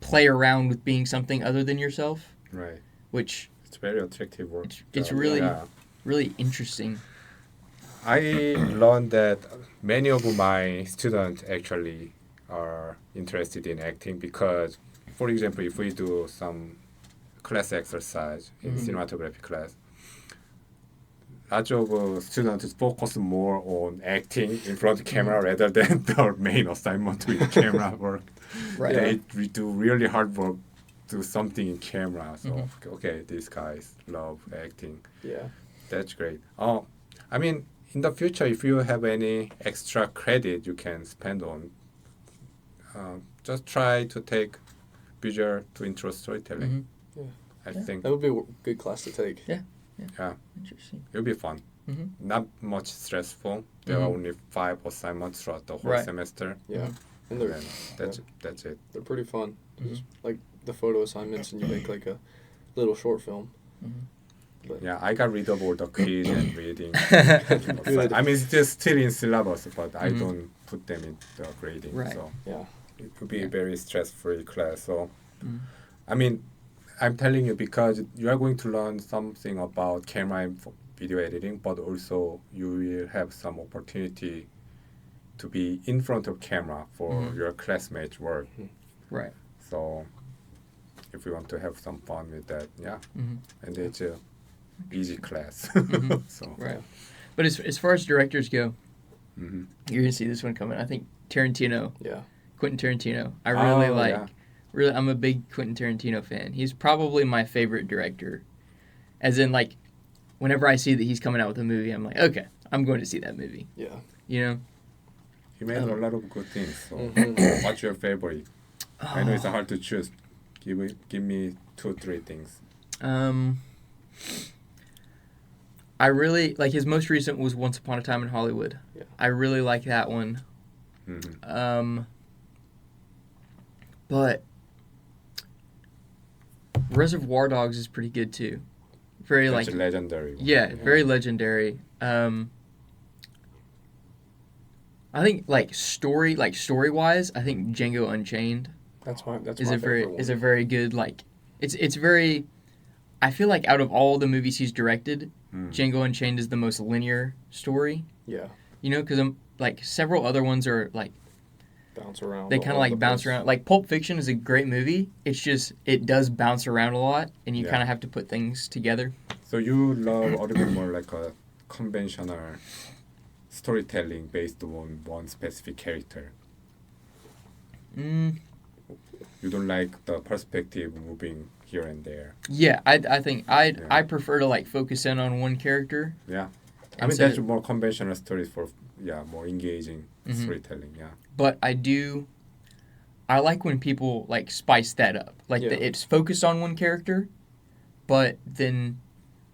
play around with being something other than yourself, Right. which It's very attractive work. it's really really interesting. I learned that many of my students actually are interested in acting because, for example, if we do some class exercise in cinematography class, lots of students focus more on acting in front of camera rather than their main assignment with camera work. Right. They do really hard work to something in camera. So okay, these guys love acting. Yeah. That's great. I mean, in the future, if you have any extra credit you can spend on, just try to take visual to intro storytelling. Yeah. I think That would be a good class to take. yeah, Interesting. it'll be fun. Not much stressful. There are only 5 assignments throughout the whole Right. semester. Yeah. And And that's it. they're pretty fun. Just like the photo assignments, and you make like a little short film. But Yeah, I got rid of all the quiz and reading. Good. I mean, it's just still in syllabus, but I don't put them in the grading. Right. So yeah. it would be a very stress-free class. So, I mean, I'm telling you because you are going to learn something about camera and video editing, but also you will have some opportunity to be in front of camera for your classmates' work. Right. So, if you want to have some fun with that, yeah, and it's a easy class. So, Right. But as far as directors go, you're gonna see this one coming. I think Tarantino, Yeah. Quentin Tarantino. I really Oh, like. yeah. Really, I'm a big Quentin Tarantino fan. He's probably my favorite director. As in, like, whenever I see that he's coming out with a movie, I'm like, okay, I'm going to see that movie. Yeah. You know? He made a lot of good things. So, what's your favorite? I know it's hard to choose. Give me 2, 3 things. I really like his most recent was Once Upon a Time in Hollywood. Yeah. I really like that one. But Reservoir Dogs is pretty good too. Very That's like a legendary one. yeah, very legendary. I think story wise, I think Django Unchained That's my is a favorite one. very good it's very. I feel like out of all the movies he's directed, Django Unchained is the most linear story. Yeah. You know, because like several other ones are like Bounce around. they kind of like bounce around. Like Pulp Fiction is a great movie. It's just it does bounce around a lot, and you Yeah. kind of have to put things together. So you love a little bit more like a conventional storytelling based on one specific character. You don't like the perspective moving here and there. Yeah, I think I prefer to like focus in on one character. Yeah. I And mean, so- that's more conventional stories for, more engaging storytelling, yeah. But I like when people like spice that up. Like Yeah. it's focused on one character, but then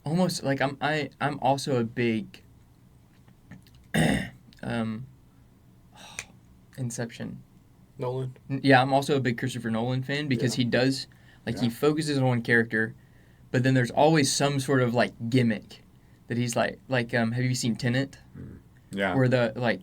almost like I'm also a big Inception. Nolan. Yeah, I'm also a big Christopher Nolan fan because he does he focuses on one character, but then there's always some sort of like gimmick that he's like have you seen Tenet? Yeah. Where the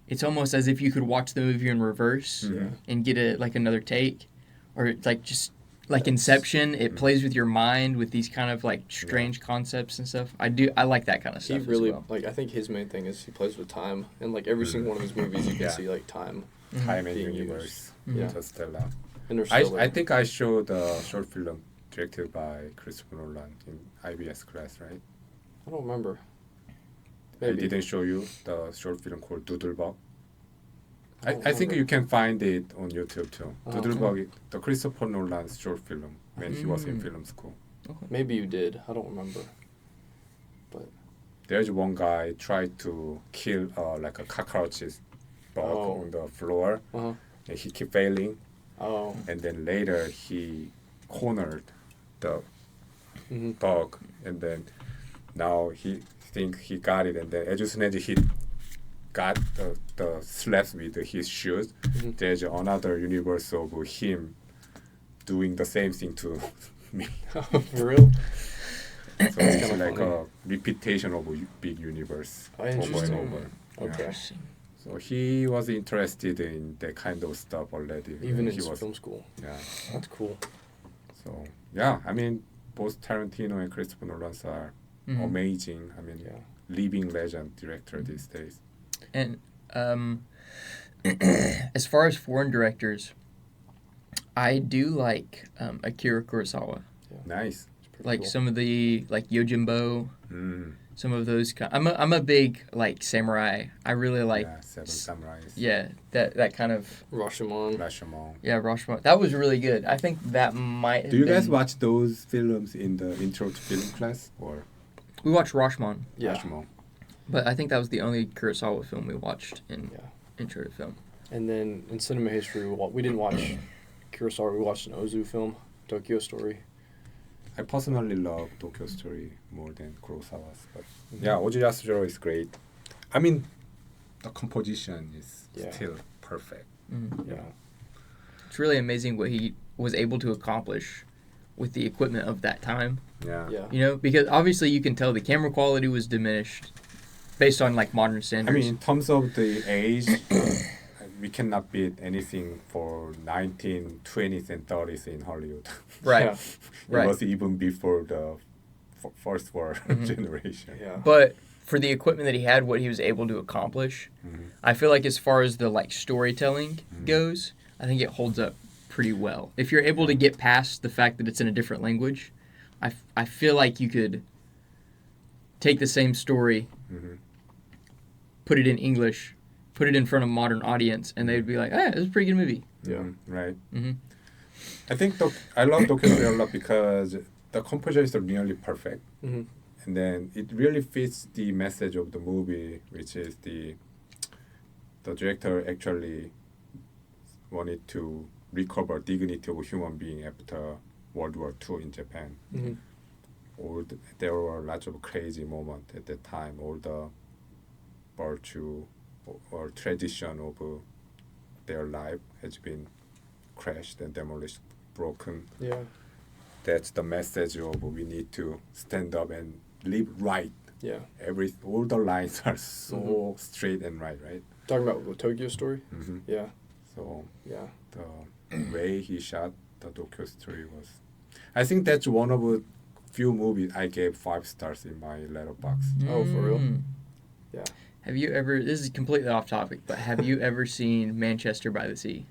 it's almost as if you could watch the movie in reverse and get another take, or like just like Inception. It plays with your mind with these kind of like strange concepts and stuff. I like that kind of He stuff really as well. I think his main thing is he plays with time, and like every single one of his movies, you can see like time. Time and being Universe. used. Yeah. Interstellar. Interstellar. I think I showed a short film directed by Christopher Nolan in IBS class, right? I don't remember. I Maybe. didn't show you the short film called Doodlebug. I don't I think remember. you can find it on YouTube too. Oh, Doodlebug, the Christopher Nolan's short film when he was in film school. Maybe you did. I don't remember. But There's one guy tried to kill like a cockroach's bug on the floor, and he kept failing. oh, And then later he cornered the bug, and then now he think he got it, and then as soon as he got the slaps with his shoes, there's another universe of him doing the same thing to me. for real? So it's kinda like funny. a repetition of a big universe over and Interesting. over. Okay. Yeah. So he was interested in that kind of stuff already. Even when in he was, film school. yeah. That's cool. So yeah, I mean, both Tarantino and Christopher Nolan are amazing. I mean, Yeah. living legend director these days. And as far as foreign directors, I do like Akira Kurosawa. Nice. It's pretty Like cool. some of the like Yojimbo, Mm. some of those. I'm a big like samurai. I really like Yeah, Seven Samurais. that kind of Rashomon. Rashomon. Rashomon. That was really good. I think that might. Have Do you guys been- watch those films in the intro to film class or We watched Rashomon, Yeah. Rashomon? but I think that was the only Kurosawa film we watched in Yeah. intro to film. And then in cinema history, we didn't watch Kurosawa. We watched an Ozu film, Tokyo Story. I personally love Tokyo Story more than Kurosawa's, but yeah, Ozu Yasujiro is great. I mean, the composition is Yeah. still perfect. Yeah. It's really amazing what he was able to accomplish with the equipment of that time. Yeah. Yeah. You know, because obviously you can tell the camera quality was diminished based on like modern I standards. mean, in terms of the age, we cannot beat anything for 1920s and 30s in Hollywood. right. Yeah. It Right. was even before the first war generation. Yeah. But for the equipment that he had, what he was able to accomplish, Mhm. I feel like as far as the like storytelling Mhm. goes, I think it holds up pretty well. If you're able to get past the fact that it's in a different language, I feel like you could take the same story, Mhm. put it in English, put it in front of a modern audience, and they'd be like, "Ah, it was a pretty good movie." Yeah. Right. hmm I think I love Tokyo Story a lot because the composition is nearly perfect, hmm and then it really fits the message of the movie, which is the director actually wanted to recover dignity of a human being after World War II in Japan. hmm There were lots of crazy moments at that time. All the virtue or tradition of their life has been crashed and demolished, broken. Yeah. That's the message of we need to stand up and live right. Yeah. All the lines are so straight and right? Talking about the Tokyo Story. Mm-hmm. Yeah. So Yeah. the way he shot the Tokyo Story was, I think that's one of the few movies I gave 5 stars in my letterbox. Oh, for real? Mm. Yeah. Have you ever? This is completely off topic, but have you ever seen Manchester by the Sea?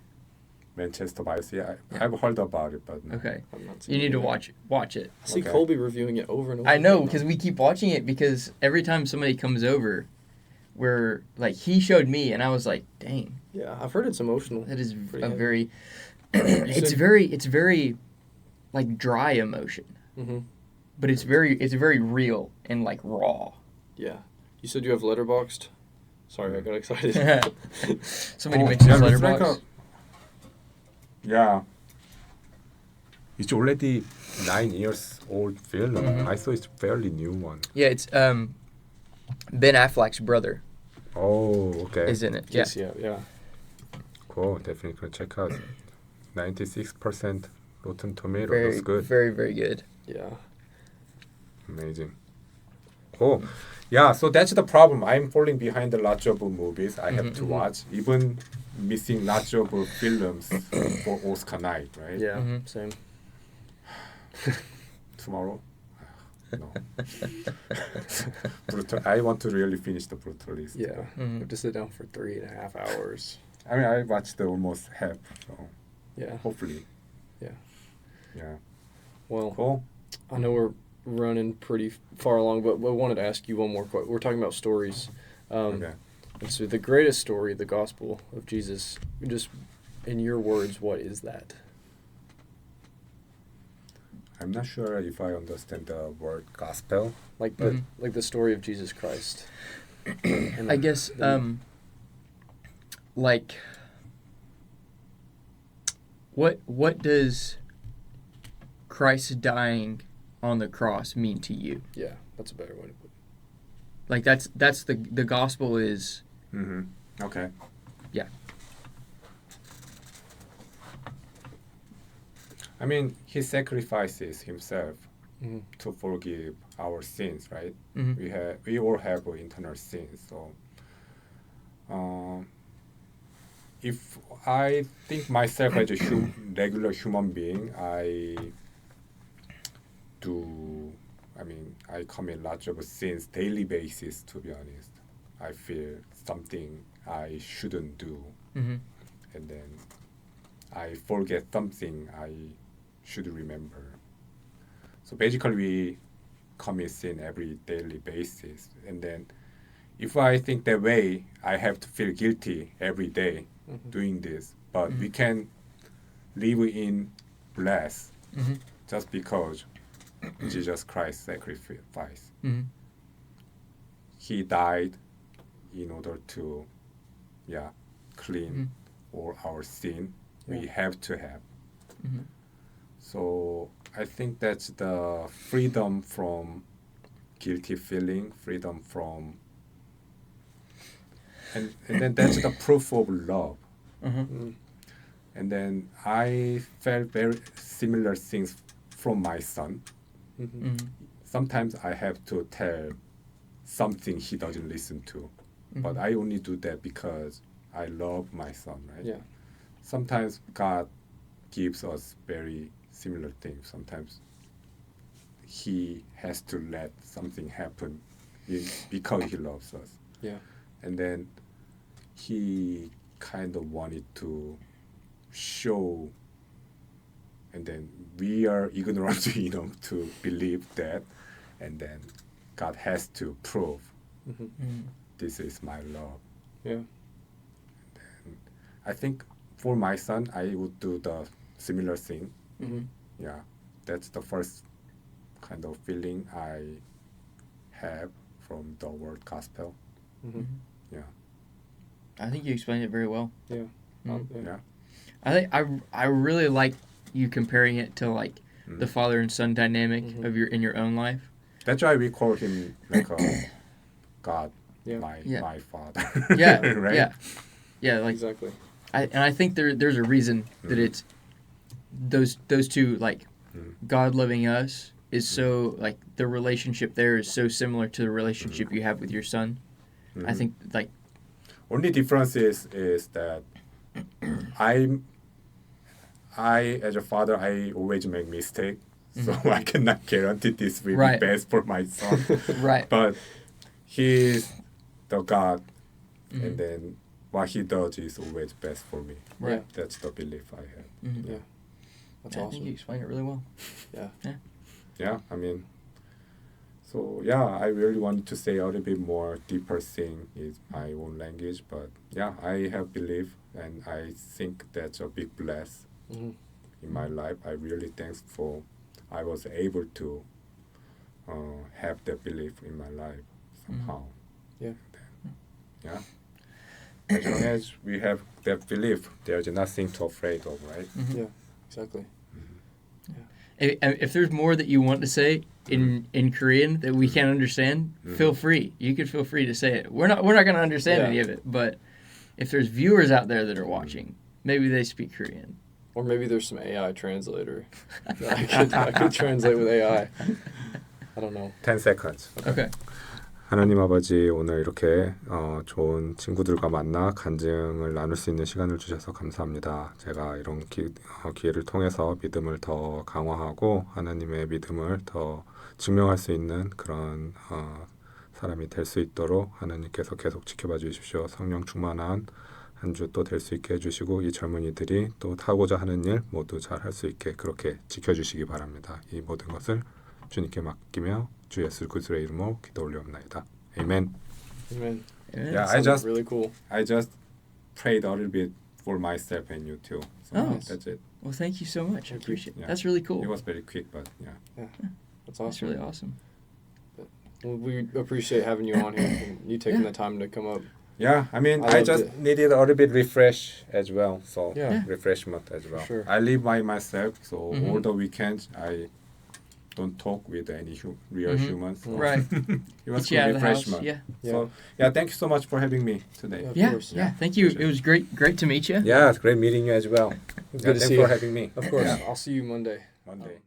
Manchester by the Sea. I've heard about it, but no. Okay, I've not seen you need to yet. watch it. I see Okay. Colby reviewing it over and over. I know again. because we keep watching it because every time somebody comes over, we're like he showed me and I was like, dang, Yeah, I've heard it's emotional. that is Pretty a heavy. very, said- it's very, like dry emotion, Mm-hmm. but it's very real and like raw. Yeah. You said you have Letterboxd. Sorry, I got excited. Somebody Oh, mentions yeah, it's Letterboxd. like yeah. It's already 9 years old film. Mhm. I thought it's fairly new one. Yeah, it's Ben Affleck's brother Oh, okay. is in it. Yeah. Yes, yeah. Cool. Definitely gonna check out. 96% Rotten Tomato. Very, That's good. very, very good. Yeah. Amazing. Cool. Yeah, so that's the problem. I'm falling behind a lot of movies I have to mhm. watch. Even missing lots of films for Oscar night, right? Yeah. Mhm. Same. Tomorrow? No. Brutal. I want to really finish the Brutalist. Yeah. Mhm. I have to sit down for 3.5 hours. I mean, I watched almost half, so Yeah. hopefully. Yeah. Yeah. Well, Cool. I know we're running pretty far along, but I wanted to ask you one more question. We're talking about stories. Okay. And so the greatest story, the gospel of Jesus, just in your words, what is that? I'm not sure if I understand the word gospel. Like the story of Jesus Christ. And I guess like what does Christ dying on the cross mean to you? yeah, that's a better way to put it. Like that's the gospel is Mm-hmm. Okay. Yeah. I mean, he sacrifices himself Mhm. to forgive our sins, right? Mhm. We all have internal sins, so if I think myself as a regular human being, I do I mean, I commit lots of sins daily basis. To be honest, I feel something I shouldn't do, Mm-hmm. and then I forget something I should remember. So basically, we commit sin every daily basis, and then if I think that way, I have to feel guilty every day doing this. But we can live in bless Mm-hmm. just because Jesus Christ sacrifice. Mm-hmm. He died in order to, clean Mhm. all our sin. We Yeah. have to have. Mm-hmm. So I think that's the freedom from guilty feeling, freedom from, and then that's the proof of love. Mm-hmm. And then I felt very similar things from my son. Mm-hmm. Sometimes I have to tell something he doesn't listen to, but I only do that because I love my son, right? Yeah. Sometimes God gives us very similar things. Sometimes he has to let something happen because he loves us. Yeah. And then he kind of wanted to show, and then we are ignorant enough to believe that, and then God has to prove Mm-hmm. this is my love. Yeah. I think for my son, I would do the similar thing. Mm-hmm. Yeah, that's the first kind of feeling I have from the word gospel. Mm-hmm. Yeah, I think you explained it very well. Yeah. Mhm. yeah. I think I really like you comparing it to like the father and son dynamic Mhm. of in your own life. That's why we call him like a God, Yeah. my father. Yeah, right. yeah. Like Exactly. I think there's a reason that it's those two, like God loving us is so, like, the relationship there is so similar to the relationship you have with your son. I think, like, Only difference is that I as a father I always make mistake, so I cannot guarantee this will Right. be best for my son. right. But he's the God, and then what he does is always best for me. Right. That's the belief I have. Mhm. Yeah. That's I awesome. think you explained it really well. Yeah. Yeah, I mean, so yeah, I really wanted to say a little bit more deeper thing is my own language, but yeah, I have belief, and I think that's a big bless Mm-hmm. in my life. I really thankful I was able to have that belief in my life somehow. Yeah. Yeah. As long as we have that belief, there's nothing to afraid of, right? Yeah. Exactly. If there's more that you want to say in Korean that we can't understand, feel free. You could feel free to say it. We're not going to understand Yeah. any of it, but if there's viewers out there that are watching, maybe they speak Korean. Or maybe there's some AI translator that I could translate with AI. I don't know. 10 seconds. Okay. 하나님 아버지, 오늘 이렇게 좋은 친구들과 만나 간증을 나눌 수 있는 시간을 주셔서 감사합니다. 제가 이런 기회를 통해서 믿음을 더 강화하고 하나님의 믿음을 더 증명할 수 있는 그런 사람이 될 수 있도록 하나님께서 계속 지켜봐 주십시오. 성령 충만한 한 주 또 될 수 있게 해주시고 이 젊은이들이 또 하고자 하는 일 모두 잘 할 수 있게 그렇게 지켜주시기 바랍니다. 이 모든 것을 주님께 맡기며 주 예수 그리스도의 이름으로 기도 올려옵나이다. 아멘. Amen. Yeah, That sounded really cool. I just prayed a little bit for myself and you too. So Oh. that's it. Well, thank you so much. I Thank you. appreciate it. Yeah. That's really cool. It was very quick, but yeah. That's That's awesome. really awesome. Well, we appreciate having you on here and you taking Yeah. the time to come up. Yeah, I mean, I I loved just it. needed a little bit refresh as well. So Yeah. refreshment as well. sure. I live by myself, so Mhm. all the weekends I don't talk with any real Mhm. humans. So Right. it was Get you out good of the house. refreshment. Yeah. So yeah, thank you so much for having me today. Of Yeah. course. Yeah. Thank you. It was great to meet you. Yeah, it's great meeting you as well. It's Yeah, good to thanks see for you. having me. Of course. Yeah. I'll see you Monday. Monday.